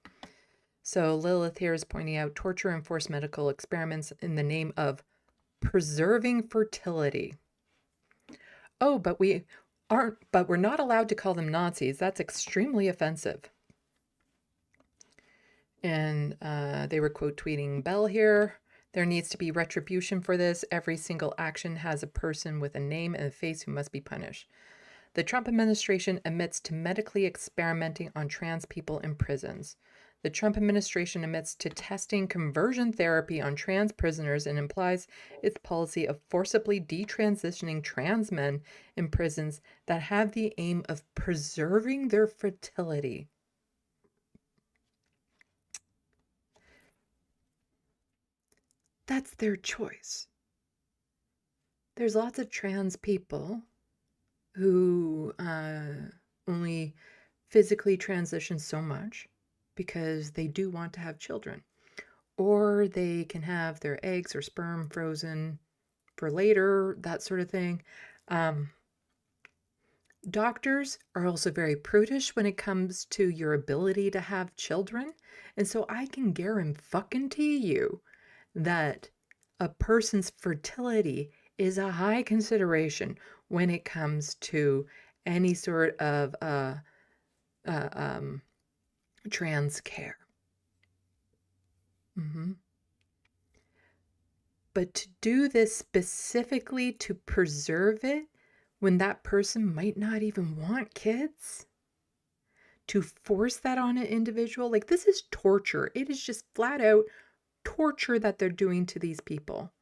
So Lilith here is pointing out torture and forced medical experiments in the name of preserving fertility. Oh, but we're not allowed to call them Nazis. That's extremely offensive. And they were quote tweeting Bell here. There needs to be retribution for this. Every single action has a person with a name and a face who must be punished. The Trump administration admits to medically experimenting on trans people in prisons. The Trump administration admits to testing conversion therapy on trans prisoners and implies its policy of forcibly detransitioning trans men in prisons that have the aim of preserving their fertility. That's their choice. There's lots of trans people who only physically transition so much because they do want to have children, or they can have their eggs or sperm frozen for later, that sort of thing. Doctors are also very prudish when it comes to your ability to have children. And so I can guarantee you that a person's fertility is a high consideration when it comes to any sort of trans care. But to do this specifically to preserve it when that person might not even want kids, to force that on an individual, like, this is torture. It is just flat out torture that they're doing to these people.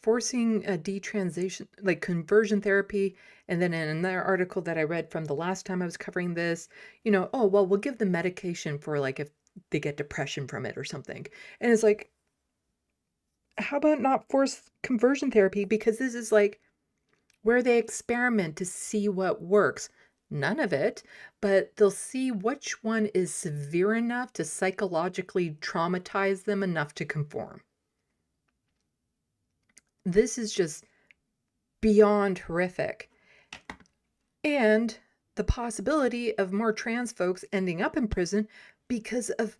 Forcing a detransition, like conversion therapy. And then in another article that I read from the last time I was covering this, oh, well, we'll give them medication for like if they get depression from it or something. And it's like, how about not force conversion therapy? Because this is like where they experiment to see what works. None of it, but they'll see which one is severe enough to psychologically traumatize them enough to conform. This is just beyond horrific. And the possibility of more trans folks ending up in prison because of,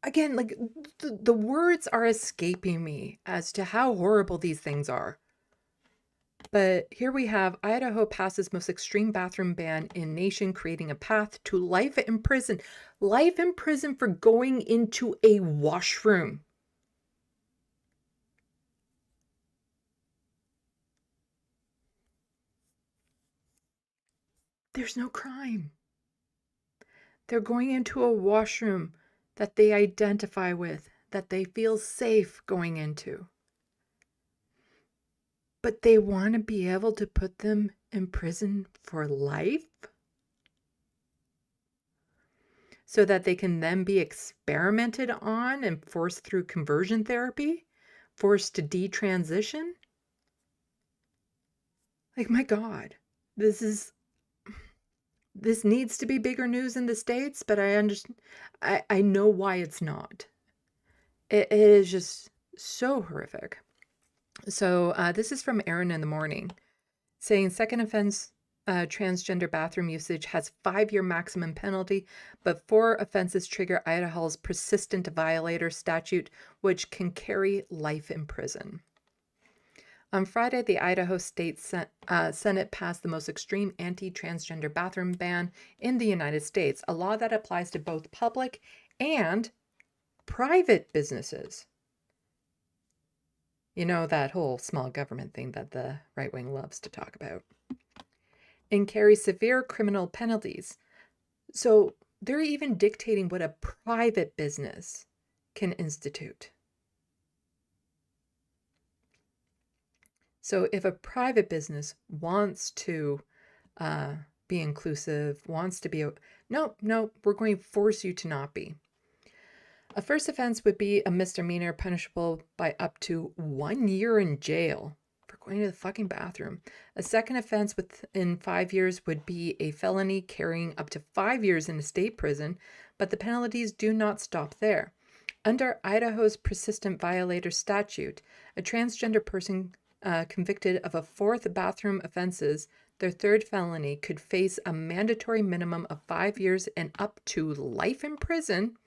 again, like the words are escaping me as to how horrible these things are. But here we have Idaho passes most extreme bathroom ban in nation, creating a path to life in prison. Life in prison for going into a washroom. There's no crime. They're going into a washroom that they identify with, that they feel safe going into. But they want to be able to put them in prison for life so that they can then be experimented on and forced through conversion therapy, forced to detransition. Like, my God, this needs to be bigger news in the States, but I understand. I know why it's not. It is just so horrific. So this is from Aaron in the Morning, saying second offense transgender bathroom usage has 5-year maximum penalty, but 4 offenses trigger Idaho's persistent violator statute, which can carry life in prison. On Friday, the Idaho State Senate passed the most extreme anti-transgender bathroom ban in the United States, a law that applies to both public and private businesses. You know, that whole small government thing that the right wing loves to talk about. And carries severe criminal penalties. So they're even dictating what a private business can institute. So if a private business wants to be inclusive, wants to be, no, we're going to force you to not be. A first offense would be a misdemeanor punishable by up to 1 year in jail for going to the fucking bathroom. A second offense within 5 years would be a felony carrying up to 5 years in a state prison, but the penalties do not stop there. Under Idaho's persistent violator statute, a transgender person convicted of a 4th bathroom offenses, their 3rd felony, could face a mandatory minimum of 5 years and up to life in prison,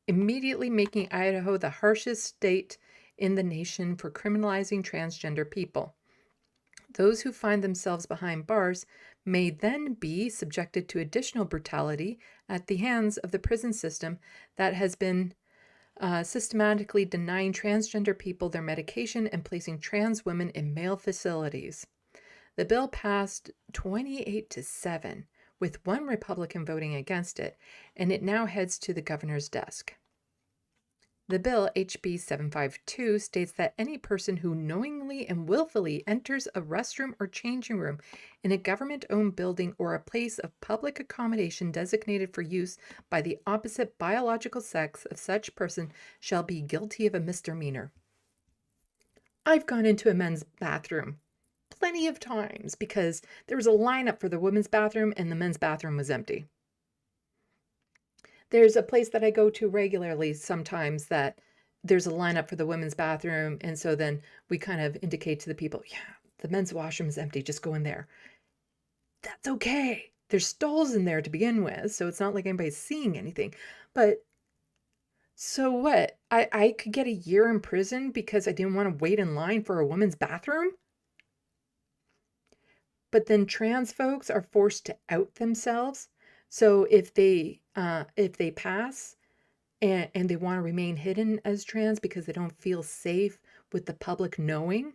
immediately making Idaho the harshest state in the nation for criminalizing transgender people. Those who find themselves behind bars may then be subjected to additional brutality at the hands of the prison system that has been systematically denying transgender people their medication and placing trans women in male facilities. The bill passed 28-7, with 1 Republican voting against it, and it now heads to the governor's desk. The bill, HB 752, states that any person who knowingly and willfully enters a restroom or changing room in a government-owned building or a place of public accommodation designated for use by the opposite biological sex of such person shall be guilty of a misdemeanor. I've gone into a men's bathroom plenty of times because there was a lineup for the women's bathroom and the men's bathroom was empty. There's a place that I go to regularly sometimes that there's a lineup for the women's bathroom, and so then we kind of indicate to the people, yeah, the men's washroom is empty, just go in there. That's okay. There's stalls in there to begin with, so it's not like anybody's seeing anything. But so what? I could get a year in prison because I didn't want to wait in line for a woman's bathroom? But then trans folks are forced to out themselves. So if they pass and they want to remain hidden as trans because they don't feel safe with the public knowing,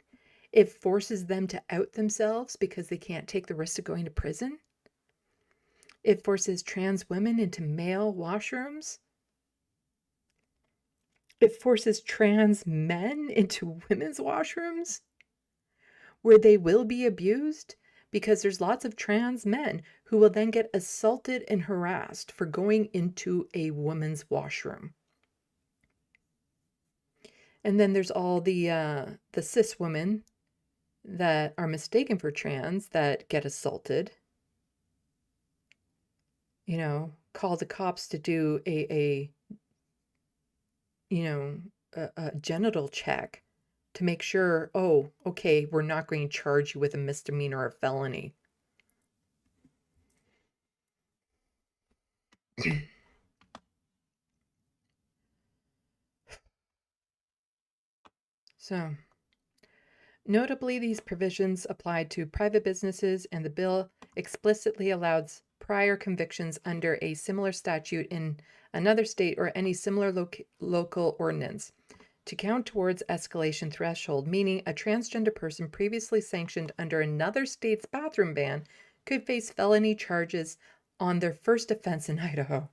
it forces them to out themselves because they can't take the risk of going to prison. It forces trans women into male washrooms. It forces trans men into women's washrooms where they will be abused, because there's lots of trans men who will then get assaulted and harassed for going into a woman's washroom. And then there's all the cis women that are mistaken for trans that get assaulted. You know, call the cops to do a genital check to make sure, oh, okay, we're not going to charge you with a misdemeanor or felony. So, notably, these provisions apply to private businesses, and the bill explicitly allows prior convictions under a similar statute in another state or any similar local ordinance to count towards escalation threshold, meaning a transgender person previously sanctioned under another state's bathroom ban could face felony charges on their first offense in Idaho.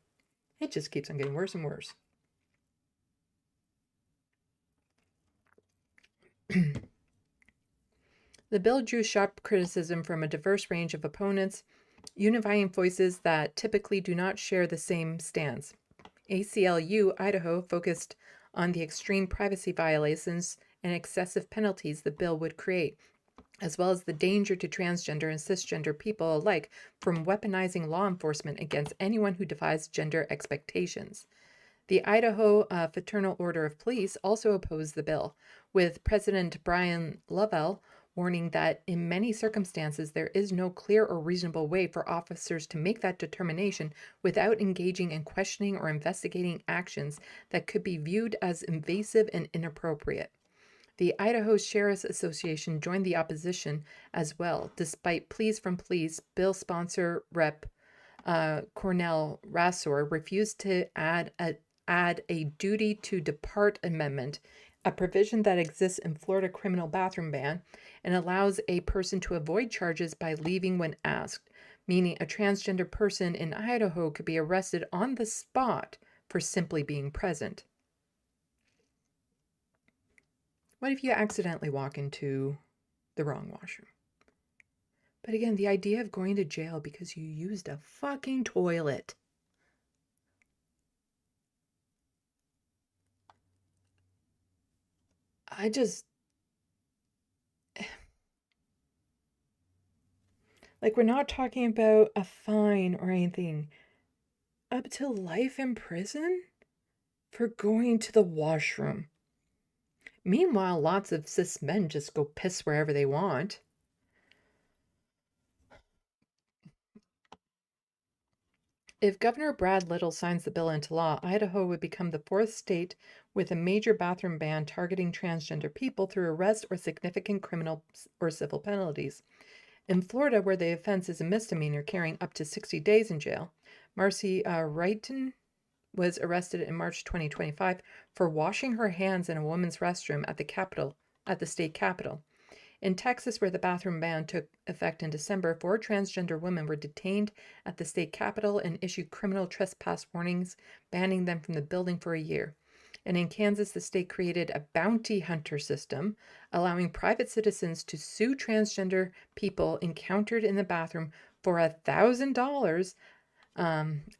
It just keeps on getting worse and worse. The bill drew sharp criticism from a diverse range of opponents, unifying voices that typically do not share the same stance. ACLU Idaho focused on the extreme privacy violations and excessive penalties the bill would create, as well as the danger to transgender and cisgender people alike from weaponizing law enforcement against anyone who defies gender expectations. The Idaho Fraternal Order of Police also opposed the bill, with President Brian Lovell warning that in many circumstances there is no clear or reasonable way for officers to make that determination without engaging in questioning or investigating actions that could be viewed as invasive and inappropriate. The Idaho Sheriff's Association joined the opposition as well, despite pleas from police. Bill sponsor Rep. Cornell Rassor refused to add a duty to depart amendment, a provision that exists in Florida criminal bathroom ban and allows a person to avoid charges by leaving when asked, meaning a transgender person in Idaho could be arrested on the spot for simply being present. What if you accidentally walk into the wrong washroom? But again, the idea of going to jail because you used a fucking toilet. Like, we're not talking about a fine or anything. Up to life in prison for going to the washroom. Meanwhile, lots of cis men just go piss wherever they want. If Governor Brad Little signs the bill into law, Idaho would become the fourth state with a major bathroom ban targeting transgender people through arrest or significant criminal or civil penalties. In Florida, where the offense is a misdemeanor carrying up to 60 days in jail, Marcy Wrighton was arrested in March 2025 for washing her hands in a woman's restroom at the state capitol. In Texas, where the bathroom ban took effect in December, 4 transgender women were detained at the state capitol and issued criminal trespass warnings, banning them from the building for a year. And in Kansas, the state created a bounty hunter system, allowing private citizens to sue transgender people encountered in the bathroom for $1,000.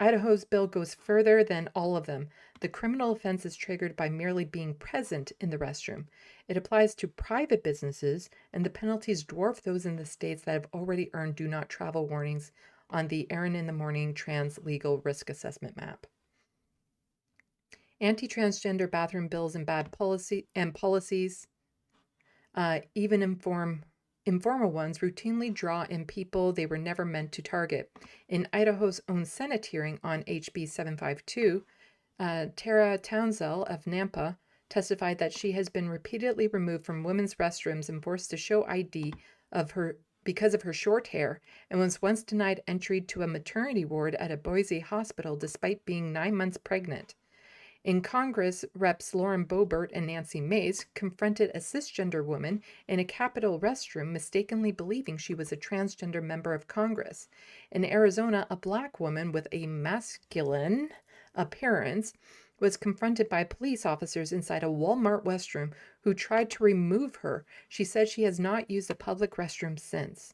Idaho's bill goes further than all of them. The criminal offense is triggered by merely being present in the restroom. It applies to private businesses, and the penalties dwarf those in the states that have already earned do not travel warnings on the Erin in the Morning Trans Legal Risk Assessment Map. Anti-transgender bathroom bills and bad policies even inform informal ones routinely draw in people they were never meant to target. In Idaho's own Senate hearing on HB 752, Tara Townsell of Nampa testified that she has been repeatedly removed from women's restrooms and forced to show ID of her because of her short hair, and was once denied entry to a maternity ward at a Boise hospital despite being 9 months pregnant. In Congress, Reps Lauren Boebert and Nancy Mace confronted a cisgender woman in a Capitol restroom, mistakenly believing she was a transgender member of Congress. In Arizona, a black woman with a masculine appearance was confronted by police officers inside a Walmart restroom who tried to remove her. She said she has not used a public restroom since.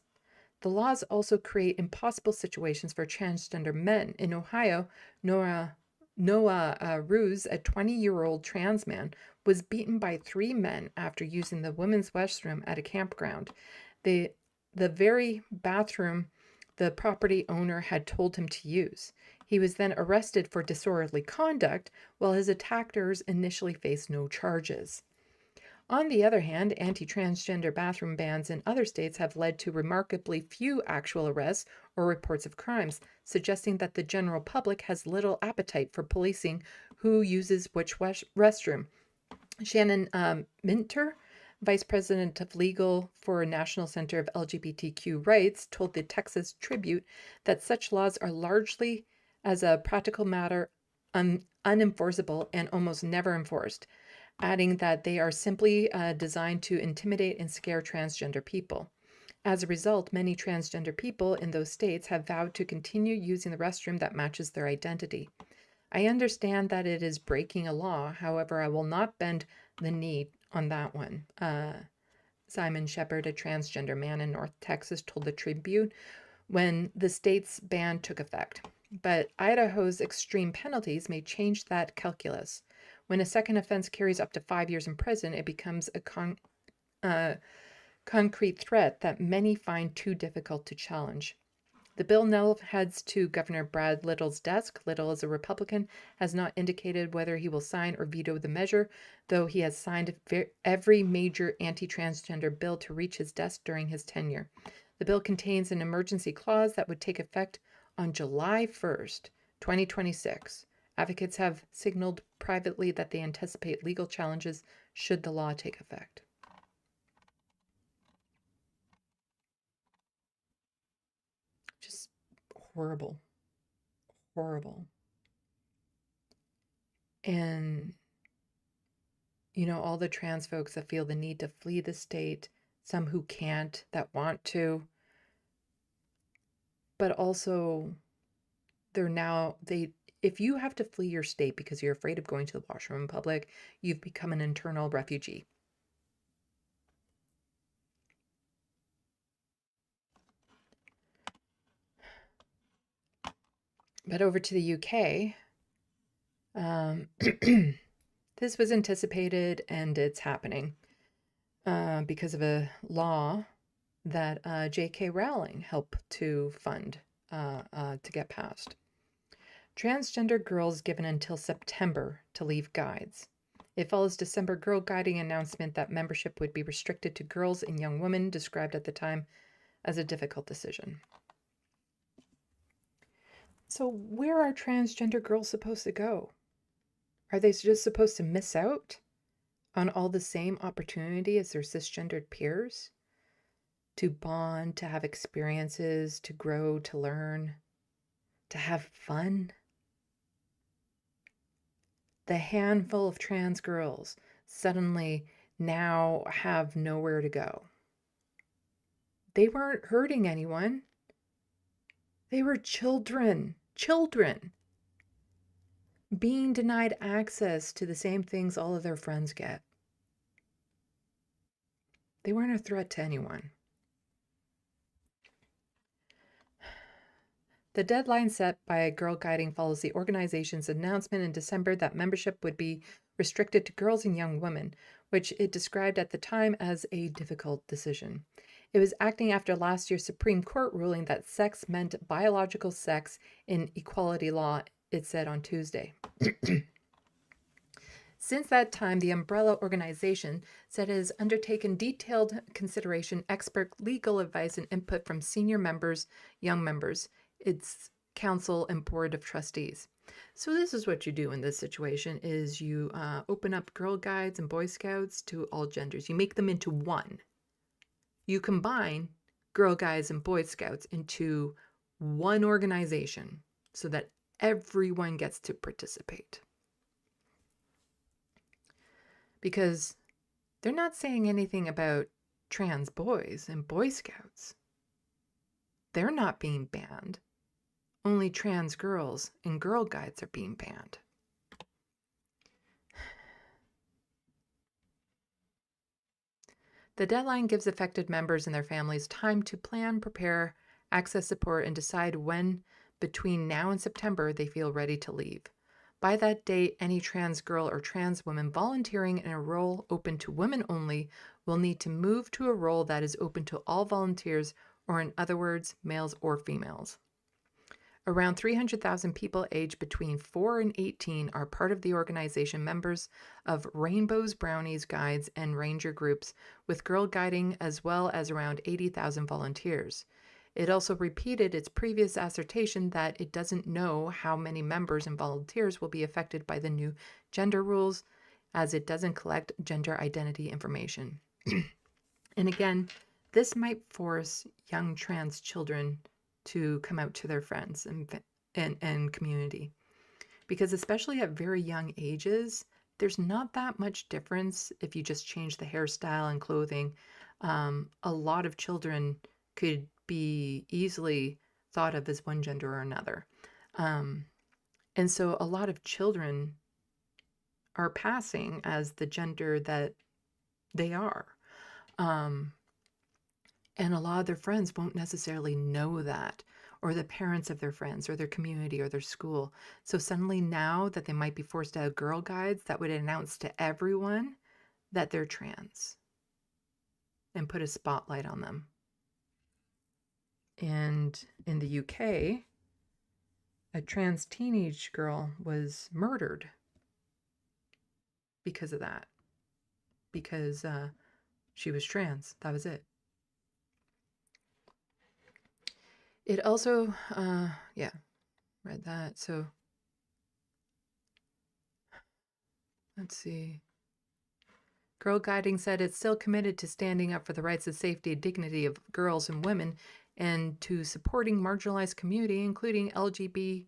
The laws also create impossible situations for transgender men. In Ohio, Noah Ruse, a 20-year-old trans man, was beaten by 3 men after using the women's restroom at a campground. The very bathroom the property owner had told him to use. He was then arrested for disorderly conduct, while his attackers initially faced no charges. On the other hand, anti-transgender bathroom bans in other states have led to remarkably few actual arrests or reports of crimes, suggesting that the general public has little appetite for policing who uses which restroom. Shannon Minter, Vice President of Legal for National Center of LGBTQ Rights, told the Texas Tribune that such laws are largely, as a practical matter, unenforceable and almost never enforced, adding that they are simply designed to intimidate and scare transgender people. As a result, many transgender people in those states have vowed to continue using the restroom that matches their identity. I understand that it is breaking a law, however, I will not bend the knee on that one. Simon Shepard, a transgender man in North Texas, told the Tribune when the state's ban took effect. But Idaho's extreme penalties may change that calculus. When a second offense carries up to 5 years in prison, it becomes a concrete threat that many find too difficult to challenge. The bill now heads to Governor Brad Little's desk. Little, as a Republican, has not indicated whether he will sign or veto the measure, though he has signed every major anti-transgender bill to reach his desk during his tenure. The bill contains an emergency clause that would take effect on July 1st, 2026. Advocates have signaled privately that they anticipate legal challenges should the law take effect. Just horrible. Horrible. And, you know, all the trans folks that feel the need to flee the state, some who can't, that want to, but also if you have to flee your state because you're afraid of going to the washroom in public, you've become an internal refugee. But over to the UK, this was anticipated and it's happening because of a law that J.K. Rowling helped to fund to get passed. Transgender girls given until September to leave guides. It follows December Girl Guiding announcement that membership would be restricted to girls and young women, described at the time as a difficult decision. So where are transgender girls supposed to go? Are they just supposed to miss out on all the same opportunity as their cisgendered peers? To bond, to have experiences, to grow, to learn, to have fun? The handful of trans girls suddenly now have nowhere to go. They weren't hurting anyone. They were children being denied access to the same things all of their friends get. They weren't a threat to anyone. The deadline set by Girl Guiding follows the organization's announcement in December that membership would be restricted to girls and young women, which it described at the time as a difficult decision. It was acting after last year's Supreme Court ruling that sex meant biological sex in equality law, it said on Tuesday. Since that time, the umbrella organization said it has undertaken detailed consideration, expert legal advice, and input from senior members, young members, its council and board of trustees. So this is what you do in this situation is you open up Girl Guides and Boy Scouts to all genders. You make them into one. You combine Girl Guides and Boy Scouts into one organization so that everyone gets to participate. Because they're not saying anything about trans boys and Boy Scouts. They're not being banned. Only trans girls and Girl Guides are being banned. The deadline gives affected members and their families time to plan, prepare, access support, and decide when between now and September they feel ready to leave. By that date, any trans girl or trans woman volunteering in a role open to women only will need to move to a role that is open to all volunteers, or in other words, males or females. Around 300,000 people aged between 4 and 18 are part of the organization, members of Rainbows, Brownies, Guides, and Ranger groups, with Girl Guiding, as well as around 80,000 volunteers. It also repeated its previous assertion that it doesn't know how many members and volunteers will be affected by the new gender rules, as it doesn't collect gender identity information. And again, this might force young trans children to come out to their friends and community. Because especially at very young ages, there's not that much difference if you just change the hairstyle and clothing. A lot of children could be easily thought of as one gender or another. And so a lot of children are passing as the gender that they are. And a lot of their friends won't necessarily know that, or the parents of their friends, or their community, or their school. So suddenly now that they might be forced to have Girl Guides that would announce to everyone that they're trans and put a spotlight on them. And in the UK, a trans teenage girl was murdered because of that. Because she was trans. That was it. It also, yeah, read that. So, let's see. Girl Guiding said it's still committed to standing up for the rights and safety and dignity of girls and women and to supporting marginalized community, including LGBTQ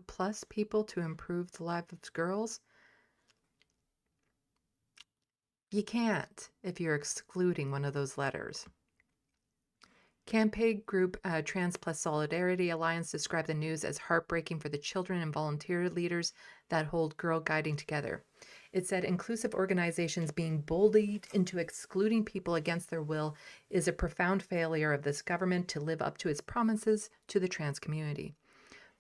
plus people, to improve the life of girls. You can't if you're excluding one of those letters. Campaign group Trans Plus Solidarity Alliance described the news as heartbreaking for the children and volunteer leaders that hold Girl Guiding together. It said inclusive organizations being bullied into excluding people against their will is a profound failure of this government to live up to its promises to the trans community.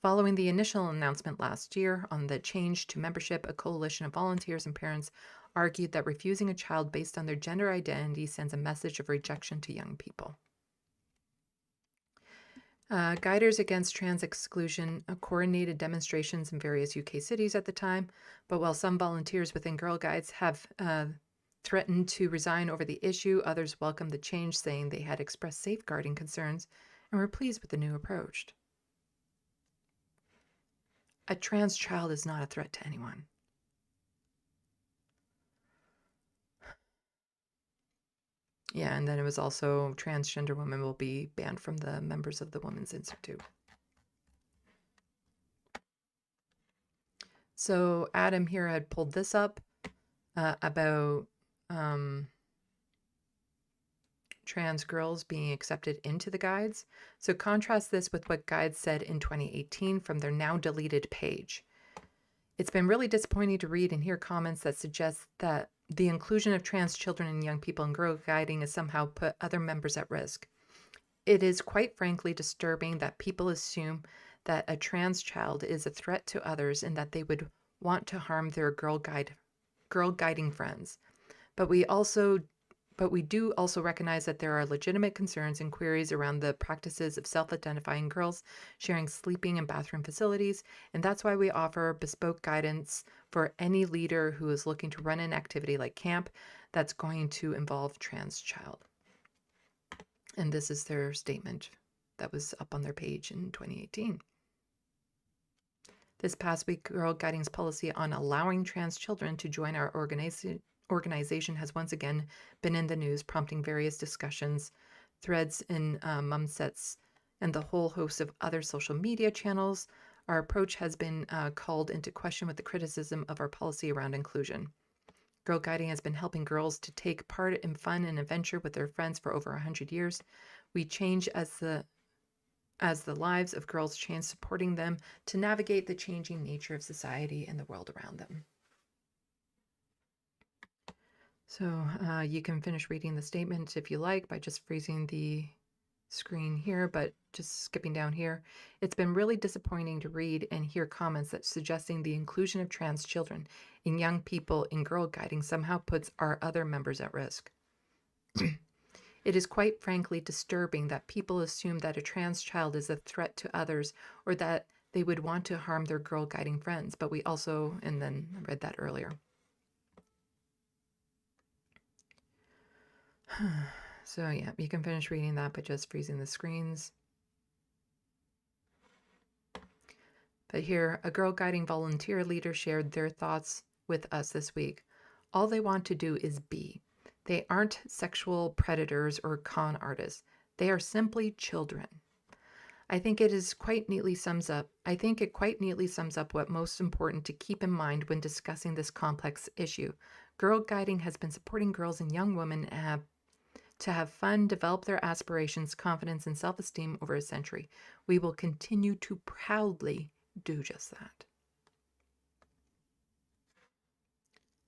Following the initial announcement last year on the change to membership, a coalition of volunteers and parents argued that refusing a child based on their gender identity sends a message of rejection to young people. Guiders Against Trans Exclusion coordinated demonstrations in various UK cities at the time, but while some volunteers within Girl Guides have threatened to resign over the issue, others welcomed the change, saying they had expressed safeguarding concerns and were pleased with the new approach. A trans child is not a threat to anyone. Yeah, and then it was also transgender women will be banned from the members of the Women's Institute. So Adam here had pulled this up about trans girls being accepted into the guides. So contrast this with what Guides said in 2018 from their now deleted page. It's been really disappointing to read and hear comments that suggest that the inclusion of trans children and young people in Girl Guiding has somehow put other members at risk. It is quite frankly disturbing that people assume that a trans child is a threat to others and that they would want to harm their Girl Guiding friends. But we also But we do also recognize that there are legitimate concerns and queries around the practices of self-identifying girls sharing sleeping and bathroom facilities, and that's why we offer bespoke guidance for any leader who is looking to run an activity like camp that's going to involve trans child. And this is their statement that was up on their page in 2018. This past week, Girl Guiding's policy on allowing trans children to join our organization has once again been in the news, prompting various discussions, threads in Mumsets, and the whole host of other social media channels. Our approach has been called into question with the criticism of our policy around inclusion. Girl Guiding has been helping girls to take part in fun and adventure with their friends for over 100 years. We change as the lives of girls change, supporting them to navigate the changing nature of society and the world around them. So you can finish reading the statement if you like by just freezing the screen here, but just skipping down here. It's been really disappointing to read and hear comments that suggesting the inclusion of trans children and young people in Girl Guiding somehow puts our other members at risk. It is quite frankly disturbing that people assume that a trans child is a threat to others or that they would want to harm their Girl Guiding friends, but we also, and then I read that earlier. So yeah, you can finish reading that by just freezing the screens. But here, a Girl Guiding volunteer leader shared their thoughts with us this week. All they want to do is be. They aren't sexual predators or con artists. They are simply children. I think it quite neatly sums up what's most important to keep in mind when discussing this complex issue. Girl Guiding has been supporting girls and young women to have fun, develop their aspirations, confidence, and self-esteem over a century. We will continue to proudly do just that.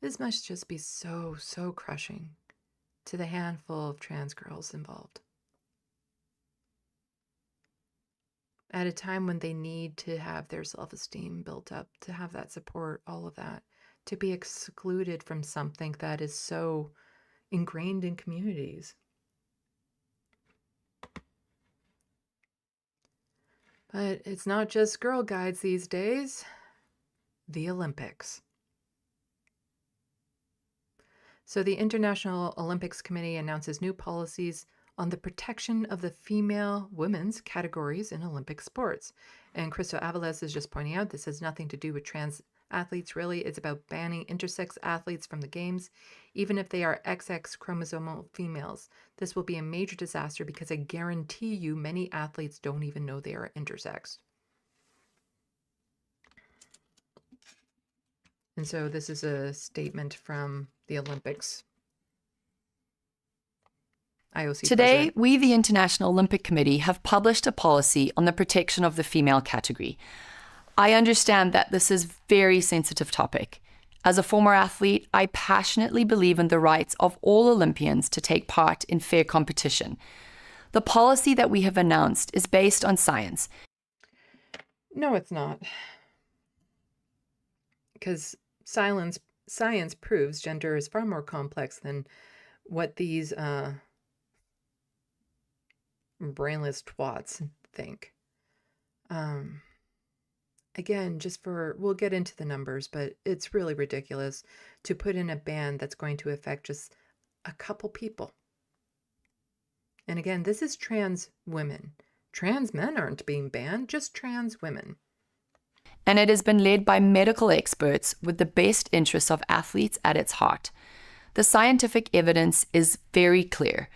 This must just be so, so crushing to the handful of trans girls involved. At a time when they need to have their self-esteem built up, to have that support, all of that, to be excluded from something that is so ingrained in communities. But it's not just Girl Guides these days. The Olympics. So the International Olympics Committee announces new policies on the protection of the female women's categories in Olympic sports. And Cristo Avalos is just pointing out this has nothing to do with trans athletes, really. It's about banning intersex athletes from the games, even if they are XX chromosomal females. This will be a major disaster because I guarantee you many athletes don't even know they are intersexed. And so this is a statement from the Olympics. IOC Today, president. we, the International Olympic Committee, have published a policy on the protection of the female category. I understand that this is a very sensitive topic. As a former athlete, I passionately believe in the rights of all Olympians to take part in fair competition. The policy that we have announced is based on science. No, it's not. Because science proves gender is far more complex than what these brainless twats think. Again, we'll get into the numbers, but it's really ridiculous to put in a ban that's going to affect just a couple people. And again, this is trans women. Trans men aren't being banned, just trans women. And it has been led by medical experts with the best interests of athletes at its heart. The scientific evidence is very clear.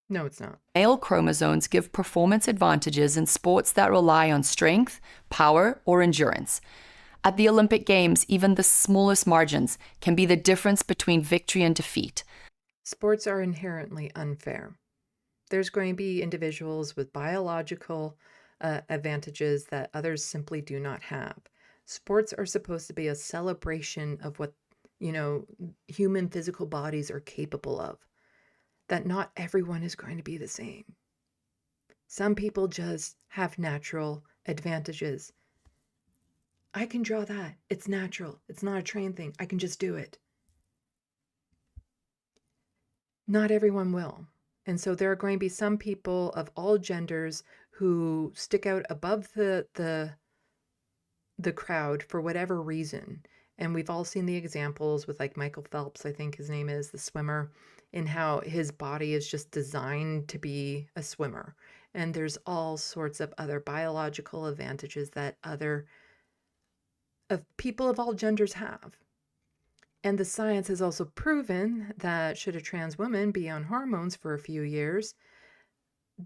No, it's not. Male chromosomes give performance advantages in sports that rely on strength, power, or endurance. At the Olympic Games, even the smallest margins can be the difference between victory and defeat. Sports are inherently unfair. There's going to be individuals with biological advantages that others simply do not have. Sports are supposed to be a celebration of what, human physical bodies are capable of. That not everyone is going to be the same. Some people just have natural advantages. I can draw that. It's natural. It's not a trained thing. I can just do it. not everyone will. And so there are going to be some people of all genders who stick out above the crowd for whatever reason. And we've all seen the examples with like Michael Phelps, I think his name is, the swimmer, in how his body is just designed to be a swimmer. And there's all sorts of other biological advantages that people of all genders have. And the science has also proven that should a trans woman be on hormones for a few years,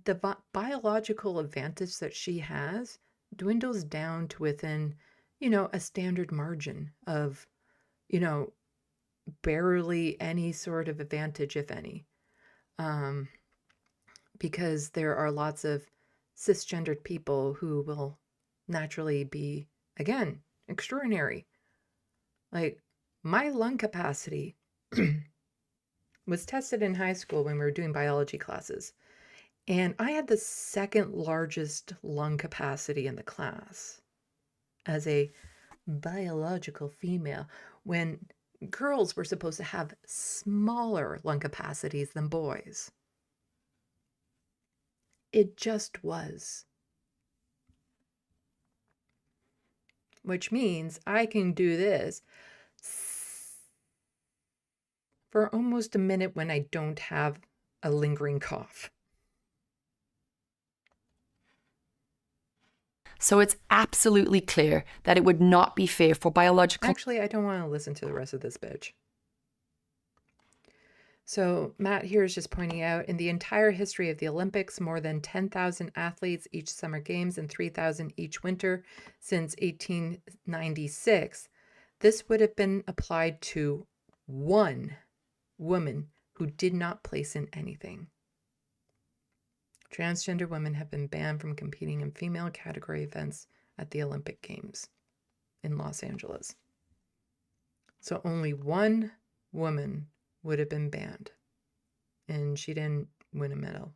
the biological advantage that she has dwindles down to within, a standard margin of, barely any sort of advantage, if any. Because there are lots of cisgendered people who will naturally be, again, extraordinary. Like, my lung capacity was tested in high school when we were doing biology classes. And I had the second largest lung capacity in the class as a biological female, when girls were supposed to have smaller lung capacities than boys. It just was. Which means I can do this for almost a minute when I don't have a lingering cough. So it's absolutely clear that it would not be fair for biological... Actually, I don't want to listen to the rest of this bitch. So Matt here is just pointing out, in the entire history of the Olympics, more than 10,000 athletes each summer games and 3,000 each winter since 1896. This would have been applied to one woman who did not place in anything. Transgender women have been banned from competing in female category events at the Olympic Games in Los Angeles. So only one woman would have been banned, and she didn't win a medal.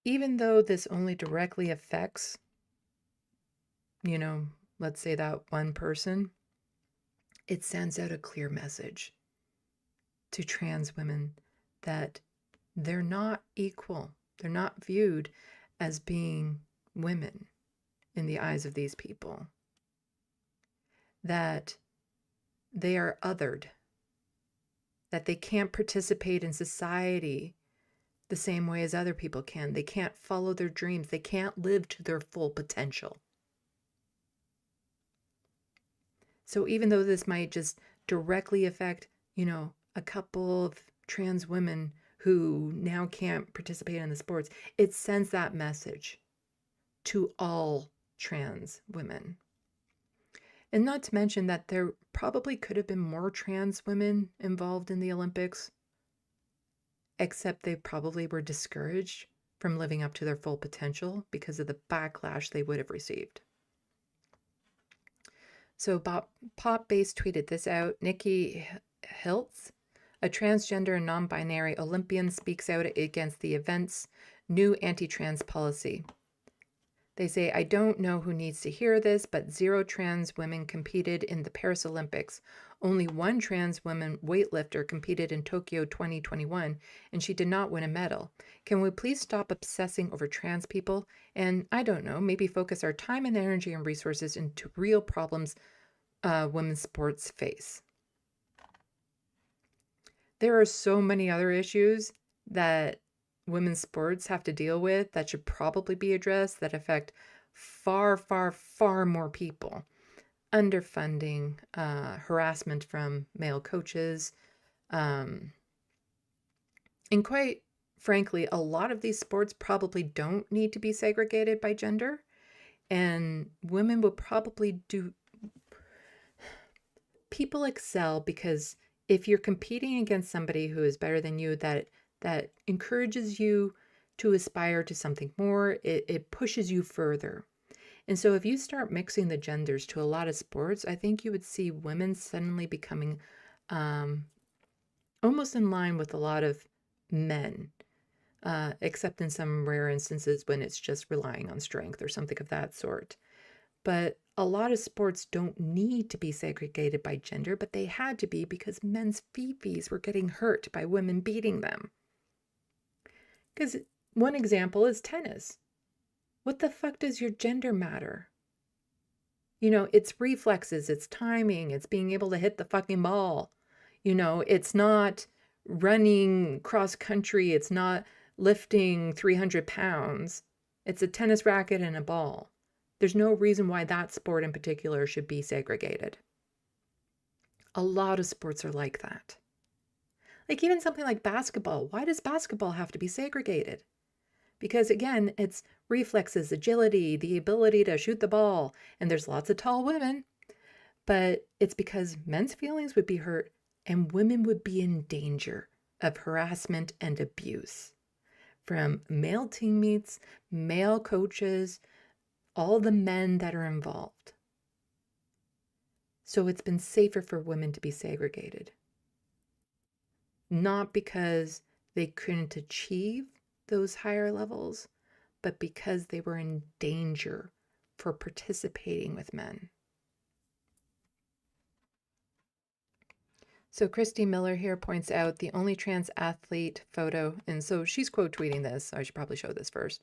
Even though this only directly affects, let's say that one person, it sends out a clear message to trans women that they're not equal. They're not viewed as being women in the eyes of these people. That they are othered. That they can't participate in society the same way as other people can. They can't follow their dreams. They can't live to their full potential. So even though this might just directly affect, a couple of trans women who now can't participate in the sports, it sends that message to all trans women. And not to mention that there probably could have been more trans women involved in the Olympics, except they probably were discouraged from living up to their full potential because of the backlash they would have received. So Pop Base tweeted this out. Nikki Hiltz, a transgender and non-binary Olympian, speaks out against the event's new anti-trans policy. They say, I don't know who needs to hear this, but 0 trans women competed in the Paris Olympics. Only 1 trans woman weightlifter competed in Tokyo 2021, and she did not win a medal. Can we please stop obsessing over trans people? And I don't know, maybe focus our time and energy and resources into real problems women's sports face. There are so many other issues that women's sports have to deal with that should probably be addressed that affect far, far, far more people. Underfunding, harassment from male coaches, and quite frankly, a lot of these sports probably don't need to be segregated by gender, and women will probably do... People excel because if you're competing against somebody who is better than you, that encourages you to aspire to something more. It pushes you further. And so if you start mixing the genders to a lot of sports, I think you would see women suddenly becoming almost in line with a lot of men, except in some rare instances when it's just relying on strength or something of that sort. But a lot of sports don't need to be segregated by gender, but they had to be because men's fifis were getting hurt by women beating them. Because one example is tennis. What the fuck does your gender matter? You know, it's reflexes, it's timing, it's being able to hit the fucking ball. You know, it's not running cross country, it's not lifting 300 pounds. It's a tennis racket and a ball. There's no reason why that sport in particular should be segregated. A lot of sports are like that. Like even something like basketball. Why does basketball have to be segregated? Because again, it's reflexes, agility, the ability to shoot the ball. And there's lots of tall women. But it's because men's feelings would be hurt and women would be in danger of harassment and abuse from male teammates, male coaches, all the men that are involved. So it's been safer for women to be segregated. Not because they couldn't achieve those higher levels, but because they were in danger for participating with men. So Christy Miller here points out the only trans athlete photo, and so she's quote tweeting this, so I should probably show this first.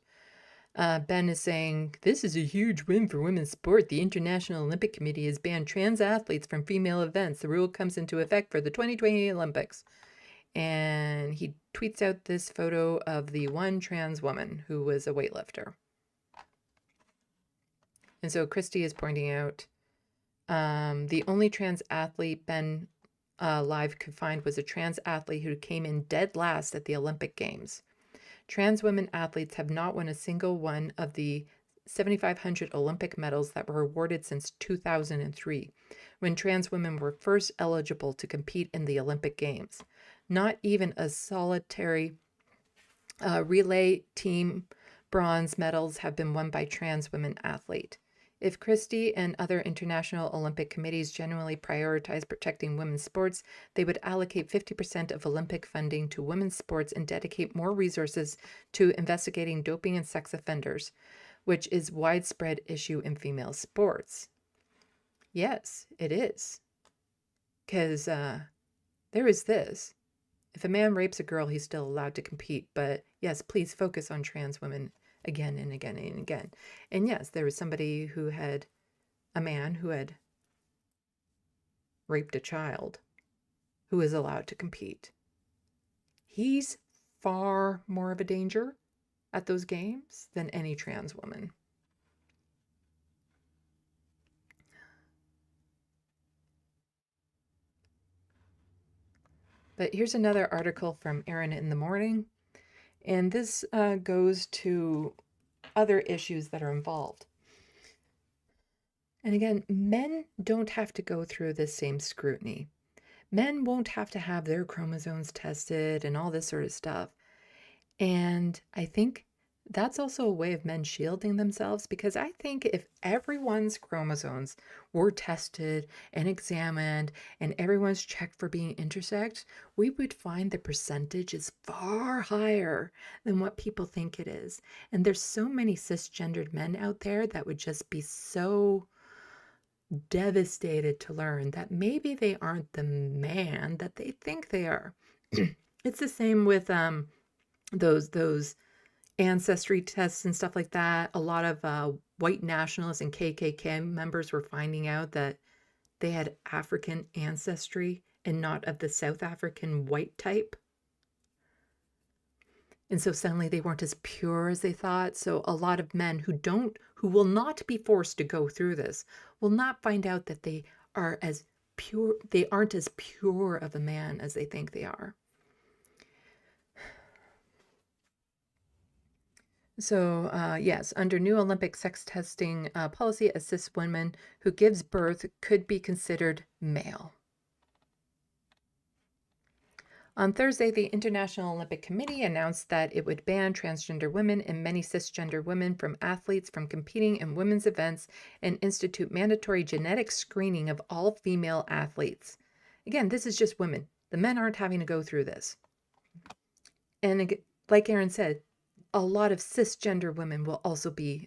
Ben is saying, this is a huge win for women's sport. The International Olympic Committee has banned trans athletes from female events. The rule comes into effect for the 2020 Olympics. And he tweets out this photo of the one trans woman who was a weightlifter. And so Christy is pointing out the only trans athlete Ben Live could find was a trans athlete who came in dead last at the Olympic Games. Trans women athletes have not won a single one of the 7,500 Olympic medals that were awarded since 2003, when trans women were first eligible to compete in the Olympic Games. Not even a solitary relay team bronze medals have been won by trans women athlete. If Christie and other international Olympic committees genuinely prioritize protecting women's sports, they would allocate 50% of Olympic funding to women's sports and dedicate more resources to investigating doping and sex offenders, which is a widespread issue in female sports. Yes, it is. Because there is this. If a man rapes a girl, he's still allowed to compete. But yes, please focus on trans women again and again and again. And yes, there was somebody who had, a man who had raped a child who is allowed to compete. He's far more of a danger at those games than any trans woman. But here's another article from Aaron in the Morning. And this goes to other issues that are involved. And again, men don't have to go through this same scrutiny. Men won't have to have their chromosomes tested and all this sort of stuff. And I think that's also a way of men shielding themselves, because I think if everyone's chromosomes were tested and examined and everyone's checked for being intersex, we would find the percentage is far higher than what people think it is. And there's so many cisgendered men out there that would just be so devastated to learn that maybe they aren't the man that they think they are. It's the same with those ancestry tests and stuff like that. A lot of white nationalists and KKK members were finding out that they had African ancestry and not of the South African white type. And so suddenly they weren't as pure as they thought. So a lot of men who will not be forced to go through this will not find out that they are as pure, they aren't as pure of a man as they think they are. So yes, under new Olympic sex testing policy, a cis woman who gives birth could be considered male. On Thursday, the International Olympic Committee announced that it would ban transgender women and many cisgender women from athletes from competing in women's events and institute mandatory genetic screening of all female athletes. Again, this is just women. The men aren't having to go through this. And like Aaron said, a lot of cisgender women will also be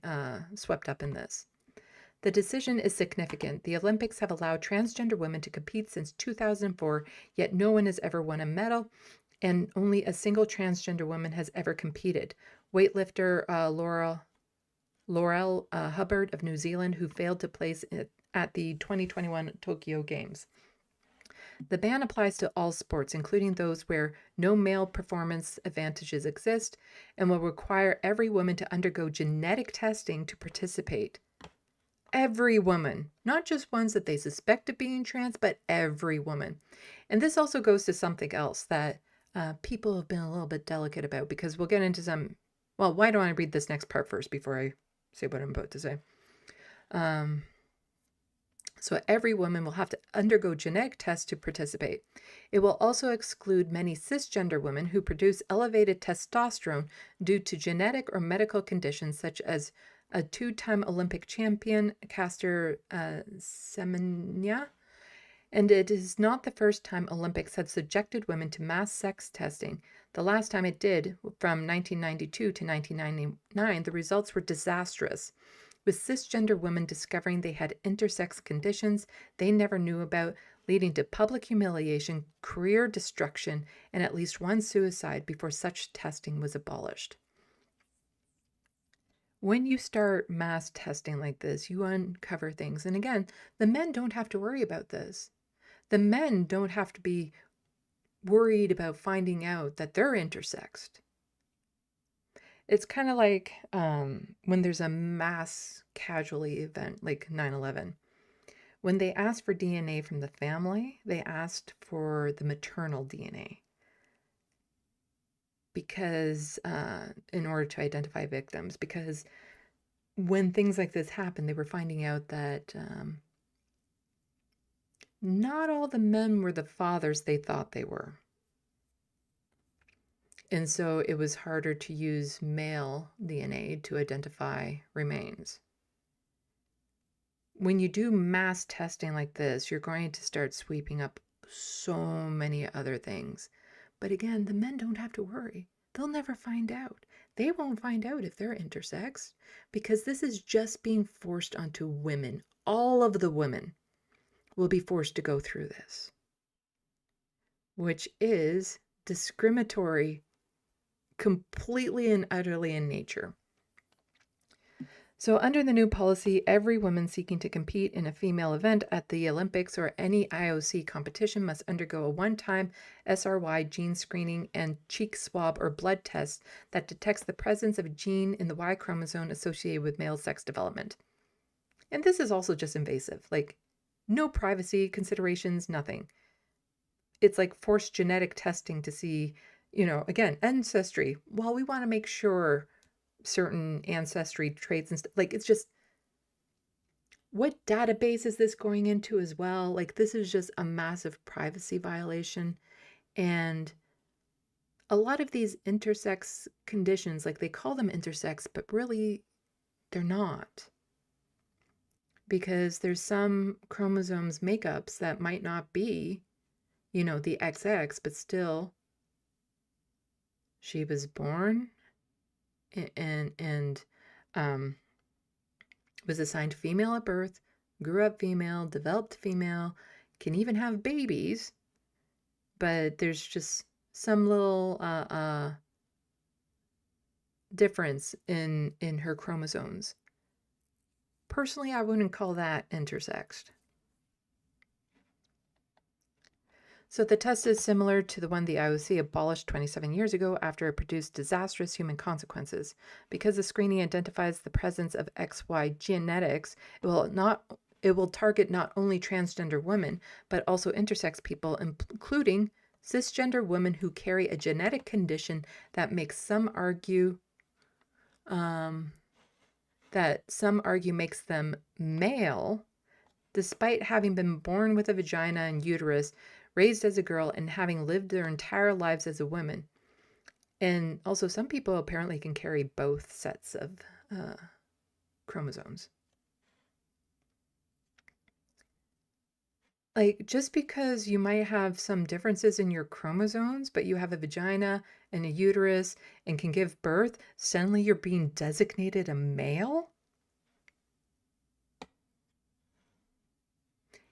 swept up in this. The decision is significant. The Olympics have allowed transgender women to compete since 2004, yet no one has ever won a medal, and only a single transgender woman has ever competed. Weightlifter Laurel Hubbard of New Zealand, who failed to place at the 2021 Tokyo Games. The ban applies to all sports, including those where no male performance advantages exist, and will require every woman to undergo genetic testing to participate. Every woman, not just ones that they suspect of being trans, but every woman. And this also goes to something else that people have been a little bit delicate about, because we'll get into some, well, why don't I read this next part first before I say what I'm about to say? So every woman will have to undergo genetic tests to participate. It will also exclude many cisgender women who produce elevated testosterone due to genetic or medical conditions such as a two-time Olympic champion, Caster Semenya. And it is not the first time Olympics have subjected women to mass sex testing. The last time it did, from 1992 to 1999, the results were disastrous, with cisgender women discovering they had intersex conditions they never knew about, leading to public humiliation, career destruction, and at least one suicide before such testing was abolished. When you start mass testing like this, you uncover things. And again, the men don't have to worry about this. The men don't have to be worried about finding out that they're intersexed. It's kind of like when there's a mass casualty event like 9/11. When they asked for DNA from the family, they asked for the maternal DNA. Because in order to identify victims, because when things like this happened, they were finding out that not all the men were the fathers they thought they were. And so it was harder to use male DNA to identify remains. When you do mass testing like this, you're going to start sweeping up so many other things. But again, the men don't have to worry. They'll never find out. They won't find out if they're intersex, because this is just being forced onto women. All of the women will be forced to go through this, which is discriminatory completely and utterly in nature. So under the new policy, every woman seeking to compete in a female event at the Olympics or any IOC competition must undergo a one-time SRY gene screening and cheek swab or blood test that detects the presence of a gene in the Y chromosome associated with male sex development. And this is also just invasive, like no privacy considerations, nothing. It's like forced genetic testing to see, again, ancestry. Well, we want to make sure certain ancestry traits and stuff, like, it's just, what database is this going into as well? Like, this is just a massive privacy violation. And a lot of these intersex conditions, like, they call them intersex, but really they're not, because there's some chromosomes makeups that might not be, the XX, but still she was born and was assigned female at birth, grew up female, developed female, can even have babies, but there's just some little difference in her chromosomes. Personally, I wouldn't call that intersexed. So the test is similar to the one the IOC abolished 27 years ago after it produced disastrous human consequences. Because the screening identifies the presence of XY genetics, it will target not only transgender women, but also intersex people, including cisgender women who carry a genetic condition that makes some argue makes them male, despite having been born with a vagina and uterus, raised as a girl, and having lived their entire lives as a woman. And also, some people apparently can carry both sets of chromosomes. Like, just because you might have some differences in your chromosomes, but you have a vagina and a uterus and can give birth, suddenly you're being designated a male?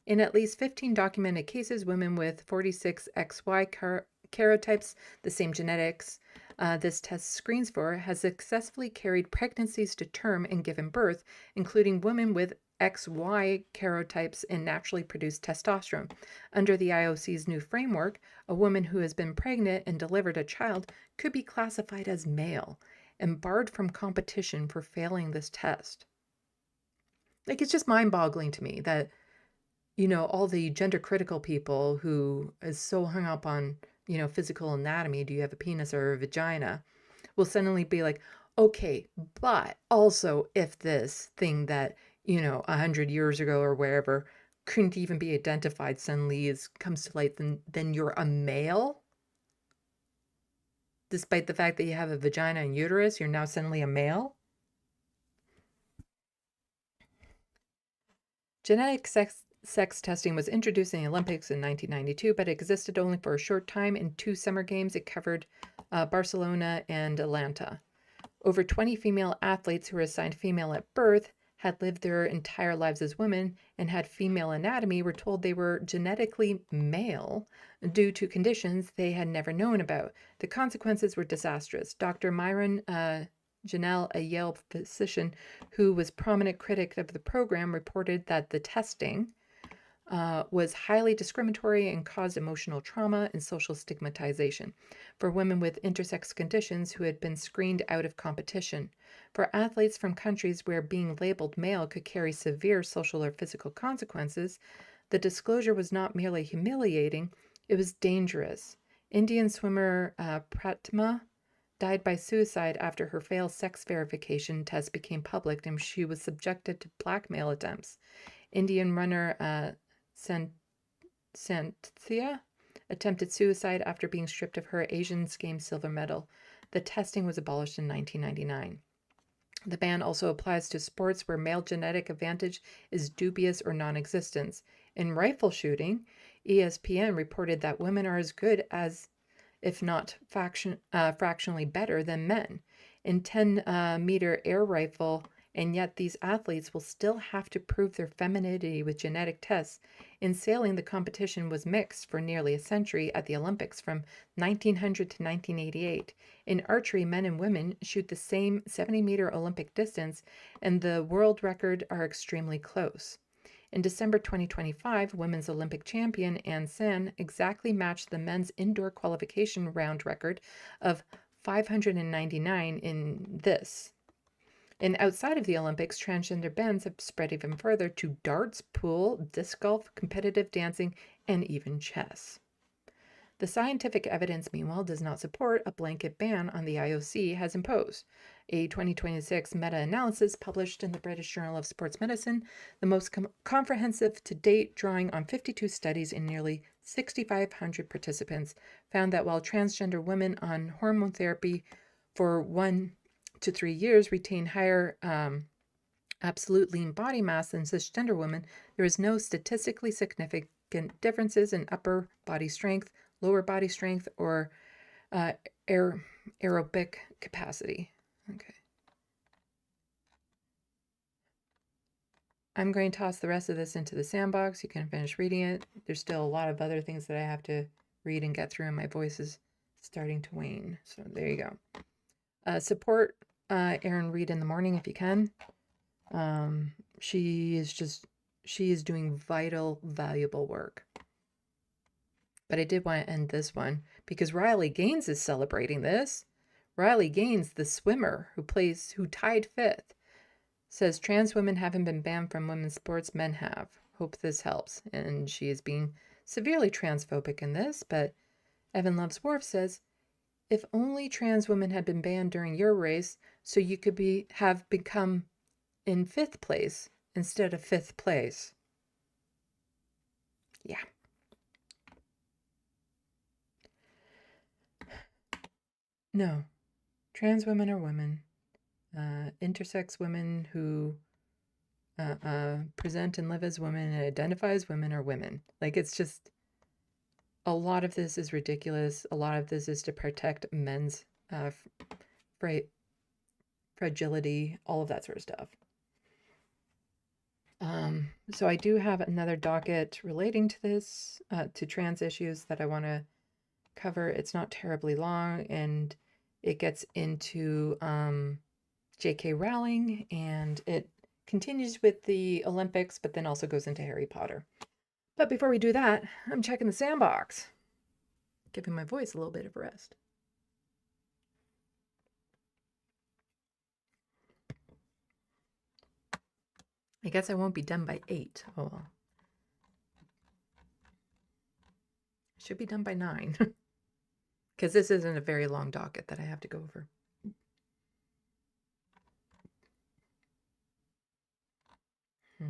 In at least 15 documented cases, women with 46 XY karyotypes, the same genetics this test screens for, has successfully carried pregnancies to term and given birth, including women with XY karyotypes and naturally produced testosterone. Under the IOC's new framework, a woman who has been pregnant and delivered a child could be classified as male and barred from competition for failing this test. Like, it's just mind-boggling to me that, you know, all the gender critical people who is so hung up on, you know, physical anatomy, do you have a penis or a vagina, will suddenly be like, okay, but also if this thing that, you know, 100 years ago or wherever couldn't even be identified suddenly comes to light, then you're a male? Despite the fact that you have a vagina and uterus, you're now suddenly a male? Genetic sex testing was introduced in the Olympics in 1992, but it existed only for a short time. In 2 summer games, it covered Barcelona and Atlanta. Over 20 female athletes who were assigned female at birth had lived their entire lives as women and had female anatomy were told they were genetically male due to conditions they had never known about. The consequences were disastrous. Dr. Myron Janelle, a Yale physician who was prominent critic of the program, reported that the testing was highly discriminatory and caused emotional trauma and social stigmatization for women with intersex conditions who had been screened out of competition. For athletes from countries where being labeled male could carry severe social or physical consequences, the disclosure was not merely humiliating, it was dangerous. Indian swimmer Pratima died by suicide after her failed sex verification test became public and she was subjected to blackmail attempts. Indian runner Santhia attempted suicide after being stripped of her Asian Games silver medal. The testing was abolished in 1999. The ban also applies to sports where male genetic advantage is dubious or non-existent. In rifle shooting, ESPN reported that women are as good as, if not fractionally better than men, in 10-meter air rifle, and yet these athletes will still have to prove their femininity with genetic tests. In sailing, the competition was mixed for nearly a century at the Olympics from 1900 to 1988. In archery, men and women shoot the same 70-meter Olympic distance, and the world record are extremely close. In December 2025, women's Olympic champion Ann San exactly matched the men's indoor qualification round record of 599 in this. And outside of the Olympics, transgender bans have spread even further to darts, pool, disc golf, competitive dancing, and even chess. The scientific evidence, meanwhile, does not support a blanket ban on the IOC has imposed. A 2026 meta-analysis published in the British Journal of Sports Medicine, the most comprehensive to date, drawing on 52 studies in nearly 6,500 participants, found that while transgender women on hormone therapy for 1 to 3 years retain higher absolute lean body mass than cisgender women, there is no statistically significant differences in upper body strength, lower body strength, or aerobic capacity. Okay. I'm going to toss the rest of this into the SandBox. You can finish reading it. There's still a lot of other things that I have to read and get through, and my voice is starting to wane. So there you go. Support Erin Reed in the morning if you can. She is doing vital, valuable work. But I did want to end this one because Riley Gaines is celebrating this. Riley Gaines, the swimmer who tied 5th, says trans women haven't been banned from women's sports, men have. Hope this helps. And she is being severely transphobic in this, but Evan Loves Worf says, if only trans women had been banned during your race, so you could have become in 5th place instead of 5th place. Yeah. No. Trans women are women. Intersex women who present and live as women and identify as women are women. Like, it's just, a lot of this is ridiculous. A lot of this is to protect men's fragility, all of that sort of stuff. So I do have another docket relating to this, to trans issues that I want to cover. It's not terribly long, and it gets into J.K. Rowling, and it continues with the Olympics, but then also goes into Harry Potter. But before we do that, I'm checking the SandBox, giving my voice a little bit of a rest. I guess I won't be done by 8. Oh well. Should be done by 9. Because this isn't a very long docket that I have to go over.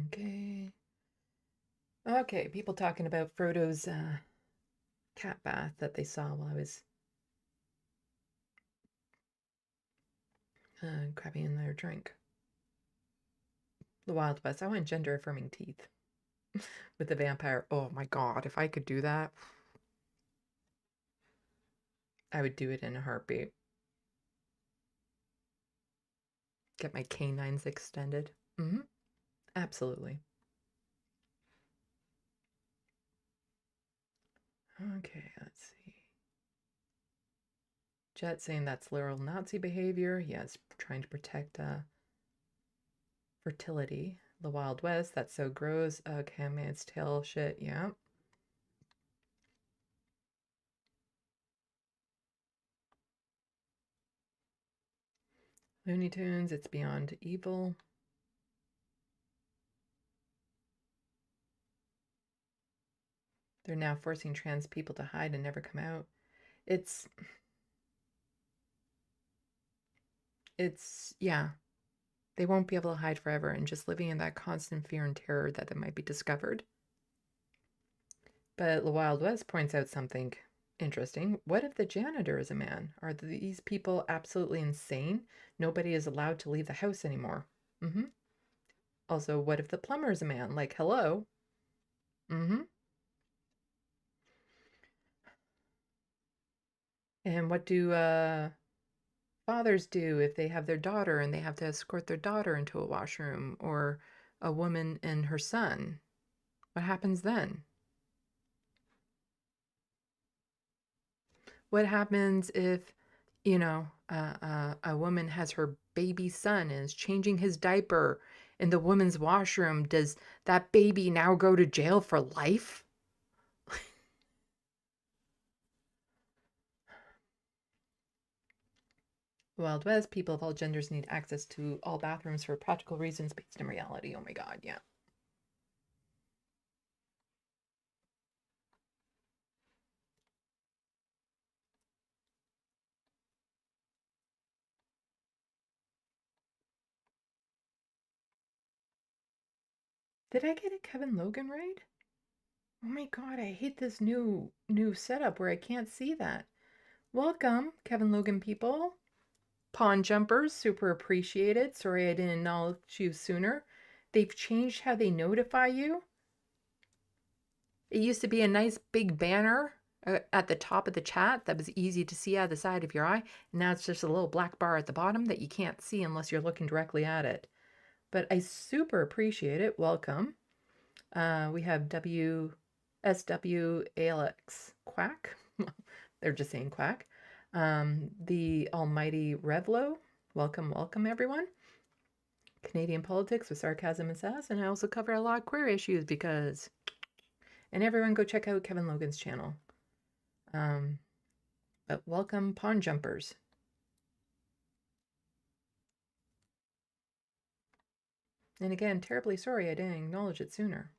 Okay. Okay, people talking about Frodo's cat bath that they saw while I was grabbing in their drink. The Wild West. I want gender-affirming teeth with the vampire. Oh my god, if I could do that, I would do it in a heartbeat. Get my canines extended. Absolutely. Okay, let's see. Jet saying that's literal Nazi behavior. Yes, trying to protect fertility. The Wild West, that's so gross. Handmaid's Tale shit, yeah. Looney Tunes, it's beyond evil. They're now forcing trans people to hide and never come out. It's, yeah. They won't be able to hide forever, and just living in that constant fear and terror that they might be discovered. But the Wild West points out something interesting. What if the janitor is a man? Are these people absolutely insane? Nobody is allowed to leave the house anymore. Also, what if the plumber is a man? Like, hello? And what do fathers do if they have their daughter and they have to escort their daughter into a washroom, or a woman and her son? What happens then? What happens if, you know, a woman has her baby son and is changing his diaper in the woman's washroom? Does that baby now go to jail for life? Wild West, people of all genders need access to all bathrooms for practical reasons based in reality. Oh my god, yeah. Did I get a Kevin Logan right? Oh my god, I hate this new setup where I can't see that. Welcome, Kevin Logan people. Pawn jumpers, super appreciated. Sorry I didn't acknowledge you sooner. They've changed how they notify you. It used to be a nice big banner at the top of the chat that was easy to see out of the side of your eye. And now it's just a little black bar at the bottom that you can't see unless you're looking directly at it. But I super appreciate it. Welcome. We have SWALX Quack. They're just saying quack. The almighty Revlo. Welcome, welcome everyone. Canadian politics with sarcasm and sass. And I also cover a lot of queer issues because... And everyone go check out Kevin Logan's channel. But welcome, pawn jumpers. And again, terribly sorry I didn't acknowledge it sooner.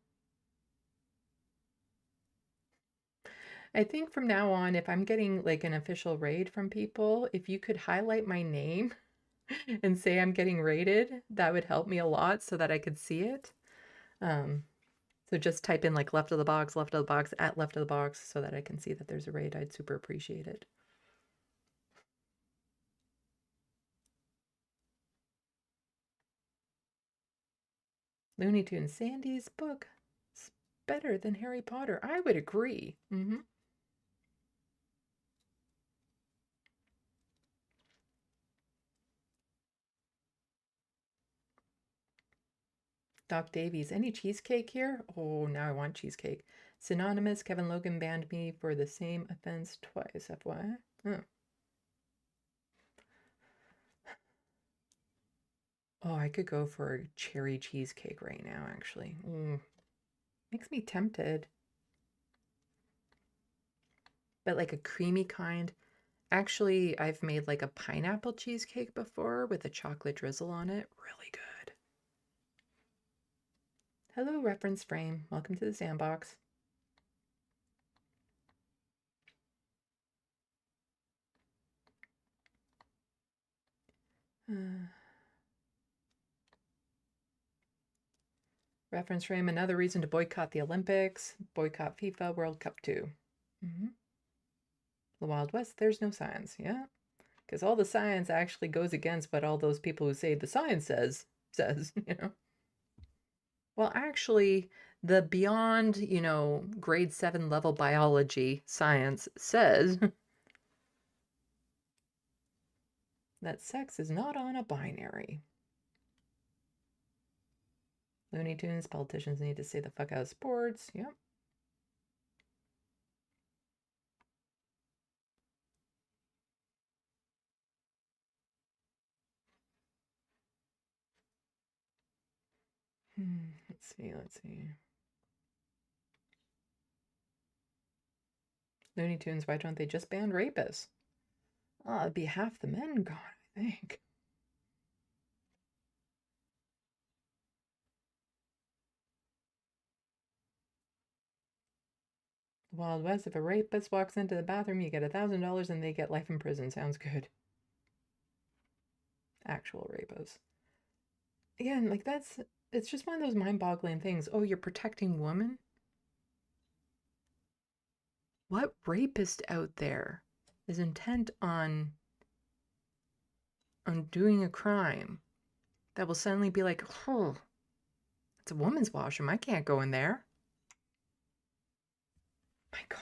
I think from now on, if I'm getting like an official raid from people, if you could highlight my name and say I'm getting raided, that would help me a lot so that I could see it. So just type in like left of the box, at left of the box so that I can see that there's a raid. I'd super appreciate it. Looney Tunes, Sandy's book is better than Harry Potter. I would agree. Doc Davies, any cheesecake here? Oh, now I want cheesecake. Synonymous, Kevin Logan banned me for the same offense twice, FYI. Oh. Oh, I could go for a cherry cheesecake right now, actually. Makes me tempted. But like a creamy kind. Actually, I've made like a pineapple cheesecake before with a chocolate drizzle on it. Really good. Hello, reference frame. Welcome to the SandBox. Reference frame, another reason to boycott the Olympics. Boycott FIFA World Cup 2. The Wild West, there's no science. Yeah. Because all the science actually goes against what all those people who say the science says, you know. Well, actually, the beyond, you know, grade 7 level biology science says that sex is not on a binary. Looney Tunes, politicians need to stay the fuck out of sports. Yep. Let's see. Looney Tunes, why don't they just ban rapists? Oh, it'd be half the men gone, I think. Wild West, if a rapist walks into the bathroom, you get $1,000 and they get life in prison. Sounds good. Actual rapists. Again, like it's just one of those mind-boggling things. Oh, you're protecting women? What rapist out there is intent on doing a crime that will suddenly be like, oh, it's a woman's washroom. I can't go in there. My God.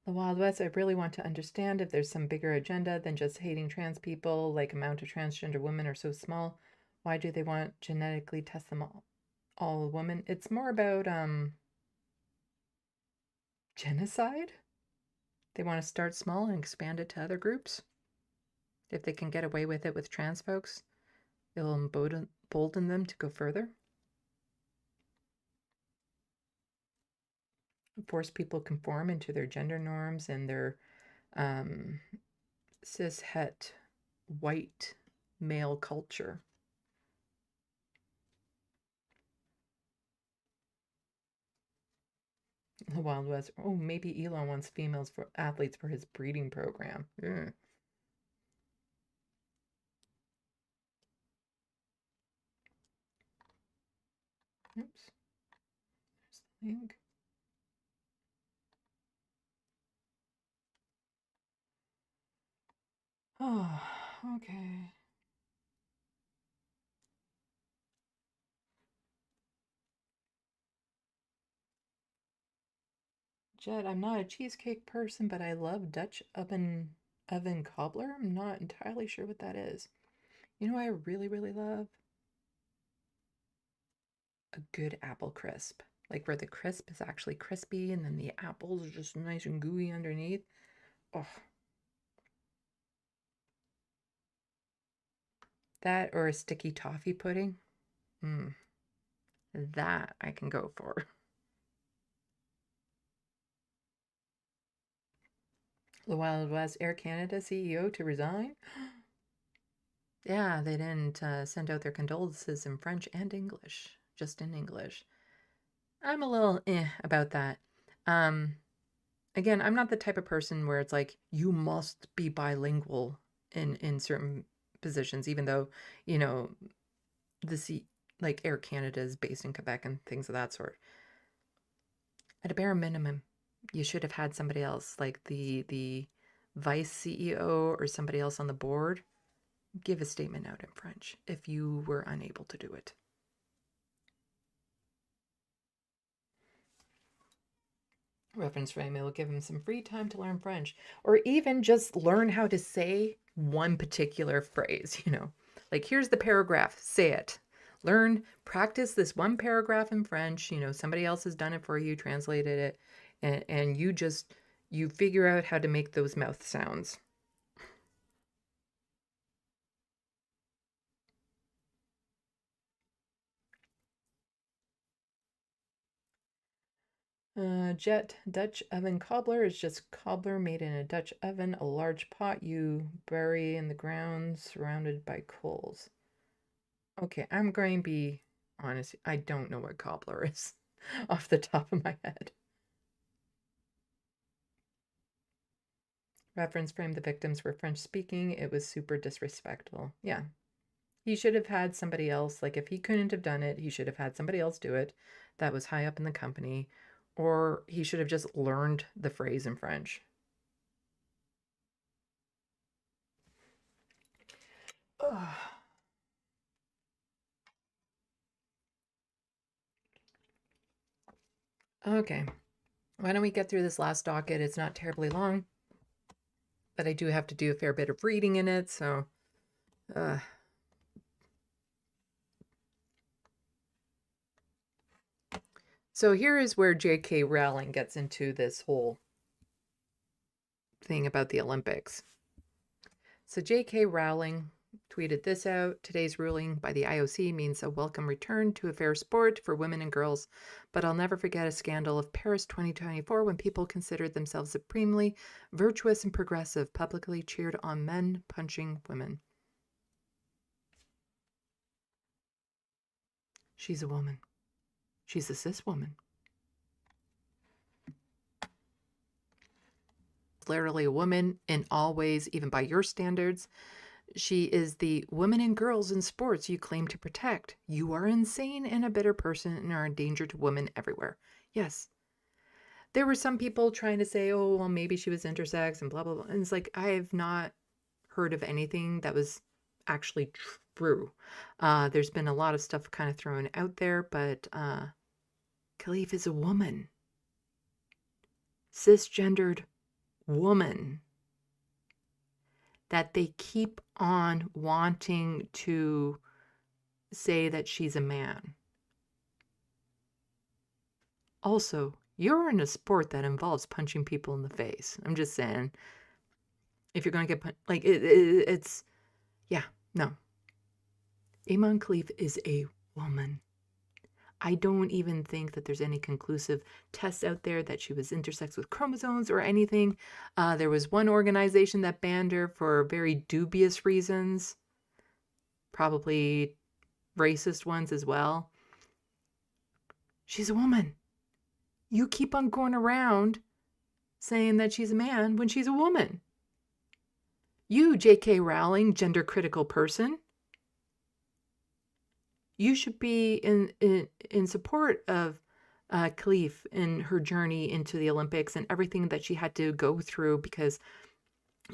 The Wild West, I really want to understand if there's some bigger agenda than just hating trans people, like amount of transgender women are so small. Why do they want genetically test them all women? It's more about genocide. They want to start small and expand it to other groups. If they can get away with it with trans folks, it'll embolden them to go further. Force people conform into their gender norms and their cis-het white male culture. The Wild West. Oh, maybe Elon wants females for athletes for his breeding program. Ugh. Oops. There's the link. Oh, okay. Jed, I'm not a cheesecake person, but I love Dutch oven cobbler. I'm not entirely sure what that is. You know what I really, really love? A good apple crisp. Like where the crisp is actually crispy and then the apples are just nice and gooey underneath. Oh. That or a sticky toffee pudding. That I can go for. The Wild West Air Canada CEO to resign? Yeah, they didn't send out their condolences in French and English, just in English. I'm a little about that. Again, I'm not the type of person where it's like, you must be bilingual in certain positions, even though, you know, like Air Canada is based in Quebec and things of that sort. At a bare minimum, you should have had somebody else, like the vice CEO or somebody else on the board, give a statement out in French if you were unable to do it. Reference frame, it will give him some free time to learn French, or even just learn how to say one particular phrase, you know. Like, here's the paragraph. Say it. Learn, practice this one paragraph in French. You know, somebody else has done it for you, translated it, and you figure out how to make those mouth sounds. Jet Dutch oven cobbler is just cobbler made in a Dutch oven, a large pot you bury in the ground surrounded by coals. Okay, I'm going to be honest. I don't know what cobbler is off the top of my head. Reference frame, the victims were French speaking. It was super disrespectful. Yeah. He should have had somebody else. Like, if he couldn't have done it, he should have had somebody else do it that was high up in the company. Or he should have just learned the phrase in French. Ugh. Okay. Why don't we get through this last docket? It's not terribly long, but I do have to do a fair bit of reading in it, so... So here is where J.K. Rowling gets into this whole thing about the Olympics. So J.K. Rowling tweeted this out. Today's ruling by the IOC means a welcome return to a fair sport for women and girls, but I'll never forget a scandal of Paris 2024 when people considered themselves supremely virtuous and progressive, publicly cheered on men punching women. She's a woman. She's a cis woman. Literally a woman in all ways, even by your standards. She is the women and girls in sports you claim to protect. You are insane and a bitter person and are a danger to women everywhere. Yes. There were some people trying to say, oh, well, maybe she was intersex and blah, blah, blah. And it's like, I have not heard of anything that was actually true. There's been a lot of stuff kind of thrown out there, but Khalif is a woman. Cisgendered woman. That they keep on wanting to say that she's a man. Also, you're in a sport that involves punching people in the face. I'm just saying, if you're going to get punched, like, it's, yeah, no. Iman Khalif is a woman. I don't even think that there's any conclusive tests out there that she was intersex with chromosomes or anything. There was one organization that banned her for very dubious reasons, probably racist ones as well. She's a woman. You keep on going around saying that she's a man when she's a woman. You, J.K. Rowling, gender critical person, you should be in support of Khalif in her journey into the Olympics and everything that she had to go through because,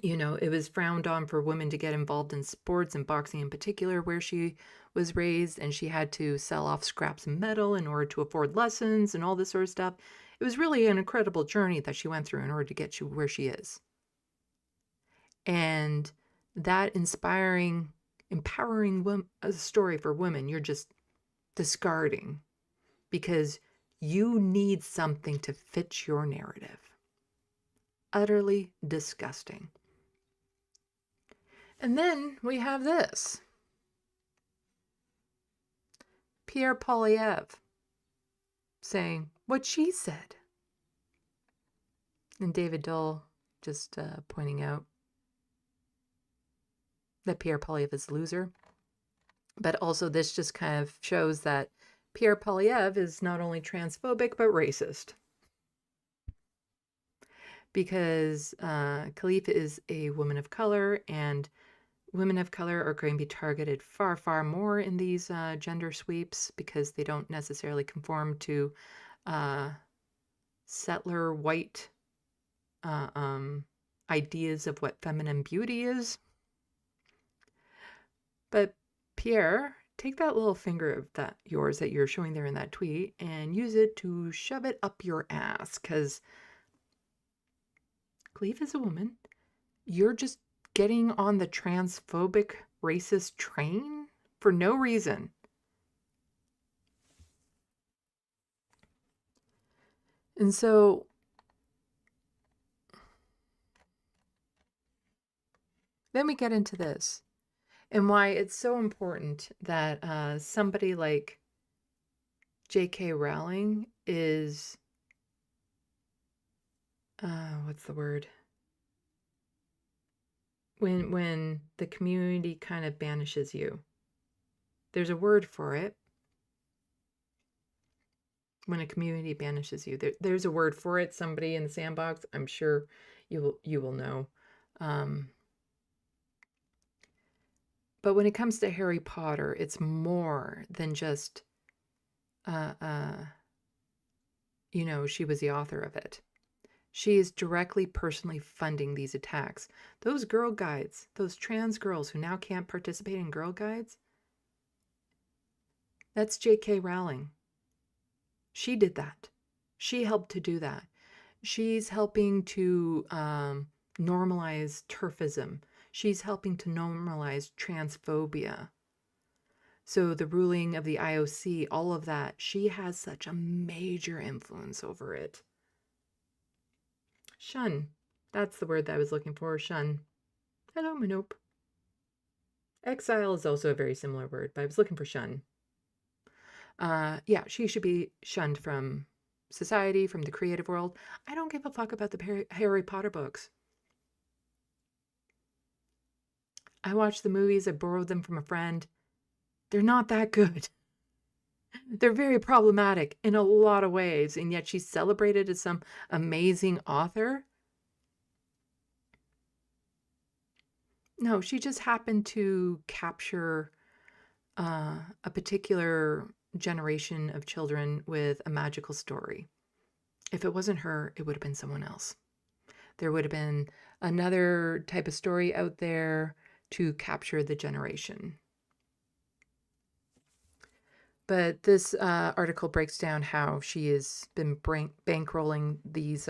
you know, it was frowned on for women to get involved in sports and boxing in particular where she was raised, and she had to sell off scraps of metal in order to afford lessons and all this sort of stuff. It was really an incredible journey that she went through in order to get to where she is. And that empowering a story for women, you're just discarding because you need something to fit your narrative. Utterly disgusting. And then we have this. Pierre Poilievre saying what she said. And David Dull just pointing out that Pierre Poilievre is a loser. But also this just kind of shows that Pierre Poilievre is not only transphobic, but racist. Because Khalif is a woman of color, and women of color are going to be targeted far, far more in these gender sweeps because they don't necessarily conform to settler white ideas of what feminine beauty is. But Pierre, take that little finger of that yours that you're showing there in that tweet and use it to shove it up your ass, because Khalif is a woman. You're just getting on the transphobic racist train for no reason. And so then we get into this and why it's so important that somebody like J.K. Rowling is, what's the word? When the community kind of banishes you. There's a word for it. When a community banishes you, there's a word for it. Somebody in the SandBox, I'm sure you will know. But when it comes to Harry Potter, it's more than just, she was the author of it. She is directly, personally funding these attacks. Those girl guides, those trans girls who now can't participate in girl guides, that's J.K. Rowling. She did that. She helped to do that. She's helping to normalize turfism. She's helping to normalize transphobia. So the ruling of the IOC, all of that, she has such a major influence over it. Shun. That's the word that I was looking for. Shun. Hello, Manope. Exile is also a very similar word, but I was looking for shun. Yeah, she should be shunned from society, from the creative world. I don't give a fuck about the Harry Potter books. I watched the movies. I borrowed them from a friend. They're not that good. They're very problematic in a lot of ways, and yet she's celebrated as some amazing author. No, she just happened to capture a particular generation of children with a magical story. If it wasn't her, it would have been someone else. There would have been another type of story out there to capture the generation. But this article breaks down how she has been bankrolling these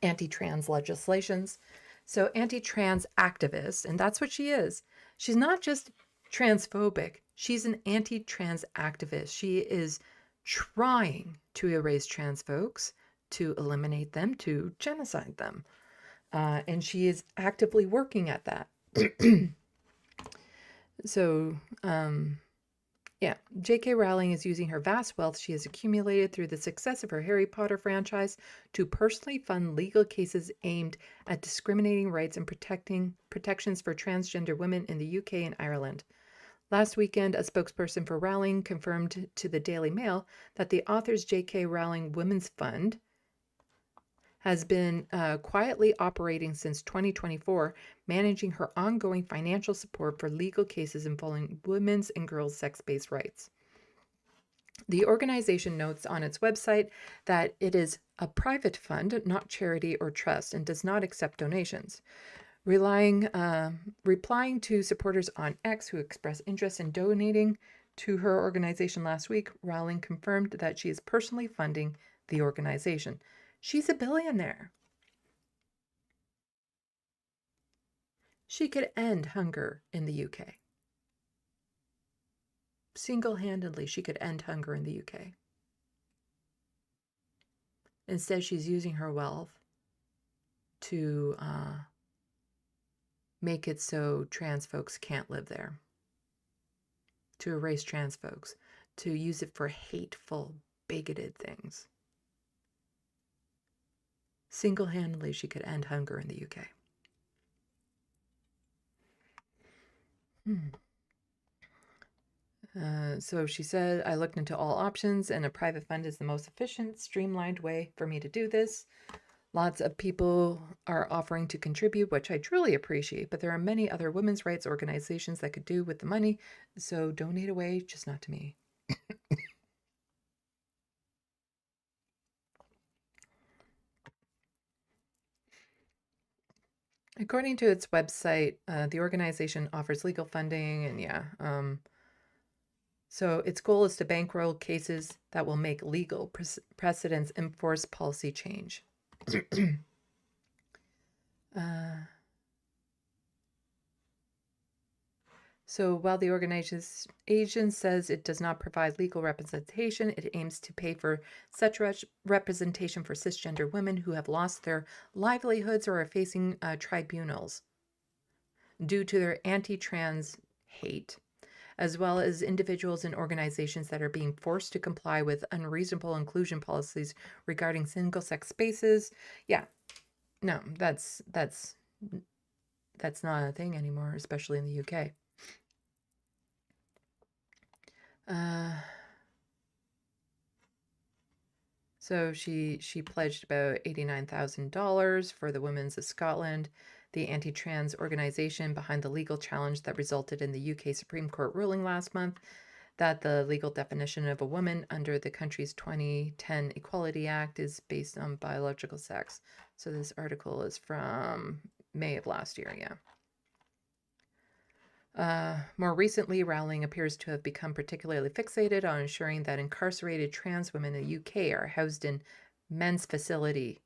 anti-trans legislations. So anti-trans activist, and that's what she is. She's not just transphobic. She's an anti-trans activist. She is trying to erase trans folks, to eliminate them, to genocide them. And she is actively working at that. So, yeah, J.K. Rowling is using her vast wealth she has accumulated through the success of her Harry Potter franchise to personally fund legal cases aimed at discriminating rights and protections for transgender women in the UK and Ireland. Last weekend, a spokesperson for Rowling confirmed to the Daily Mail that the author's J.K. Rowling Women's Fund has been quietly operating since 2024, managing her ongoing financial support for legal cases involving women's and girls' sex-based rights. The organization notes on its website that it is a private fund, not charity or trust, and does not accept donations. Replying to supporters on X who expressed interest in donating to her organization last week, Rowling confirmed that she is personally funding the organization. She's a billionaire. She could end hunger in the UK. Single-handedly, she could end hunger in the UK. Instead, she's using her wealth to make it so trans folks can't live there. To erase trans folks. To use it for hateful, bigoted things. Single-handedly, she could end hunger in the UK. So she said, I looked into all options and a private fund is the most efficient, streamlined way for me to do this. Lots of people are offering to contribute, which I truly appreciate, but there are many other women's rights organizations that could do with the money, so donate away, just not to me. According to its website, the organization offers legal funding and so its goal is to bankroll cases that will make legal precedents enforce policy change. So while the organization says it does not provide legal representation, it aims to pay for such representation for cisgender women who have lost their livelihoods or are facing tribunals due to their anti-trans hate, as well as individuals and organizations that are being forced to comply with unreasonable inclusion policies regarding single-sex spaces. Yeah, no, that's not a thing anymore, especially in the UK. So she pledged about $89,000 for the Women's of Scotland, the anti-trans organization behind the legal challenge that resulted in the UK Supreme Court ruling last month that the legal definition of a woman under the country's 2010 Equality Act is based on biological sex. So this article is from May of last year, yeah. More recently, Rowling appears to have become particularly fixated on ensuring that incarcerated trans women in the UK are housed in men's facility,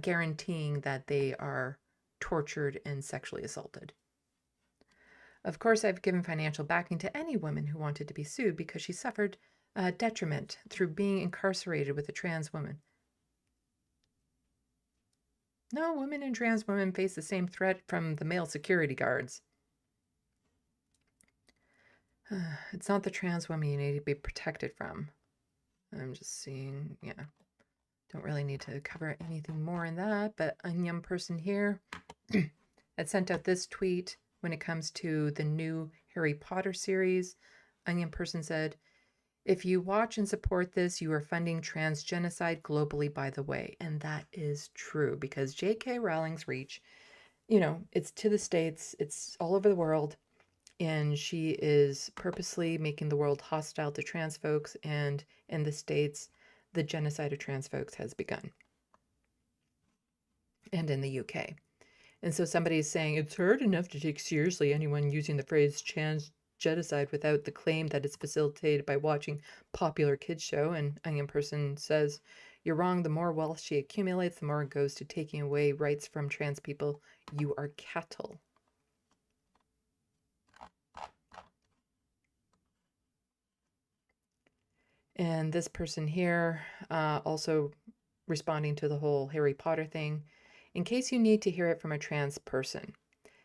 guaranteeing that they are tortured and sexually assaulted. Of course, I've given financial backing to any woman who wanted to be sued because she suffered detriment through being incarcerated with a trans woman. No, women and trans women face the same threat from the male security guards. It's not the trans woman you need to be protected from. I'm just seeing, yeah. Don't really need to cover anything more in that, but a young person here had sent out this tweet when it comes to the new Harry Potter series. A young person said, "If you watch and support this, you are funding trans genocide globally, by the way." And that is true because J.K. Rowling's reach, you know, it's to the States, it's all over the world. And she is purposely making the world hostile to trans folks, and in the States, the genocide of trans folks has begun. And in the UK. And so somebody is saying it's hard enough to take seriously anyone using the phrase trans genocide without the claim that it's facilitated by watching popular kids show. And a young person says, "You're wrong. The more wealth she accumulates, the more it goes to taking away rights from trans people. You are cattle." And this person here also responding to the whole Harry Potter thing. "In case you need to hear it from a trans person,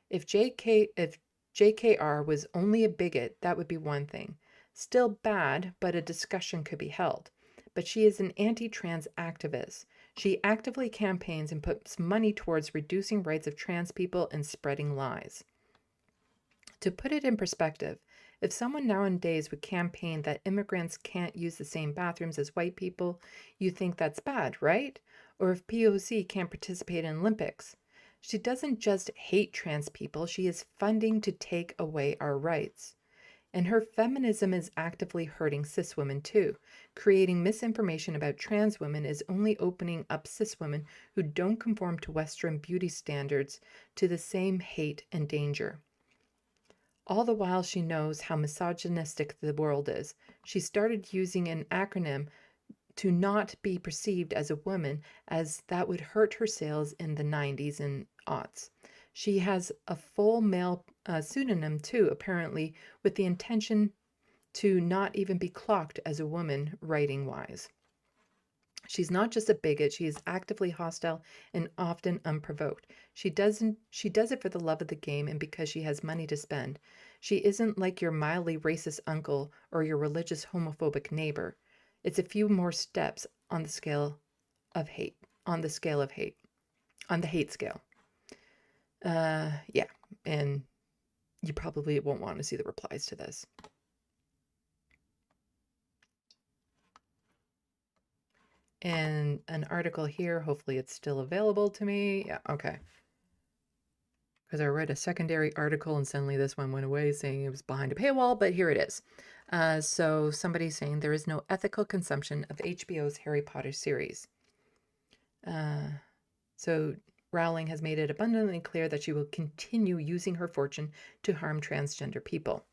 if JKR was only a bigot, that would be one thing. Still bad, but a discussion could be held. But she is an anti-trans activist. She actively campaigns and puts money towards reducing rights of trans people and spreading lies." To put it in perspective, if someone nowadays would campaign that immigrants can't use the same bathrooms as white people, you think that's bad, right? Or if POC can't participate in Olympics. She doesn't just hate trans people, she is funding to take away our rights. And her feminism is actively hurting cis women too. Creating misinformation about trans women is only opening up cis women who don't conform to Western beauty standards to the same hate and danger. All the while she knows how misogynistic the world is. She started using an acronym to not be perceived as a woman, as that would hurt her sales in the 90s and aughts. She has a full male pseudonym too, apparently, with the intention to not even be clocked as a woman writing-wise. She's not just a bigot, she is actively hostile and often unprovoked. She does it for the love of the game and because she has money to spend. She isn't like your mildly racist uncle or your religious homophobic neighbor. It's a few more steps on the scale of hate, on the hate scale. Yeah, and you probably won't want to see the replies to this. And an article here, hopefully it's still available to me. Yeah, okay. Because I read a secondary article and suddenly this one went away saying it was behind a paywall, but here it is. So somebody's saying there is no ethical consumption of HBO's Harry Potter series. So Rowling has made it abundantly clear that she will continue using her fortune to harm transgender people.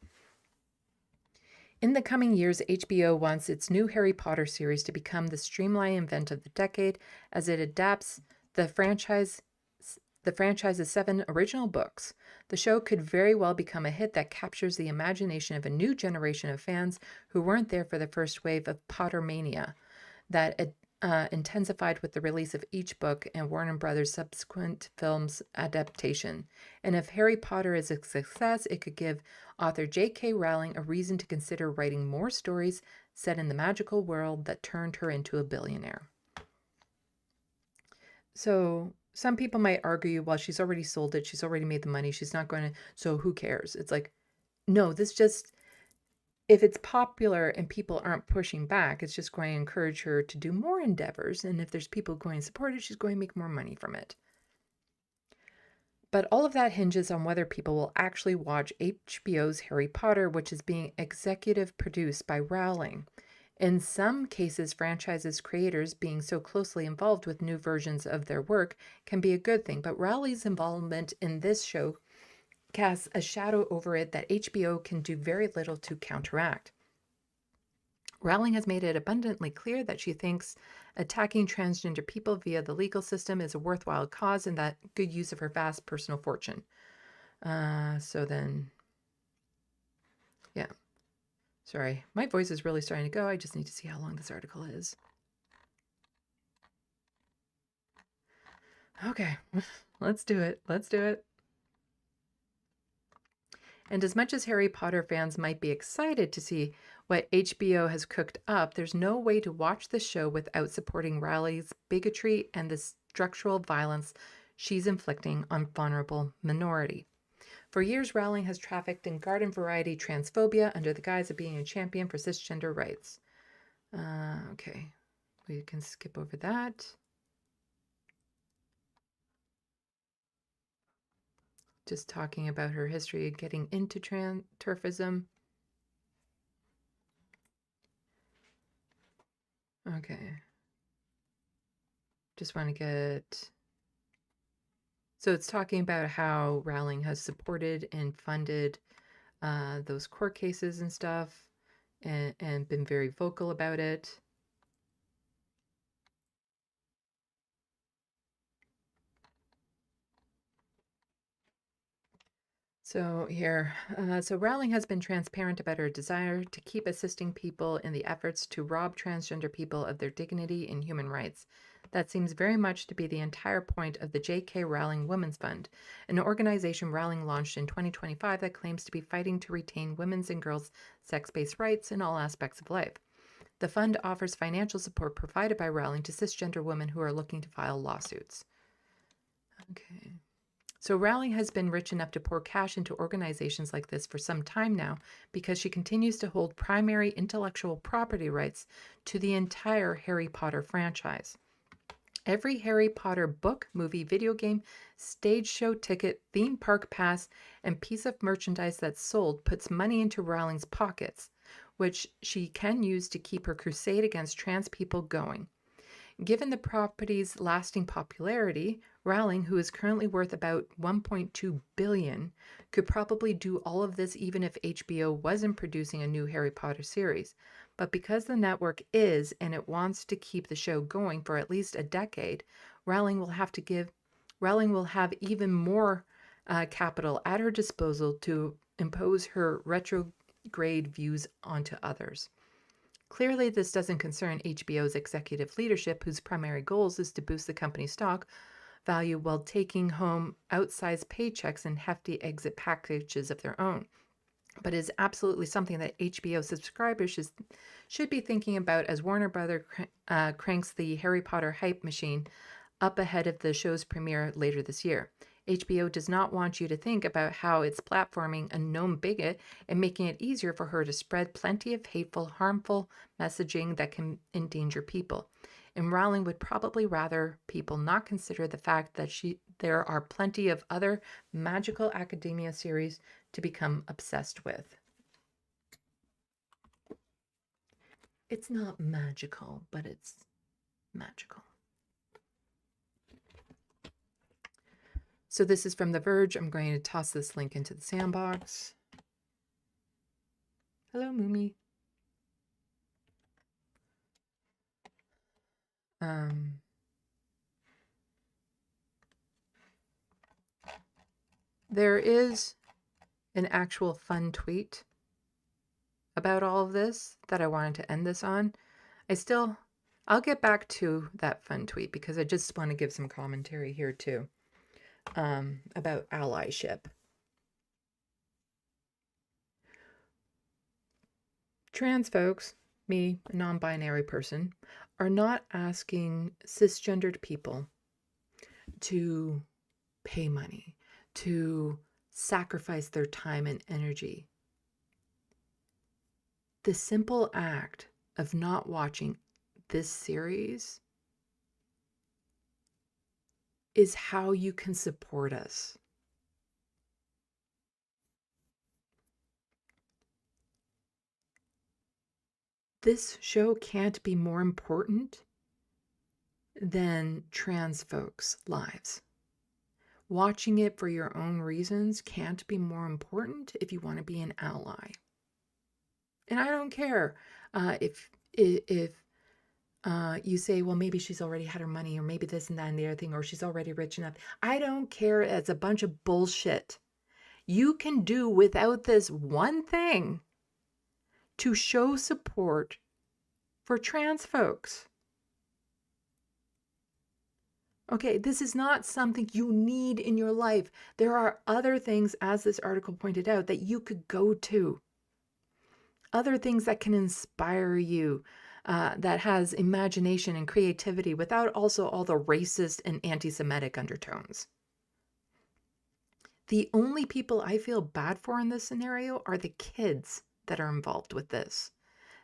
In the coming years, HBO wants its new Harry Potter series to become the streamlined event of the decade as it adapts the franchise the franchise's 7 original books, the show could very well become a hit that captures the imagination of a new generation of fans who weren't there for the first wave of Pottermania that intensified with the release of each book and Warner Brothers' subsequent film's adaptation. And if Harry Potter is a success, it could give author J.K. Rowling a reason to consider writing more stories set in the magical world that turned her into a billionaire. So some people might argue, well, she's already sold it. She's already made the money. She's not going to, so who cares? It's like, no, this just, if it's popular and people aren't pushing back, it's just going to encourage her to do more endeavors. And if there's people going to support it, she's going to make more money from it. But all of that hinges on whether people will actually watch HBO's Harry Potter, which is being executive produced by Rowling. In some cases, franchises creators being so closely involved with new versions of their work can be a good thing, but Rowling's involvement in this show casts a shadow over it that HBO can do very little to counteract. Rowling has made it abundantly clear that she thinks attacking transgender people via the legal system is a worthwhile cause and that good use of her vast personal fortune. So then, yeah. Sorry, my voice is really starting to go. I just need to see how long this article is. Okay, let's do it. Let's do it. And as much as Harry Potter fans might be excited to see what HBO has cooked up, there's no way to watch the show without supporting Rowling's bigotry and the structural violence she's inflicting on vulnerable minority. For years, Rowling has trafficked in garden variety transphobia under the guise of being a champion for cisgender rights. Okay, we can skip over that. Just talking about her history of getting into turfism. Okay. Just want to get... So it's talking about how Rowling has supported and funded those court cases and stuff and been very vocal about it. So here, so Rowling has been transparent about her desire to keep assisting people in the efforts to rob transgender people of their dignity and human rights. That seems very much to be the entire point of the J.K. Rowling Women's Fund, an organization Rowling launched in 2025 that claims to be fighting to retain women's and girls' sex-based rights in all aspects of life. The fund offers financial support provided by Rowling to cisgender women who are looking to file lawsuits. Okay. So Rowling has been rich enough to pour cash into organizations like this for some time now because she continues to hold primary intellectual property rights to the entire Harry Potter franchise. Every Harry Potter book, movie, video game, stage show ticket, theme park pass, and piece of merchandise that's sold puts money into Rowling's pockets, which she can use to keep her crusade against trans people going. Given the property's lasting popularity, Rowling, who is currently worth about $1.2 billion, could probably do all of this even if HBO wasn't producing a new Harry Potter series. But because the network is, and it wants to keep the show going for at least a decade, Rowling will have even more capital at her disposal to impose her retrograde views onto others. Clearly, this doesn't concern HBO's executive leadership, whose primary goals is to boost the company's stock value while taking home outsized paychecks and hefty exit packages of their own. But is absolutely something that HBO subscribers should be thinking about as Warner Brothers cranks the Harry Potter hype machine up ahead of the show's premiere later this year. HBO does not want you to think about how it's platforming a known bigot and making it easier for her to spread plenty of hateful, harmful messaging that can endanger people. And Rowling would probably rather people not consider the fact that there are plenty of other magical academia series to become obsessed with. It's not magical, but it's magical. So this is from The Verge. I'm going to toss this link into the SandBox. Hello, Moomy. There is an actual fun tweet about all of this that I wanted to end this on. I'll get back to that fun tweet because I just want to give some commentary here too, about allyship. Trans folks, me, a non-binary person, are not asking cisgendered people to pay money, to sacrifice their time and energy. The simple act of not watching this series is how you can support us. This show can't be more important than trans folks' lives. Watching it for your own reasons can't be more important if you want to be an ally. And I don't care if you say, well, maybe she's already had her money, or maybe this and that and the other thing, or she's already rich enough. I don't care. It's a bunch of bullshit. You can do without this one thing to show support for trans folks. Okay, this is not something you need in your life. There are other things, as this article pointed out, that you could go to. Other things that can inspire you, that has imagination and creativity without also all the racist and anti-Semitic undertones. The only people I feel bad for in this scenario are the kids that are involved with this,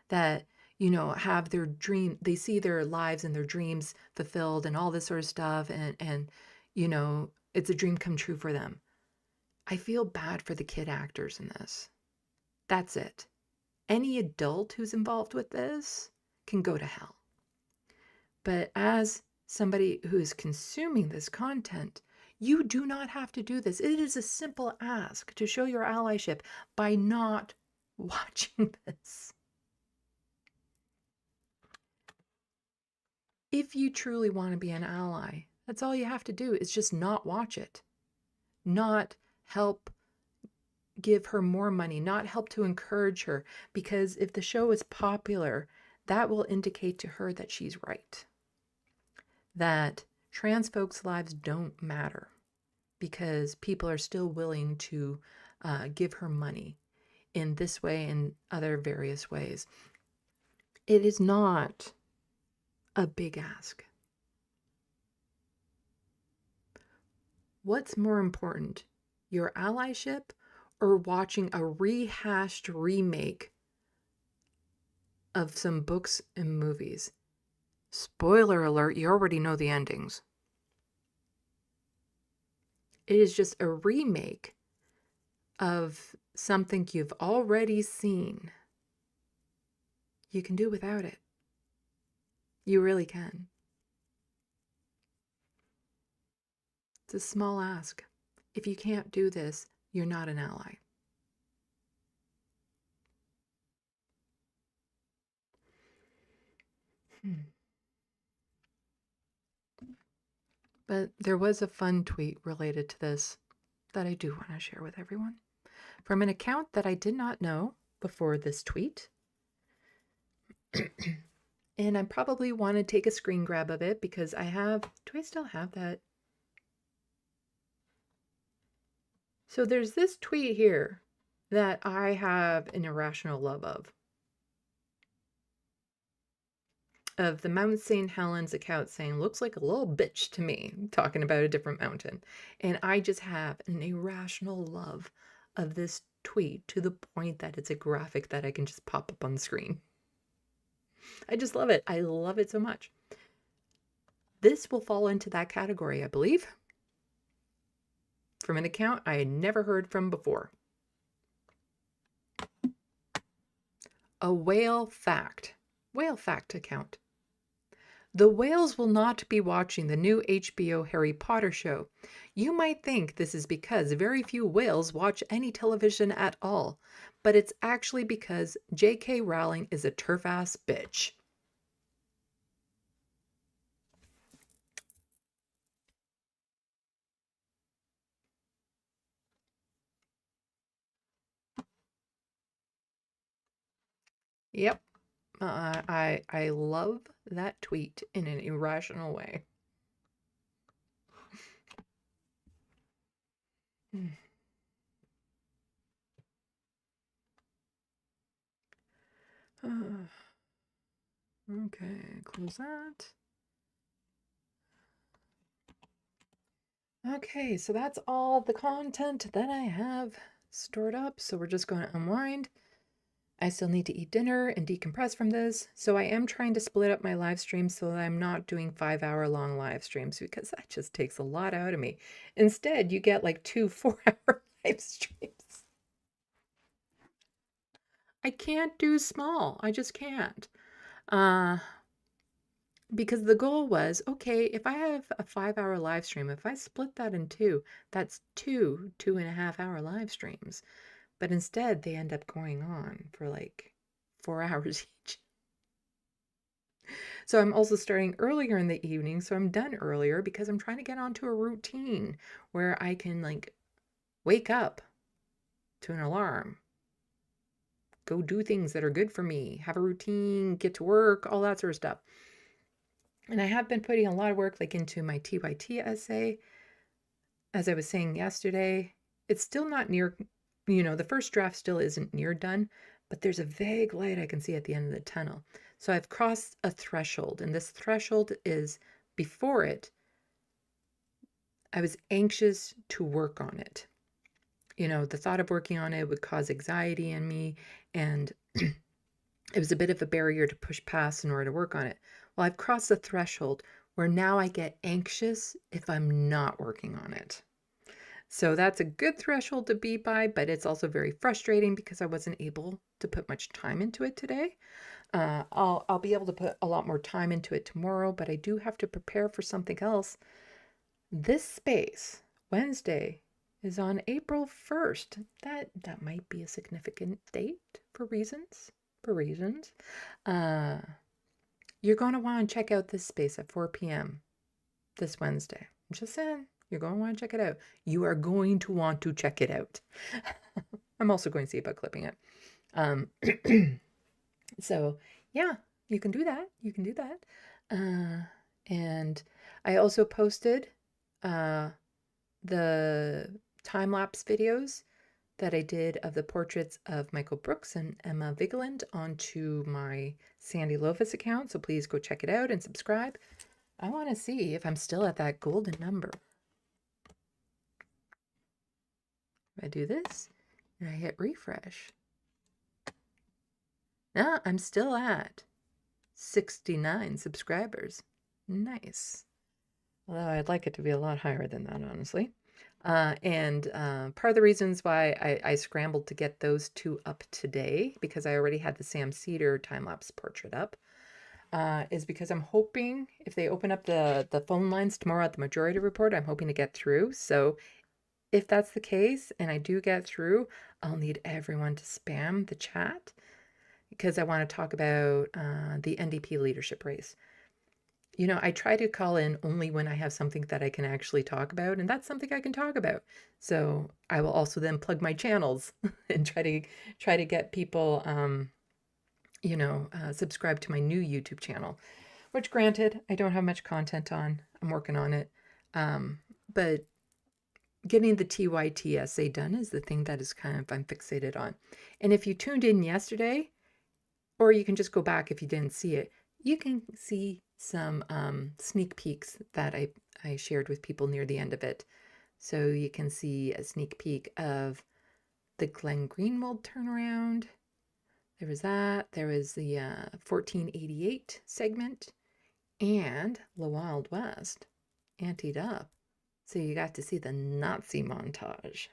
that, you know, have their dream, they see their lives and their dreams fulfilled and all this sort of stuff, and you know, it's a dream come true for them. I feel bad for the kid actors in this. That's it. Any adult who's involved with this can go to hell. But as somebody who is consuming this content, you do not have to do this. It is a simple ask to show your allyship by not watching this. If you truly want to be an ally, that's all you have to do, is just not watch it. Not help give her more money, not help to encourage her, because if the show is popular, that will indicate to her that she's right. That trans folks' lives don't matter because people are still willing to give her money in this way and other various ways. It is not a big ask. What's more important, your allyship or watching a rehashed remake of some books and movies? Spoiler alert, you already know the endings. It is just a remake of something you've already seen. You can do without it. You really can. It's a small ask. If you can't do this, you're not an ally. But there was a fun tweet related to this that I do want to share with everyone. From an account that I did not know before this tweet. And I probably want to take a screen grab of it because I have, do I still have that? So there's this tweet here that I have an irrational love of the Mount St. Helens account saying, looks like a little bitch to me, talking about a different mountain. And I just have an irrational love of this tweet to the point that it's a graphic that I can just pop up on the screen. I just love it. I love it so much. This will fall into that category, I believe, from an account I had never heard from before. A whale fact account. The whales will not be watching the new HBO Harry Potter show. You might think this is because very few whales watch any television at all, but it's actually because J.K. Rowling is a turf-ass bitch. Yep. I love that tweet in an irrational way. Okay, close that. Okay, so that's all the content that I have stored up. So we're just going to unwind. I still need to eat dinner and decompress from this. So I am trying to split up my live streams so that I'm not doing 5-hour long live streams because that just takes a lot out of me. Instead, you get like 2 4-hour live streams. I can't do small. I just can't. Because the goal was, okay, if I have a 5-hour live stream, if I split that in two, that's 2.5-hour live streams. But instead, they end up going on for like 4 hours each. So I'm also starting earlier in the evening, so I'm done earlier because I'm trying to get onto a routine where I can like wake up to an alarm, go do things that are good for me, have a routine, get to work, all that sort of stuff. And I have been putting a lot of work like into my TYT essay. As I was saying yesterday, it's still not near, the first draft still isn't near done, but there's a vague light I can see at the end of the tunnel. So I've crossed a threshold, and this threshold is before it, I was anxious to work on it. The thought of working on it would cause anxiety in me, and it was a bit of a barrier to push past in order to work on it. Well, I've crossed the threshold where now I get anxious if I'm not working on it. So that's a good threshold to be by, but it's also very frustrating because I wasn't able to put much time into it today. I'll be able to put a lot more time into it tomorrow, but I do have to prepare for something else. This space, Wednesday, is on April 1st. That might be a significant date for reasons. You're going to want to check out this space at 4 p.m. this Wednesday. I'm just saying, you're going to want to check it out. You are going to want to check it out. I'm also going to see about clipping it. So, yeah, you can do that. And I also posted the time-lapse videos that I did of the portraits of Michael Brooks and Emma Vigeland onto my Sandy Lofus account. So please go check it out and subscribe. I want to see if I'm still at that golden number. I do this and I hit refresh. No, I'm still at 69 subscribers. Nice. Although I'd like it to be a lot higher than that, honestly. And part of the reasons why I scrambled to get those two up today, because I already had the Sam Cedar time-lapse portrait up, is because I'm hoping if they open up the phone lines tomorrow at the Majority Report, I'm hoping to get through. So if that's the case and I do get through, I'll need everyone to spam the chat because I want to talk about the NDP leadership race. I try to call in only when I have something that I can actually talk about, and that's something I can talk about. So I will also then plug my channels and try to get people, subscribe to my new YouTube channel, which granted, I don't have much content on. I'm working on it. But getting the TYT essay done is the thing that is I'm fixated on. And if you tuned in yesterday, or you can just go back if you didn't see it, you can see some sneak peeks that I shared with people near the end of it. So you can see a sneak peek of the Glenn Greenwald turnaround. There was that. There was the 1488 segment and the Wild West anteed up. So you got to see the Nazi montage.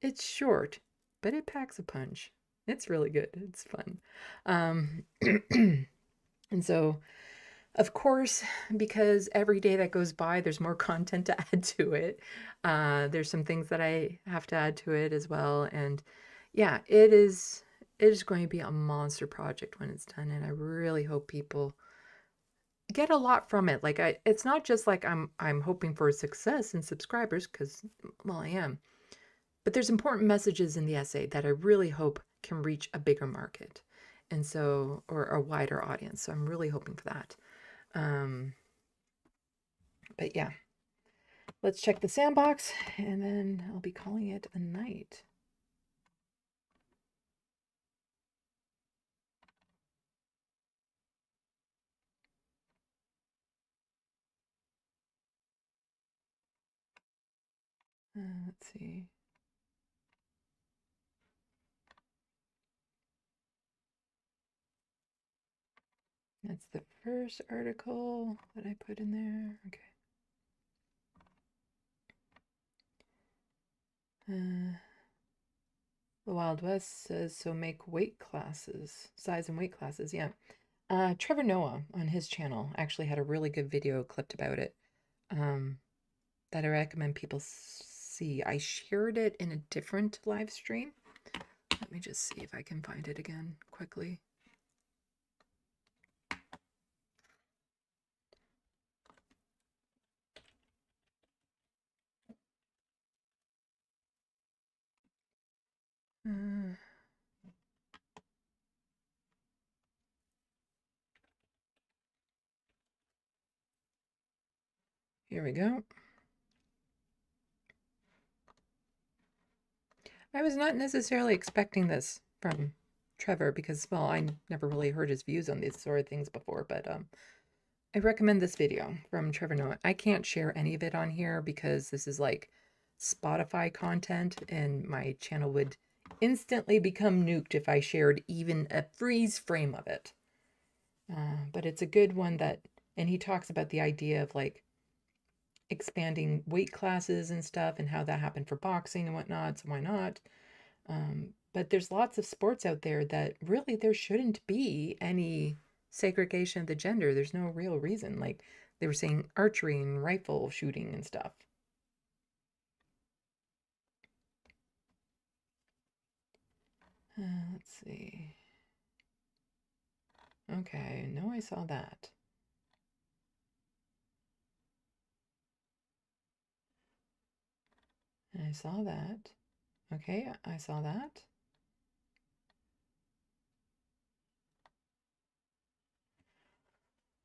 It's short, but it packs a punch. It's really good. It's fun. And so, of course, because every day that goes by, there's more content to add to it. There's some things that I have to add to it as well. And yeah, it is going to be a monster project when it's done. And I really hope people get a lot from it. Like it's not just like I'm hoping for success in subscribers because, well, I am. But there's important messages in the essay that I really hope can reach a bigger market. And so, or a wider audience. So I'm really hoping for that. But yeah, let's check the SandBox, and then I'll be calling it a night. Let's see. That's the first article that I put in there. Okay. The Wild West says, so make weight classes, size and weight classes. Yeah. Trevor Noah on his channel actually had a really good video clipped about it that I recommend people see. I shared it in a different live stream. Let me just see if I can find it again quickly. Here we go. I was not necessarily expecting this from Trevor because, well, I never really heard his views on these sort of things before, but I recommend this video from Trevor Noah. I can't share any of it on here because this is like Spotify content and my channel would instantly become nuked if I shared even a freeze frame of it. But it's a good one that, and he talks about the idea of like expanding weight classes and stuff and how that happened for boxing and whatnot, so why not? But there's lots of sports out there that really there shouldn't be any segregation of the gender. There's no real reason. Like they were saying archery and rifle shooting and stuff. Let's see. Okay, no, I saw that. I saw that. Okay, I saw that.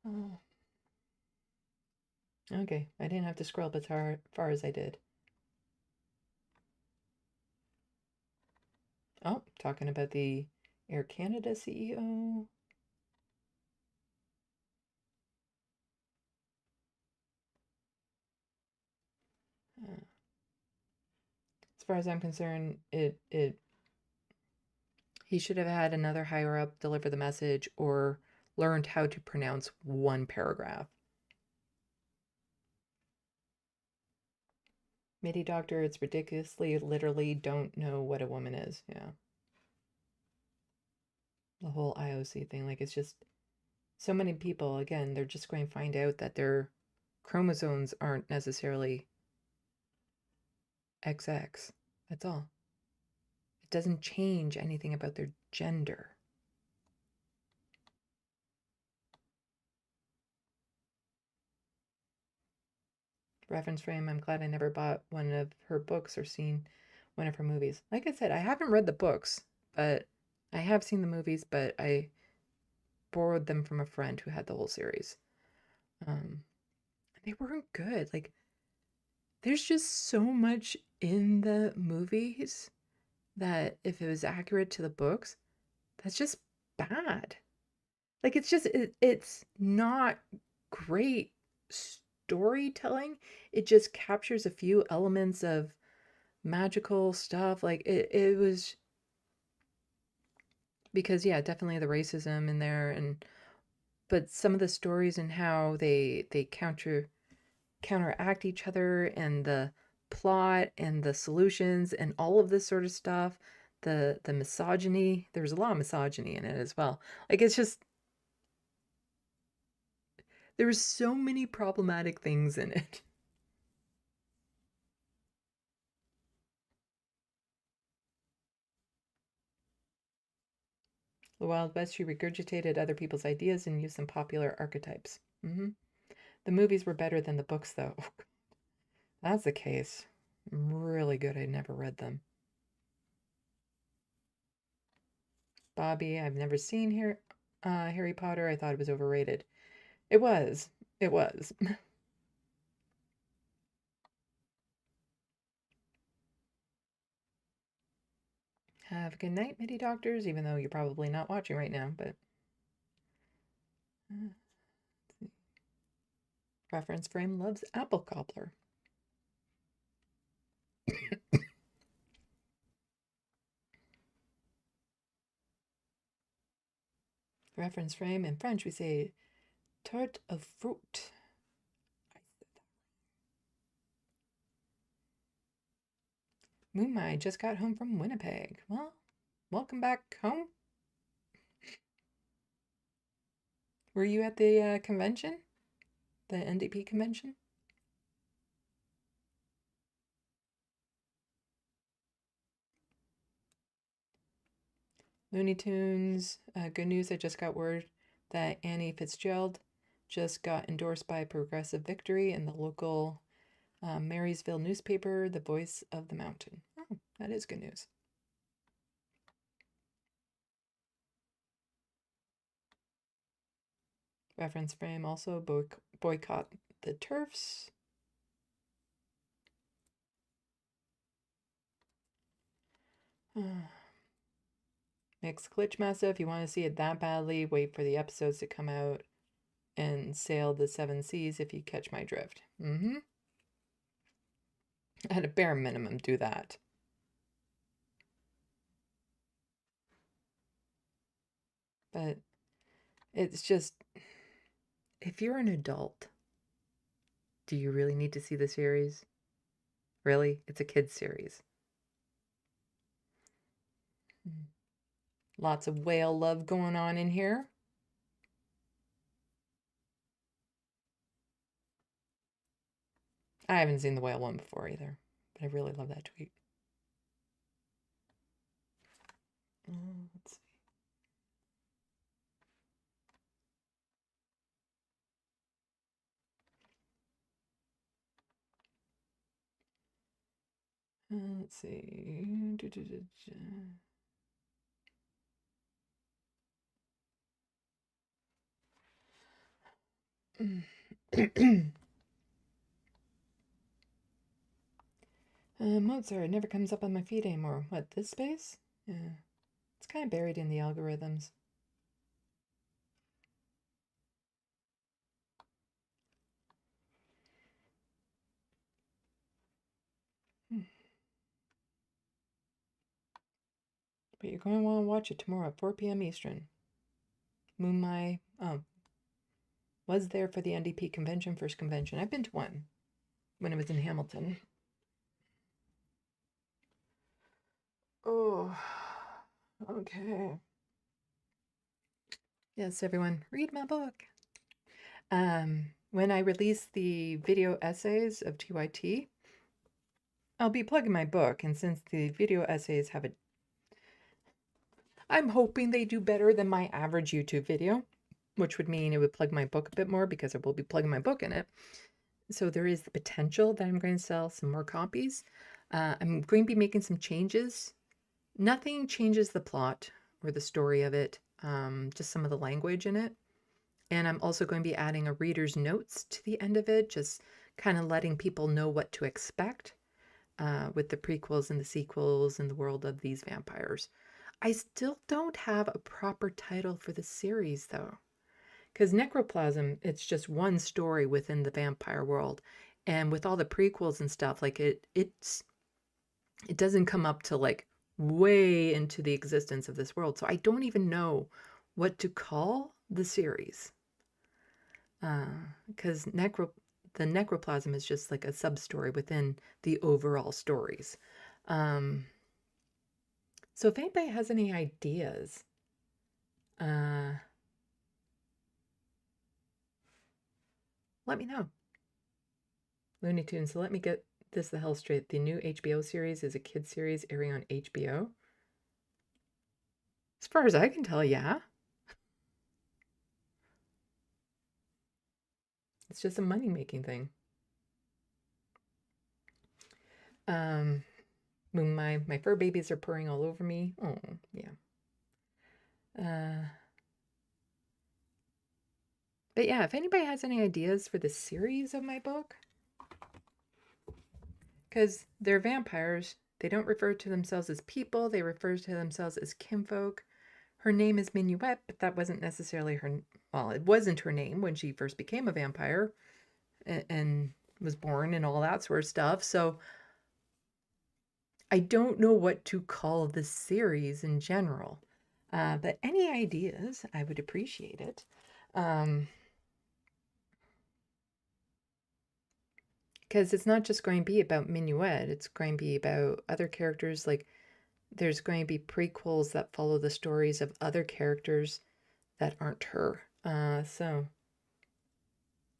Oh. Okay, I didn't have to scroll as far as I did. Oh, talking about the Air Canada CEO. As far as I'm concerned, he should have had another higher up deliver the message or learned how to pronounce one paragraph. MIDI doctor, it's ridiculously literally don't know what a woman is. Yeah. The whole IOC thing, like it's just so many people, again, they're just going to find out that their chromosomes aren't necessarily XX. That's all. It doesn't change anything about their gender. Reference frame, I'm glad I never bought one of her books or seen one of her movies. Like I said, I haven't read the books, but I have seen the movies, but I borrowed them from a friend who had the whole series. They weren't good. Like, there's just so much in the movies that if it was accurate to the books, that's just bad. Like, it's just, it's not great storytelling. It just captures a few elements of magical stuff. Like, it was, because, yeah, definitely the racism in there, and but some of the stories and how they counteract each other, and the plot and the solutions and all of this sort of stuff, the misogyny, there's a lot of misogyny in it as well. Like it's just, there's so many problematic things in it. The Wild West, she regurgitated other people's ideas and used some popular archetypes. The movies were better than the books, though. That's the case. Really good. I never read them. Bobby, I've never seen Harry Potter. I thought it was overrated. It was. It was. Have a good night, MIDI doctors, even though you're probably not watching right now, but... Reference frame loves apple cobbler. Reference frame in French we say tarte of fruit. Moonmai just got home from Winnipeg. Well, welcome back home. Were you at the convention? The NDP convention? Looney Tunes. Good news, I just got word that Annie Fitzgerald just got endorsed by Progressive Victory in the local Marysville newspaper, The Voice of the Mountain. Oh, that is good news. Reference frame also boycott the turfs. Mixed glitch massa. If you want to see it that badly, wait for the episodes to come out and sail the 7 seas if you catch my drift. At a bare minimum, do that. But it's just, if you're an adult, do you really need to see the series? Really? It's a kid's series. Lots of whale love going on in here. I haven't seen the whale one before either, but I really love that tweet. Let's see. Let's see. Mozart, it never comes up on my feed anymore. What, this space? Yeah. It's kind of buried in the algorithms. But you're going to want to watch it tomorrow at 4 p.m. Eastern. Moonmai, was there for the NDP convention, first convention. I've been to one when it was in Hamilton. Oh, okay. Yes, everyone, read my book. When I release the video essays of TYT, I'll be plugging my book, and since the video essays have I'm hoping they do better than my average YouTube video, which would mean it would plug my book a bit more because I will be plugging my book in it. So there is the potential that I'm going to sell some more copies. I'm going to be making some changes. Nothing changes the plot or the story of it, just some of the language in it. And I'm also going to be adding a reader's notes to the end of it, just kind of letting people know what to expect with the prequels and the sequels in the world of these vampires. I still don't have a proper title for the series, though. Because Necroplasm, it's just one story within the vampire world. And with all the prequels and stuff, like it doesn't come up to like way into the existence of this world. So I don't even know what to call the series. Because the Necroplasm is just like a sub-story within the overall stories. So if anybody has any ideas, let me know. Looney Tunes, so let me get this the hell straight. The new HBO series is a kid's series airing on HBO? As far as I can tell, yeah. It's just a money-making thing. My fur babies are purring all over me. Oh, yeah. But yeah, if anybody has any ideas for the series of my book, because they're vampires, they don't refer to themselves as people, they refer to themselves as kinfolk. Her name is Minuet, but that wasn't necessarily her, well, it wasn't her name when she first became a vampire and was born and all that sort of stuff. So I don't know what to call this series in general. But any ideas, I would appreciate it. Because it's not just going to be about Minuet, it's going to be about other characters. Like, there's going to be prequels that follow the stories of other characters that aren't her. So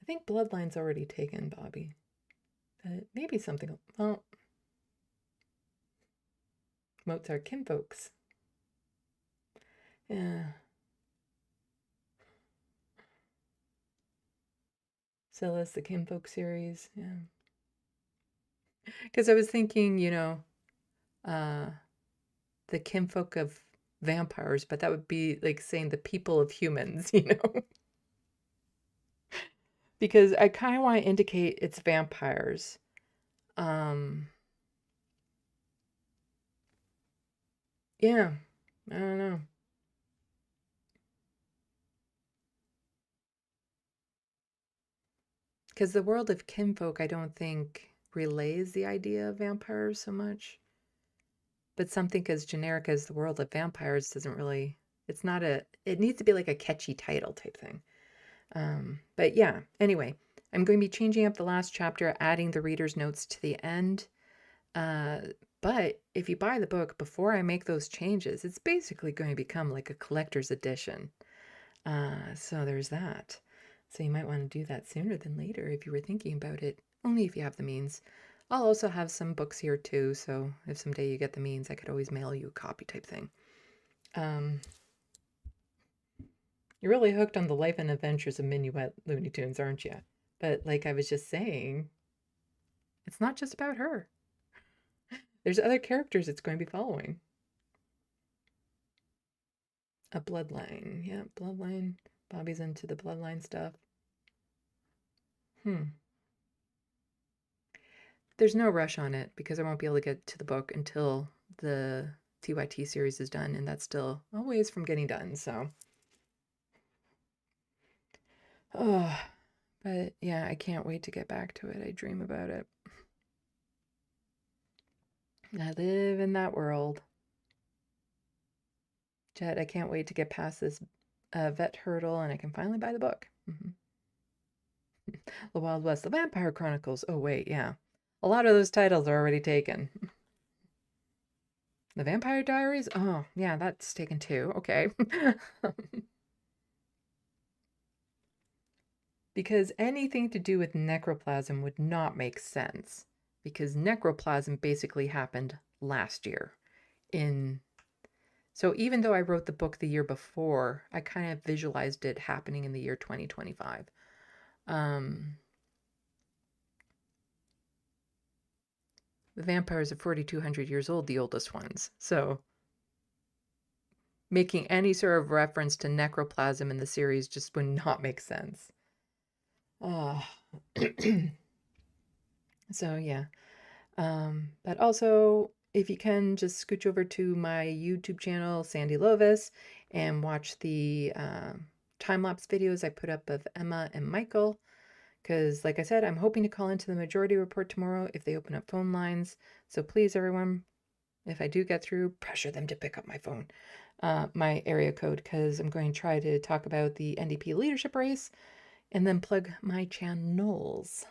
I think Bloodline's already taken, Bobby. But maybe something, well, Mozart kinfolks. Yeah. Silas, the kinfolk series, yeah. Because I was thinking, the kinfolk of vampires, but that would be like saying the people of humans, Because I kind of want to indicate it's vampires. Yeah, I don't know. Because the world of kinfolk, I don't think relays the idea of vampires so much. But something as generic as the world of vampires doesn't really, it's not a, it needs to be like a catchy title type thing. But yeah, anyway, I'm going to be changing up the last chapter, adding the reader's notes to the end. But if you buy the book before I make those changes, it's basically going to become like a collector's edition. So there's that. So you might want to do that sooner than later if you were thinking about it, only if you have the means. I'll also have some books here too, so if someday you get the means, I could always mail you a copy type thing. You're really hooked on the life and adventures of Minuet Looney Tunes, aren't you? But like I was just saying, it's not just about her. There's other characters it's going to be following. A bloodline. Yeah, bloodline. Bobby's into the bloodline stuff. There's no rush on it because I won't be able to get to the book until the TYT series is done, and that's still a ways from getting done, so. Oh, but yeah, I can't wait to get back to it. I dream about it. I live in that world. Jet, I can't wait to get past this vet hurdle and I can finally buy the book. The Wild West, The Vampire Chronicles. Oh, wait, yeah. A lot of those titles are already taken. The Vampire Diaries? Oh, yeah, that's taken too. Okay. Because anything to do with necroplasm would not make sense. Because necroplasm basically happened last year. So even though I wrote the book the year before, I kind of visualized it happening in the year 2025. The vampires are 4,200 years old, the oldest ones. So making any sort of reference to necroplasm in the series just would not make sense. So yeah. But also, if you can, just scooch over to my YouTube channel, Sandy Lovis, and watch the time-lapse videos I put up of Emma and Michael. Because, like I said, I'm hoping to call into the Majority Report tomorrow if they open up phone lines. So please, everyone, if I do get through, pressure them to pick up my phone, my area code, because I'm going to try to talk about the NDP leadership race and then plug my channels.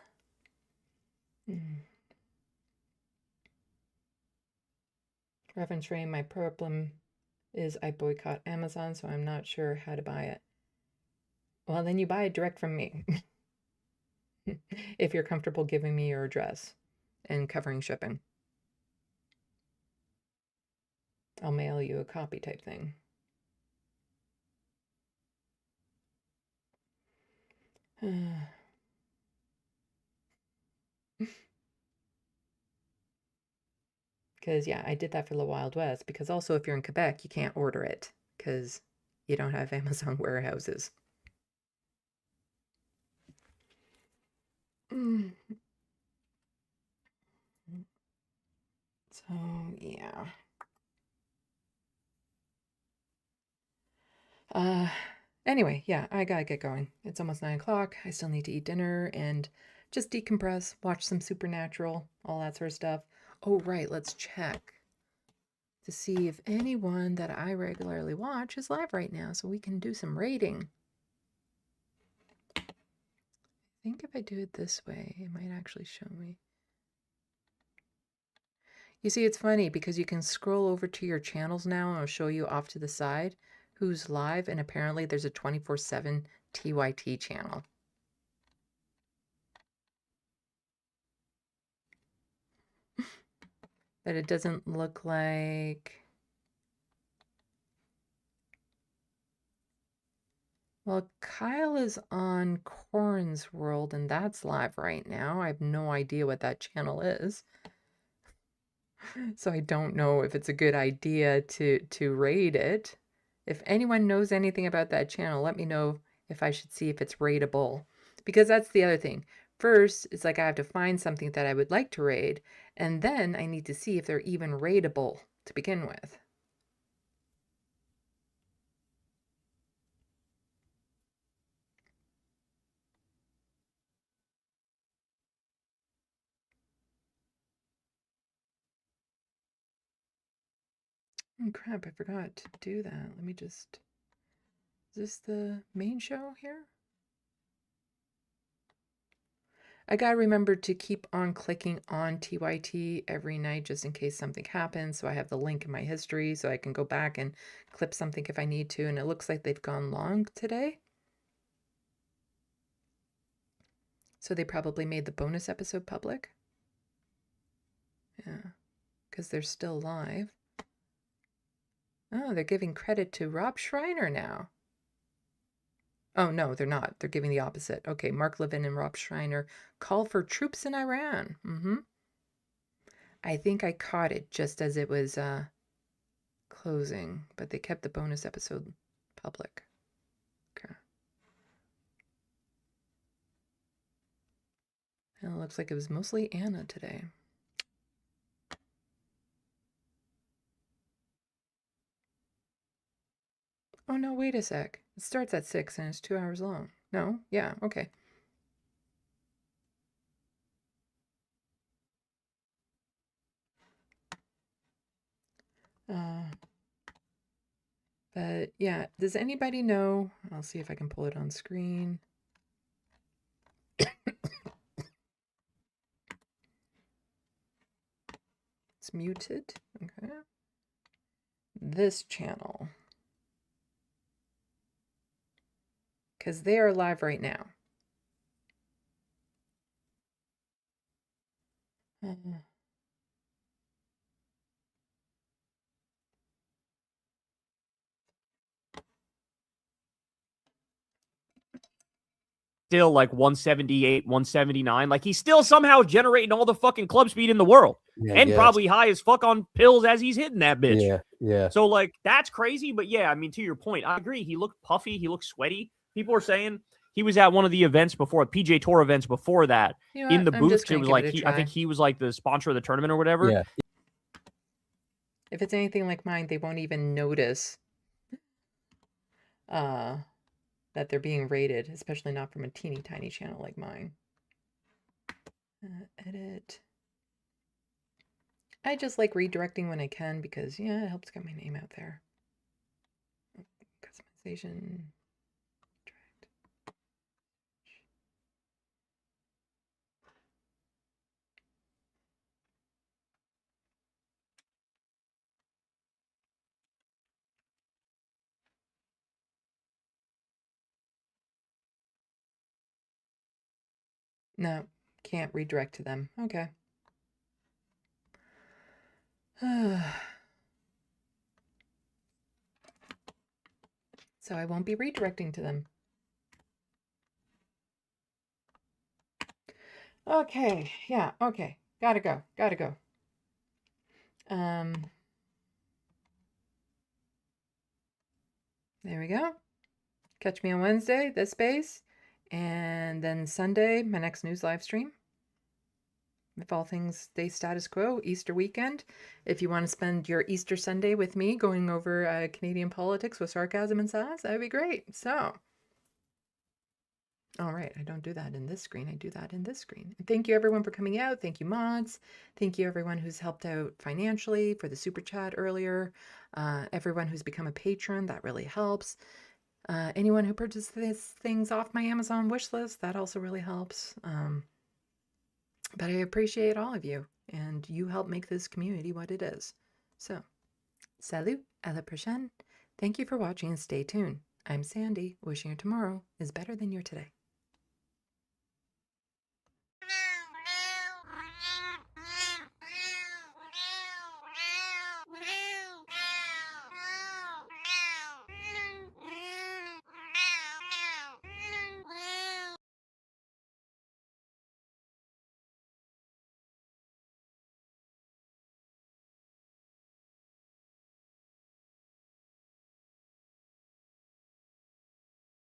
Reference frame, my problem is I boycott Amazon, so I'm not sure how to buy it. Well, then you buy it direct from me. If you're comfortable giving me your address and covering shipping. I'll mail you a copy type thing. Because, yeah, I did that for the Wild West. Because also, if you're in Quebec, you can't order it. Because you don't have Amazon warehouses. So, yeah. Anyway, yeah, I gotta get going. It's almost 9 o'clock. I still need to eat dinner and just decompress, watch some Supernatural, all that sort of stuff. Oh, right, let's check to see if anyone that I regularly watch is live right now so we can do some rating. I think if I do it this way, it might actually show me. You see, it's funny because you can scroll over to your channels now and it'll show you off to the side who's live, and apparently there's a 24/7 TYT channel. But it doesn't look like... Well, Kyle is on Corn's World, and that's live right now. I have no idea what that channel is. So I don't know if it's a good idea to raid it. If anyone knows anything about that channel, let me know if I should see if it's raidable. Because that's the other thing. First, it's like I have to find something that I would like to raid, and then I need to see if they're even raidable to begin with. Oh crap, I forgot to do that. Let me just... Is this the main show here? I gotta remember to keep on clicking on TYT every night just in case something happens. So I have the link in my history so I can go back and clip something if I need to. And it looks like they've gone long today. So they probably made the bonus episode public. Yeah, because they're still live. Oh, they're giving credit to Rob Schreiner now. Oh, no, they're not. They're giving the opposite. Okay, Mark Levin and Rob Schreiner call for troops in Iran. I think I caught it just as it was closing, but they kept the bonus episode public. Okay. And it looks like it was mostly Anna today. Oh, no, wait a sec. It starts at 6 and it's 2 hours long. No? Yeah, okay. But yeah, does anybody know? I'll see if I can pull it on screen. It's muted. Okay. This channel. Because they are live right now. Still like 178, 179. Like he's still somehow generating all the fucking club speed in the world. Yeah, and yes. probably high as fuck on pills as he's hitting that bitch. Yeah, yeah. So like that's crazy. But yeah, I mean, to your point, I agree. He looked puffy. He looked sweaty. People are saying he was at one of the events before, PJ Tour events before that, You know in the what? I'm booth. just It gonna was give like it a I think try. he was like the sponsor of the tournament or whatever. Yeah. If it's anything like mine, they won't even notice that they're being rated, especially not from a teeny tiny channel like mine. Edit. I just like redirecting when I can because, yeah, it helps get my name out there. Customization. No, can't redirect to them. Okay. So I won't be redirecting to them. Okay, yeah, okay. Gotta go, gotta go. There we go. Catch me on Wednesday, this space. And then Sunday, my next news live stream. If all things stay status quo, Easter weekend. If you want to spend your Easter Sunday with me going over Canadian politics with sarcasm and sass, that would be great. So, all right, I don't do that in this screen. I do that in this screen. And thank you everyone for coming out. Thank you mods. Thank you everyone who's helped out financially for the super chat earlier. Everyone who's become a patron, that really helps. Anyone who purchases things off my Amazon wish list, that also really helps. But I appreciate all of you, and you help make this community what it is. So, salut, à la prochaine. Thank you for watching and stay tuned. I'm Sandy, wishing your tomorrow is better than your today.